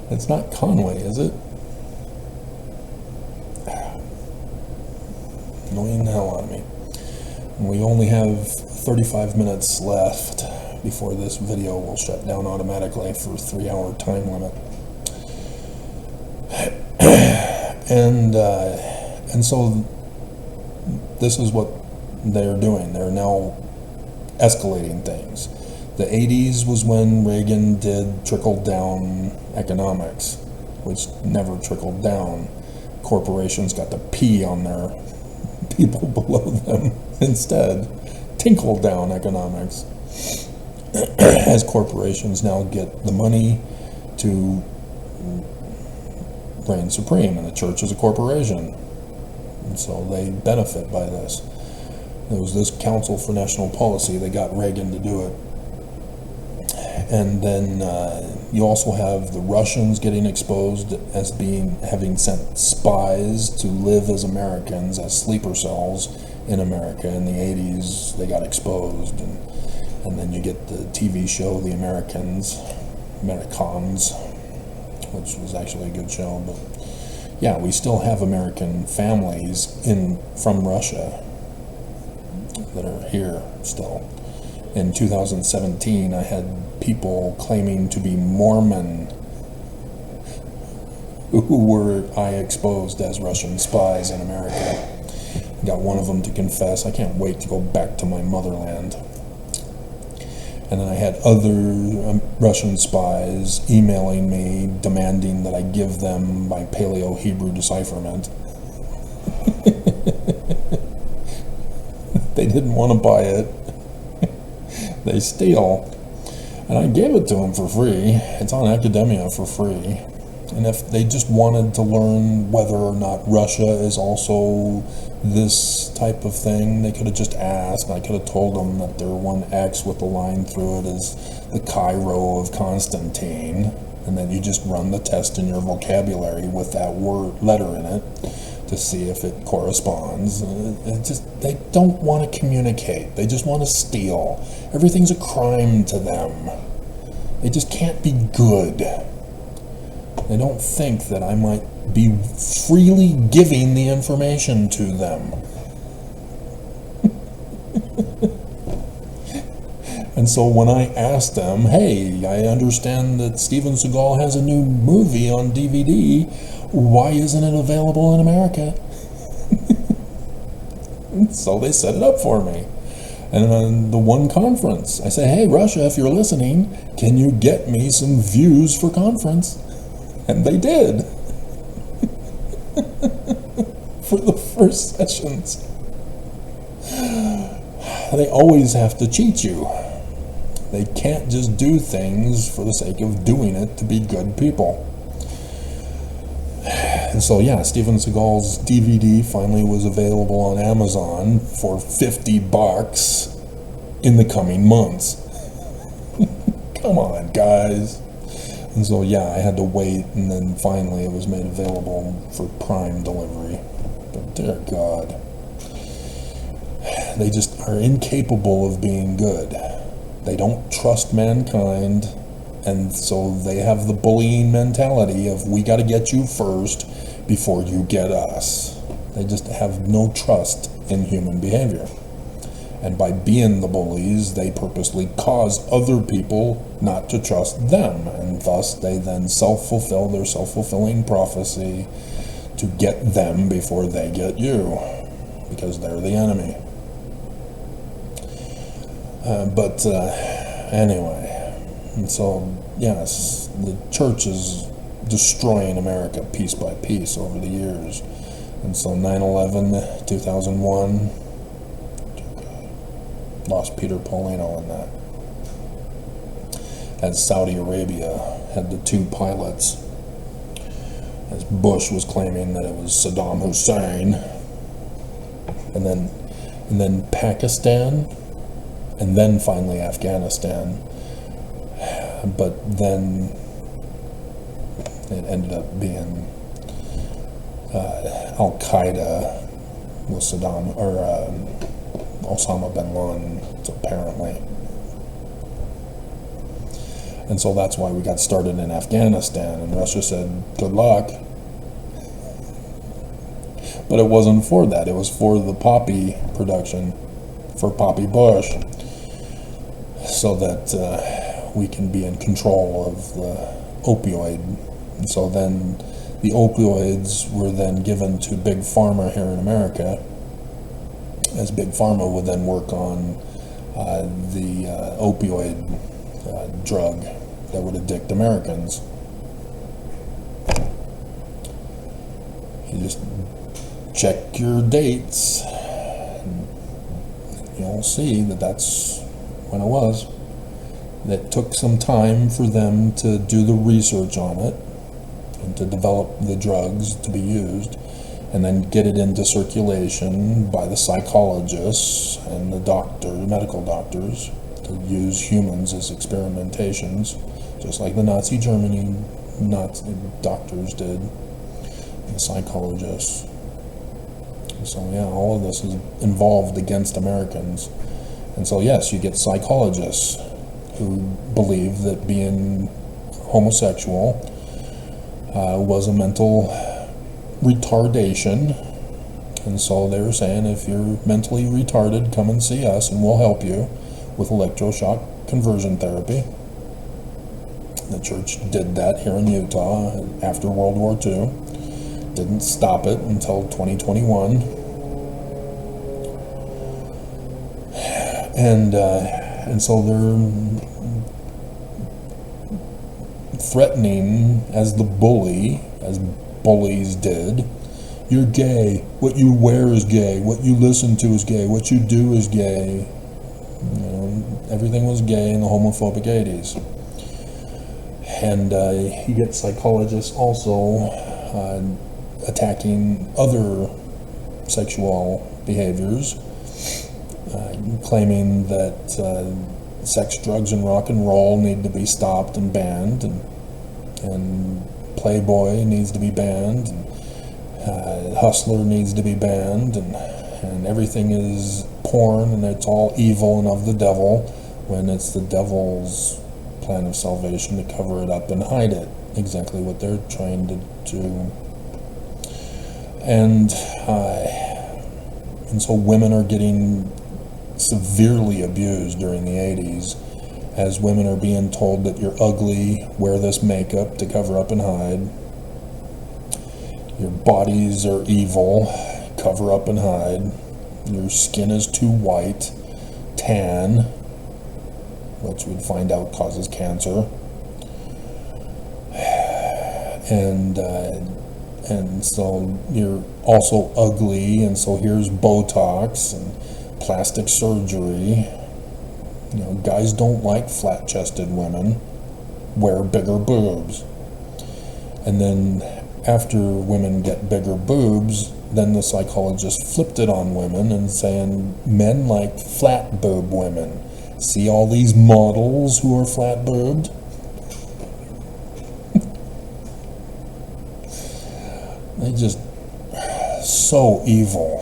It's not Conway, is it? Annoying the hell out of me. And we only have 35 minutes left before this video will shut down automatically for a 3-hour time limit. And so this is what they're doing. They're now escalating things. The 80s was when Reagan did trickle-down economics, which never trickled down. Corporations got to pee on their people below them instead. Tinkle-down economics. As corporations now get the money to reign supreme, and the church is a corporation. And so they benefit by this. There was this Council for National Policy that got Reagan to do it. And then you also have the Russians getting exposed as having sent spies to live as Americans, as sleeper cells in America. In the 80s, they got exposed. And then you get the TV show, The Americans, which was actually a good show. But yeah, we still have American families from Russia that are here still. In 2017, I had people claiming to be Mormon who I exposed as Russian spies in America. Got one of them to confess. I can't wait to go back to my motherland. And then I had other Russian spies emailing me, demanding that I give them my Paleo-Hebrew decipherment. They didn't want to buy it. They steal. And I gave it to them for free. It's on Academia for free. And if they just wanted to learn whether or not Russia is also this type of thing, they could have just asked. I could have told them that their one X with the line through it is the Cairo of Constantine, and then you just run the test in your vocabulary with that letter in it to see if it corresponds. They don't want to communicate. They just want to steal. Everything's a crime to them. They just can't be good. They don't think that I might be freely giving the information to them. And so when I asked them, hey, I understand that Steven Seagal has a new movie on DVD, why isn't it available in America? So they set it up for me. And on the one conference, I say, hey, Russia, if you're listening, can you get me some views for conference? And they did. For the first sessions. They always have to cheat you. They can't just do things for the sake of doing it to be good people. And so yeah, Steven Seagal's DVD finally was available on Amazon for $50 in the coming months. Come on, guys. And so yeah, I had to wait, and then finally it was made available for Prime delivery. But dear God, they just are incapable of being good. They don't trust mankind, and so they have the bullying mentality of, we got to get you first before you get us. They just have no trust in human behavior. And by being the bullies, they purposely cause other people not to trust them, and thus they then self-fulfill their self-fulfilling prophecy to get them before they get you, because they're the enemy. Anyway, and so, yes, the church is destroying America piece by piece over the years. And so 9/11, 2001, Lost Peter Paulino in that. As Saudi Arabia had the 2 pilots, as Bush was claiming that it was Saddam Hussein, and then Pakistan, and then finally Afghanistan. But then it ended up being Al Qaeda with Saddam, or Osama bin Laden, apparently. And so that's why we got started in Afghanistan, and Russia said, good luck. But it wasn't for that, it was for the poppy production, for Poppy Bush, so that we can be in control of the opioid. And so then the opioids were then given to Big Pharma here in America, as Big Pharma would then work on the opioid drug that would addict Americans. You just check your dates, and you'll see that that's when it was. It took some time for them to do the research on it and to develop the drugs to be used, and then get it into circulation by the psychologists and the medical doctors, to use humans as experimentations, just like the Nazi Germany doctors did, the psychologists. So yeah, all of this is involved against Americans. And so yes, you get psychologists who believe that being homosexual was a mental retardation. And so they were saying, if you're mentally retarded, come and see us and we'll help you with electroshock conversion therapy. The church did that here in Utah after World War II. Didn't stop it until 2021. And so they're threatening as the bully, as bullies did. You're gay. What you wear is gay. What you listen to is gay. What you do is gay. You know, everything was gay in the homophobic 80s. And you get psychologists also attacking other sexual behaviors, claiming that sex, drugs, and rock and roll need to be stopped and banned, and Playboy needs to be banned, and Hustler needs to be banned, and everything is porn, and it's all evil and of the devil, when it's the devil's plan of salvation to cover it up and hide it. Exactly what they're trying to do. And so women are getting severely abused during the 80s, as women are being told that you're ugly, wear this makeup to cover up and hide. Your bodies are evil, cover up and hide. Your skin is too white, tan, which we'd find out causes cancer. And so you're also ugly, and so here's Botox and plastic surgery. You know, guys don't like flat-chested women. Wear bigger boobs. And then after women get bigger boobs, then the psychologist flipped it on women and saying men like flat boob women. See all these models who are flat boobed? They just so evil.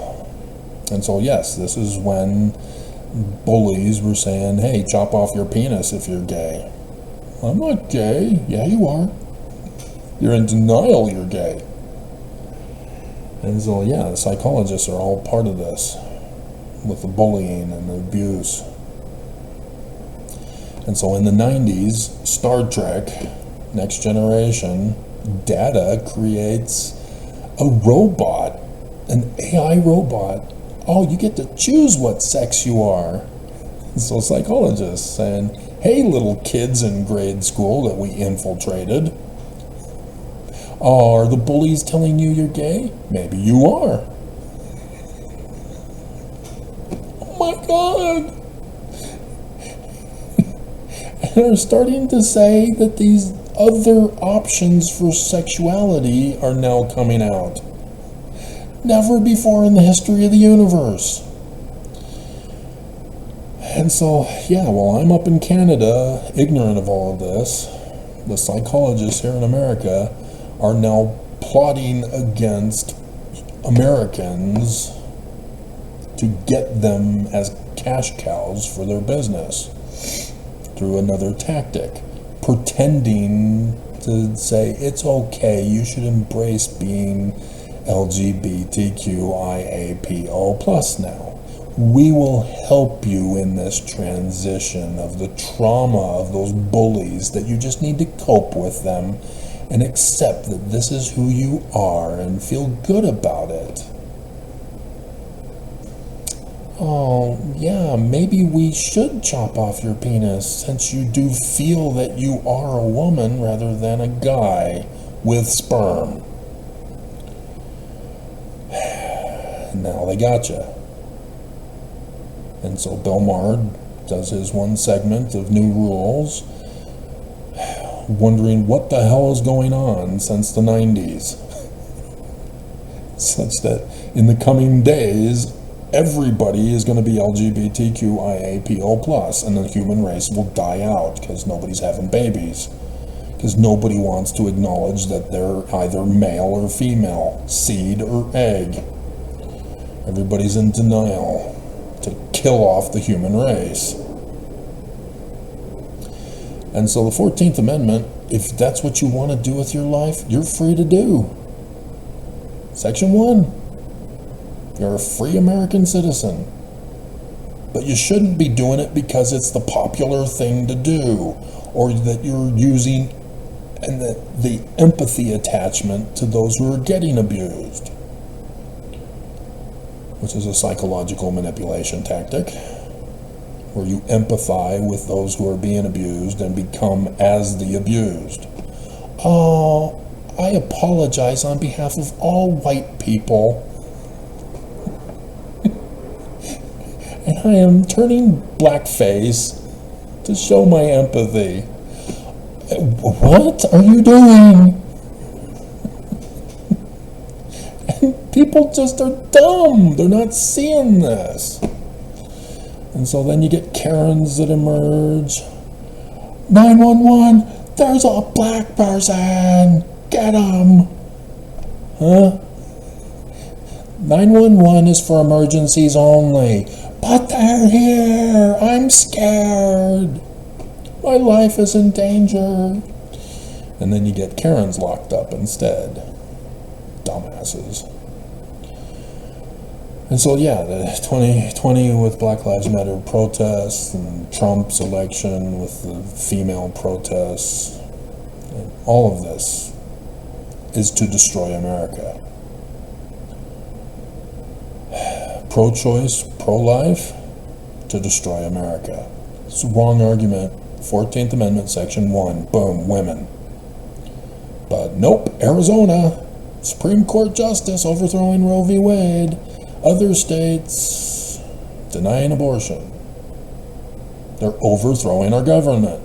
And so yes, this is when bullies were saying, hey, chop off your penis if you're gay. I'm not gay. Yeah, you are. You're in denial you're gay. And so yeah, the psychologists are all part of this, with the bullying and the abuse. And so in the 90s, Star Trek, Next Generation, Data creates a robot, an AI robot. Oh, you get to choose what sex you are. So psychologists saying, hey, little kids in grade school that we infiltrated, are the bullies telling you you're gay? Maybe you are. Oh my God. are starting to say that these other options for sexuality are now coming out. Never before in the history of the universe. And so, yeah, while I'm up in Canada, ignorant of all of this, the psychologists here in America are now plotting against Americans to get them as cash cows for their business through another tactic, pretending to say it's okay, you should embrace being LGBTQIAPO plus now. We will help you in this transition of the trauma of those bullies, that you just need to cope with them and accept that this is who you are and feel good about it. Oh, yeah, maybe we should chop off your penis, since you do feel that you are a woman rather than a guy with sperm. Now they gotcha. And so Bill Maher does his one segment of new rules, wondering what the hell is going on since the 90s. Such that in the coming days, everybody is going to be LGBTQIAPO+, and the human race will die out because nobody's having babies. Because nobody wants to acknowledge that they're either male or female, seed or egg. Everybody's in denial to kill off the human race. And so the 14th Amendment, if that's what you want to do with your life, you're free to do. Section 1. You're a free American citizen. But you shouldn't be doing it because it's the popular thing to do, or that you're using the empathy attachment to those who are getting abused, which is a psychological manipulation tactic, where you empathize with those who are being abused and become as the abused. Oh, I apologize on behalf of all white people. And I am turning blackface to show my empathy. What are you doing? And people just are dumb. They're not seeing this. And so then you get Karens that emerge. 911, there's a black person. Get him. Huh? 911 is for emergencies only. But they're here. I'm scared. My life is in danger. And then you get Karens locked up instead. Dumbasses. And so, yeah, the 2020 with Black Lives Matter protests, and Trump's election with the female protests, and all of this is to destroy America. Pro-choice, pro-life, to destroy America. It's a wrong argument. 14th Amendment, Section 1, boom, women. But nope, Arizona, Supreme Court Justice overthrowing Roe v. Wade. Other states denying abortion. They're overthrowing our government.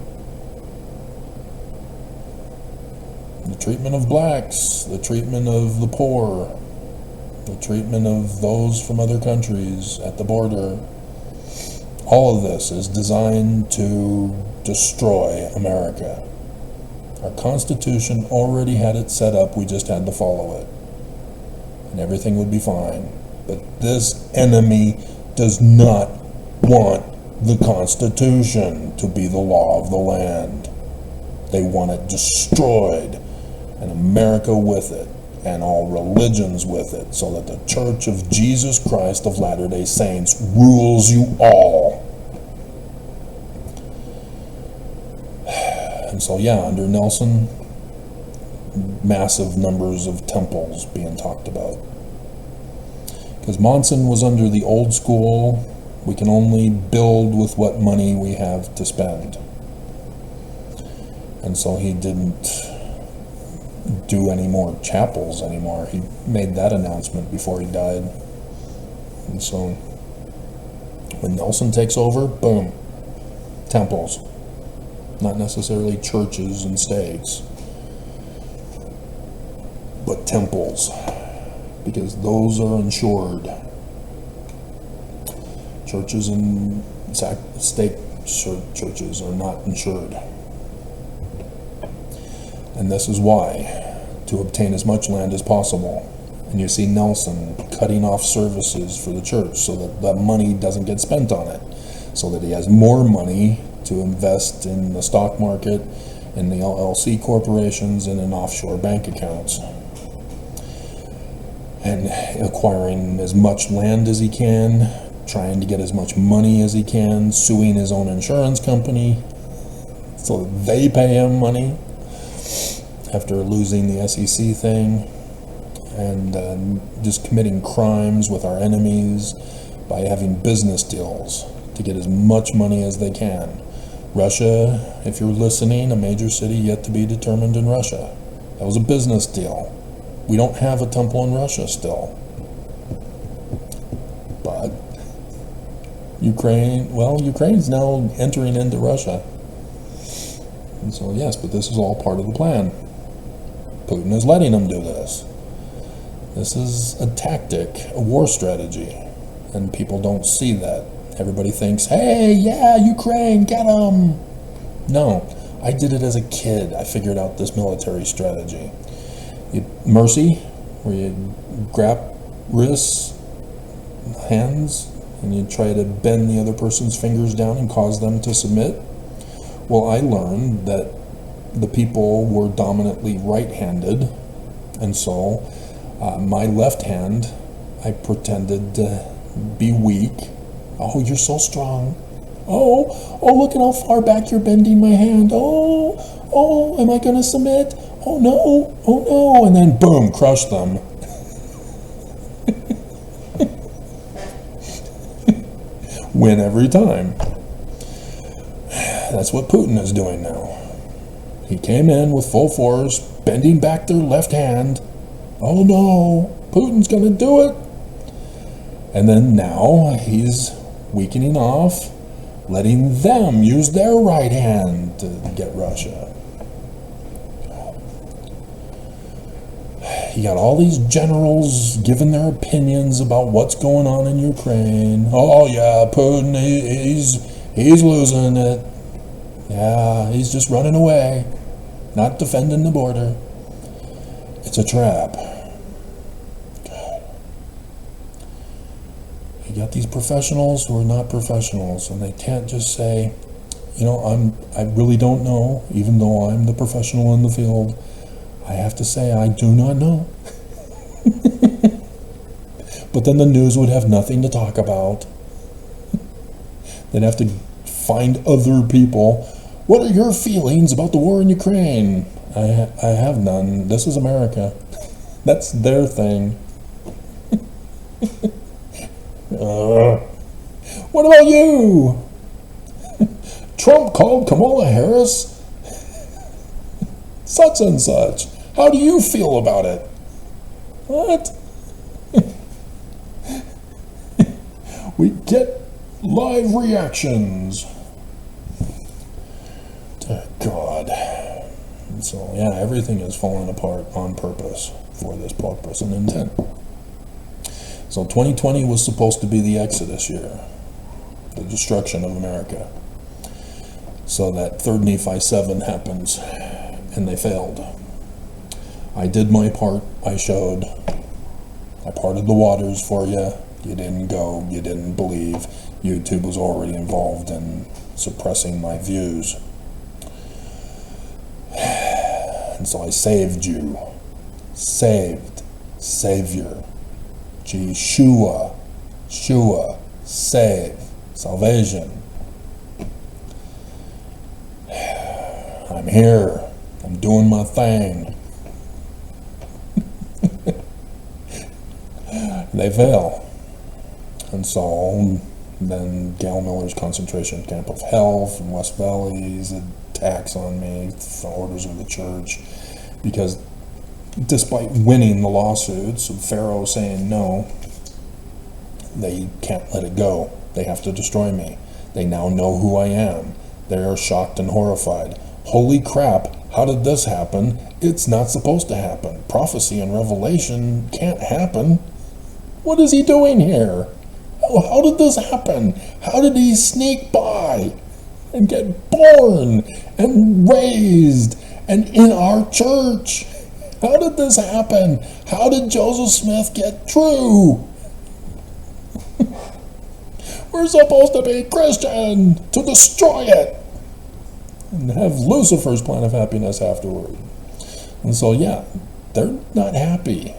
The treatment of blacks, the treatment of the poor, the treatment of those from other countries at the border. All of this is designed to destroy America. Our Constitution already had it set up, we just had to follow it. And everything would be fine. But this enemy does not want the Constitution to be the law of the land. They want it destroyed, and America with it, and all religions with it, so that the Church of Jesus Christ of Latter-day Saints rules you all. And so, yeah, under Nelson, massive numbers of temples being talked about. Because Monson was under the old school, we can only build with what money we have to spend. And so he didn't do any more chapels anymore. He made that announcement before he died. And so when Nelson takes over, boom, temples. not necessarily churches and states, but temples, because those are insured. Churches and state churches are not insured. And this is why, to obtain as much land as possible. And you see Nelson cutting off services for the church so that that money doesn't get spent on it, so that he has more money to invest in the stock market, in the LLC corporations, and in offshore bank accounts. And acquiring as much land as he can, trying to get as much money as he can, suing his own insurance company so that they pay him money after losing the SEC thing, and just committing crimes with our enemies by having business deals to get as much money as they can. Russia, if you're listening, a major city yet to be determined in Russia. That was a business deal. We don't have a temple in Russia still. But Ukraine's now entering into Russia. And so yes, but this is all part of the plan. Putin is letting them do this. This is a tactic, a war strategy, and people don't see that. Everybody thinks, hey, yeah, Ukraine, get them. No, I did it as a kid. I figured out this military strategy. Mercy, where you grab wrists, hands, and you try to bend the other person's fingers down and cause them to submit. Well, I learned that the people were dominantly right-handed, and so my left hand, I pretended to be weak. Oh, you're so strong. Oh, look at how far back you're bending my hand. Oh, am I going to submit? Oh no, and then boom, crush them. Win every time. That's what Putin is doing now. He came in with full force, bending back their left hand. Oh no, Putin's going to do it. And then now he's weakening off, letting them use their right hand to get Russia. You got all these generals giving their opinions about what's going on in Ukraine. Oh yeah, Putin, he's losing it. Yeah, he's just running away, not defending the border. It's a trap. You got these professionals who are not professionals, and they can't just say, I really don't know, even though I'm the professional in the field. I have to say I do not know. But then the news would have nothing to talk about. They'd have to find other people. What are your feelings about the war in Ukraine? I have none. This is America. That's their thing. What about you? Trump called Kamala Harris such and such. How do you feel about it? What? We get live reactions. Dear God. And so, yeah, everything is falling apart on purpose, for this purpose and intent. So 2020 was supposed to be the Exodus year, the destruction of America. So that 3 Nephi 7 happens, and they failed. I did my part. I showed. I parted the waters for you. You didn't go. You didn't believe. YouTube was already involved in suppressing my views. And so I saved you. Saved. Savior. Yeshua. Shua. Save. Salvation. I'm here. I'm doing my thing. They fail. And so then Gail Miller's concentration camp of hell from West Valley's attacks on me, orders of the church, because despite winning the lawsuits of Pharaoh saying no, they can't let it go. They have to destroy me. They now know who I am. They are shocked and horrified. Holy crap, how did this happen? It's not supposed to happen. Prophecy and revelation can't happen. What is he doing here? How did this happen? How did he sneak by and get born and raised and in our church? How did this happen? How did Joseph Smith get through? We're supposed to be Christian to destroy it and have Lucifer's plan of happiness afterward. And so, yeah, they're not happy.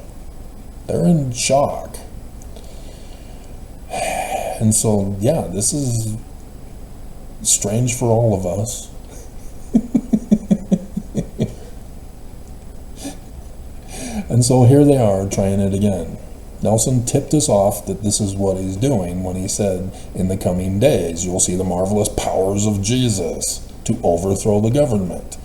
They're in shock. And so, yeah, this is strange for all of us. And so here they are trying it again. Nelson tipped us off that this is what he's doing when he said, in the coming days, you'll see the marvelous powers of Jesus to overthrow the government.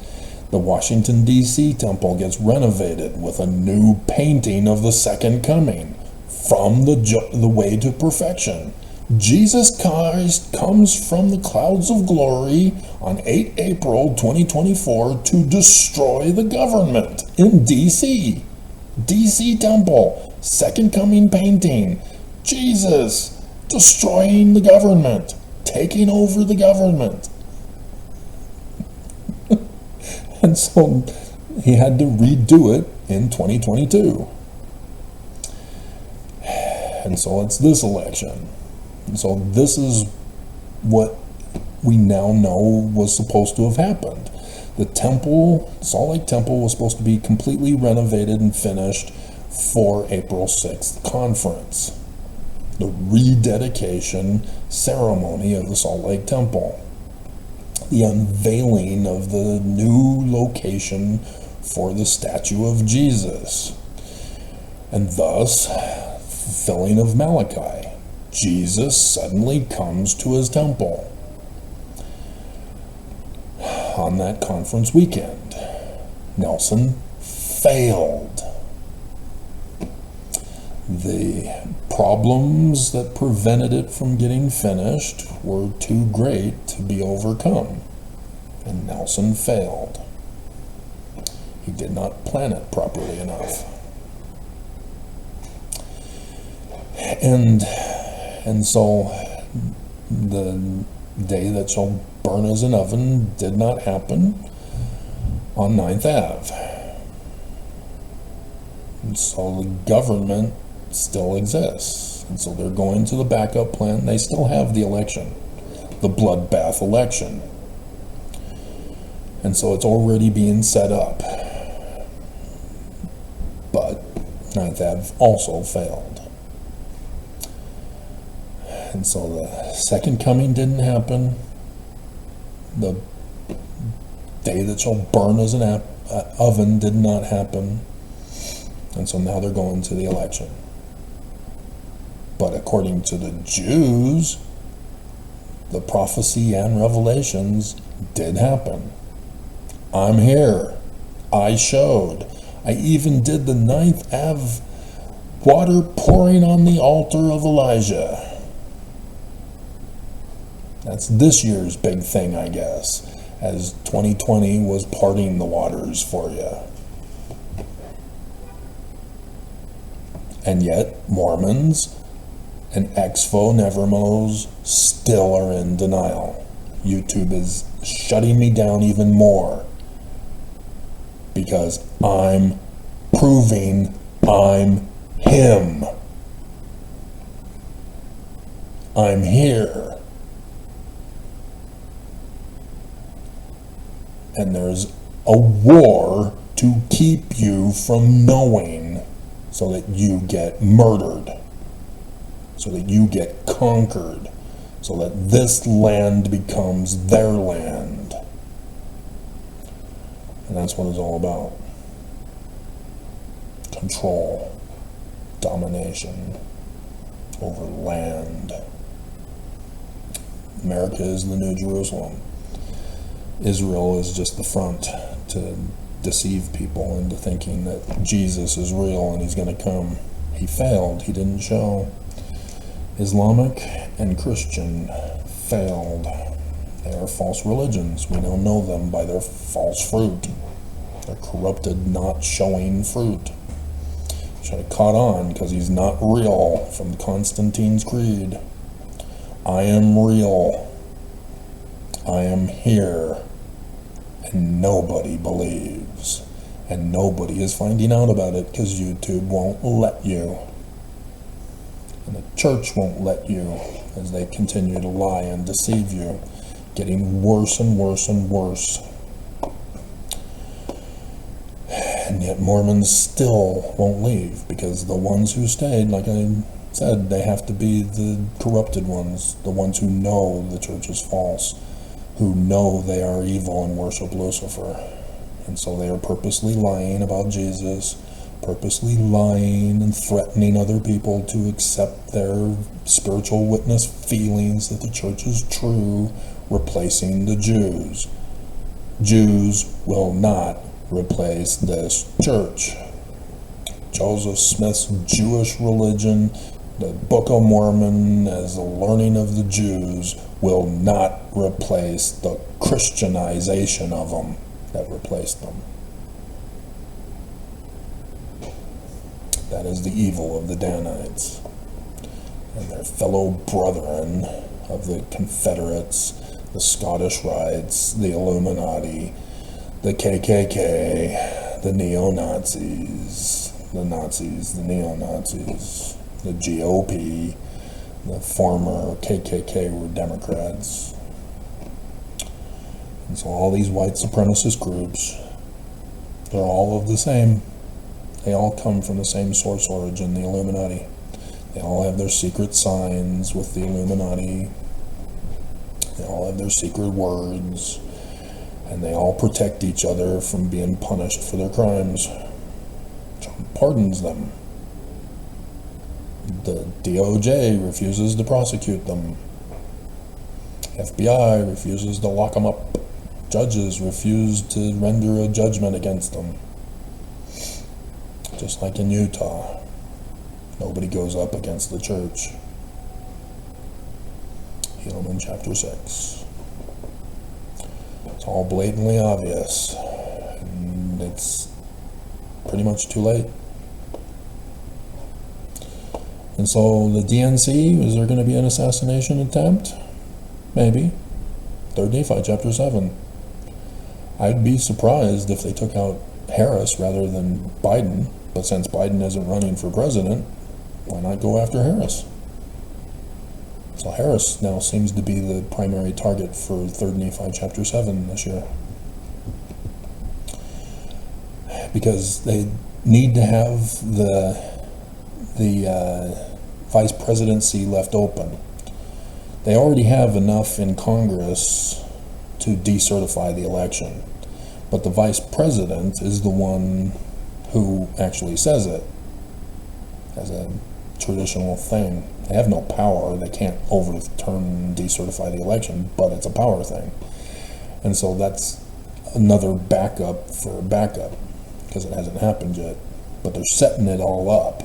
The Washington, D.C. temple gets renovated with a new painting of the second coming, from the way to perfection. Jesus Christ comes from the clouds of glory on 8 April 2024 to destroy the government in D.C. D.C. temple, second coming painting. Jesus destroying the government, taking over the government. And so he had to redo it in 2022. And so it's this election. And so this is what we now know was supposed to have happened. The temple, Salt Lake Temple, was supposed to be completely renovated and finished for April 6th conference, the rededication ceremony of the Salt Lake Temple, the unveiling of the new location for the statue of Jesus, and thus fulfilling of Malachi. Jesus suddenly comes to his temple on that conference weekend. Nelson failed. The problems that prevented it from getting finished were too great to be overcome, and Nelson failed. He did not plan it properly enough. And so the day that shall burn as an oven did not happen on 9th Ave. And so the government still exists. And so they're going to the backup plan. They still have the election, the bloodbath election. And so it's already being set up. But 9th Ave also failed. And so the second coming didn't happen. The day that shall burn as an oven did not happen. And so now they're going to the election. But according to the Jews, the prophecy and revelations did happen. I'm here. I showed. I even did the 9th Ave water pouring on the altar of Elijah. That's this year's big thing, I guess, as 2020 was parting the waters for you. And yet, Mormons and Expo Nevermos still are in denial. YouTube is shutting me down even more because I'm proving I'm him. I'm here. And there's a war to keep you from knowing so that you get murdered, so that you get conquered, so that this land becomes their land. And that's what it's all about. Control, domination over land. America is the New Jerusalem. Israel is just the front to deceive people into thinking that Jesus is real and he's going to come. He failed. He didn't show. Islamic and Christian failed. They are their false religions. We don't know them by their false fruit. They're corrupted, not showing fruit. Should have caught on, because he's not real, from Constantine's creed. I am real. I am here. And nobody believes. And nobody is finding out about it, because YouTube won't let you. And the church won't let you, as they continue to lie and deceive you, getting worse and worse and worse. And yet Mormons still won't leave, because the ones who stayed, like I said, they have to be the corrupted ones, the ones who know the church is false, who know they are evil and worship Lucifer. And so they are purposely lying about Jesus, purposely lying and threatening other people to accept their spiritual witness feelings that the church is true, replacing the Jews. Jews will not replace this church. Joseph Smith's Jewish religion, the Book of Mormon as the learning of the Jews, will not replace the Christianization of them that replaced them. That is the evil of the Danites and their fellow brethren of the Confederates, the Scottish Rites, the Illuminati, the KKK, the neo-Nazis, the Nazis, the neo-Nazis, the GOP, the former KKK were Democrats. And so all these white supremacist groups, they're all of the same. They all come from the same source origin, the Illuminati. They all have their secret signs with the Illuminati. They all have their secret words. And they all protect each other from being punished for their crimes. Trump pardons them. The DOJ refuses to prosecute them. FBI refuses to lock them up. Judges refuse to render a judgment against them. Just like in Utah, nobody goes up against the church. Helaman chapter 6. It's all blatantly obvious, and it's pretty much too late. And so the DNC, is there going to be an assassination attempt? Maybe. 3rd Nephi chapter 7. I'd be surprised if they took out Harris rather than Biden, but since Biden isn't running for president, why not go after Harris? So Harris now seems to be the primary target for 3rd Nephi chapter 7 this year. Because they need to have the vice presidency left open. They already have enough in Congress to decertify the election. But the vice president is the one who actually says it as a traditional thing. They have no power. They can't overturn and decertify the election, but it's a power thing. And so that's another backup for backup, because it hasn't happened yet. But they're setting it all up,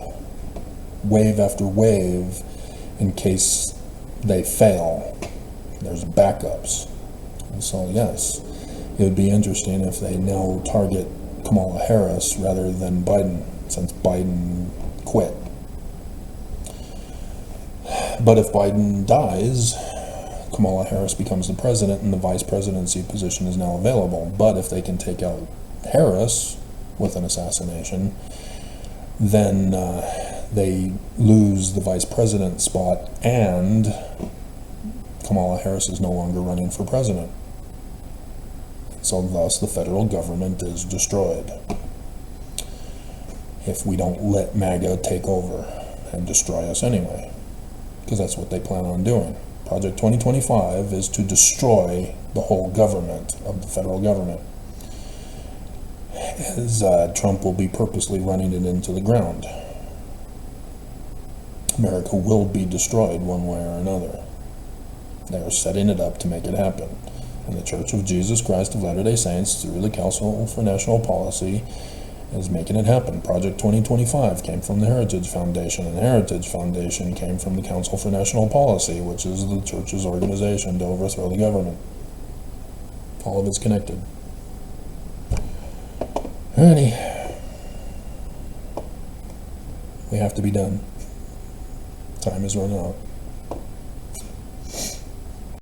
wave after wave, in case they fail. There's backups. And so, yes, it would be interesting if they now target Kamala Harris rather than Biden, since Biden quit. But if Biden dies, Kamala Harris becomes the president and the vice presidency position is now available. But if they can take out Harris with an assassination, then they lose the vice president spot, and Kamala Harris is no longer running for president. So thus the federal government is destroyed if we don't let MAGA take over and destroy us anyway, because that's what they plan on doing. Project 2025 is to destroy the whole government of the federal government, as Trump will be purposely running it into the ground. America will be destroyed one way or another. They are setting it up to make it happen. And the Church of Jesus Christ of Latter-day Saints, through the Council for National Policy, is making it happen. Project 2025 came from the Heritage Foundation, and the Heritage Foundation came from the Council for National Policy, which is the church's organization to overthrow the government. All of it's connected. Alrighty. We have to be done. Time is running out.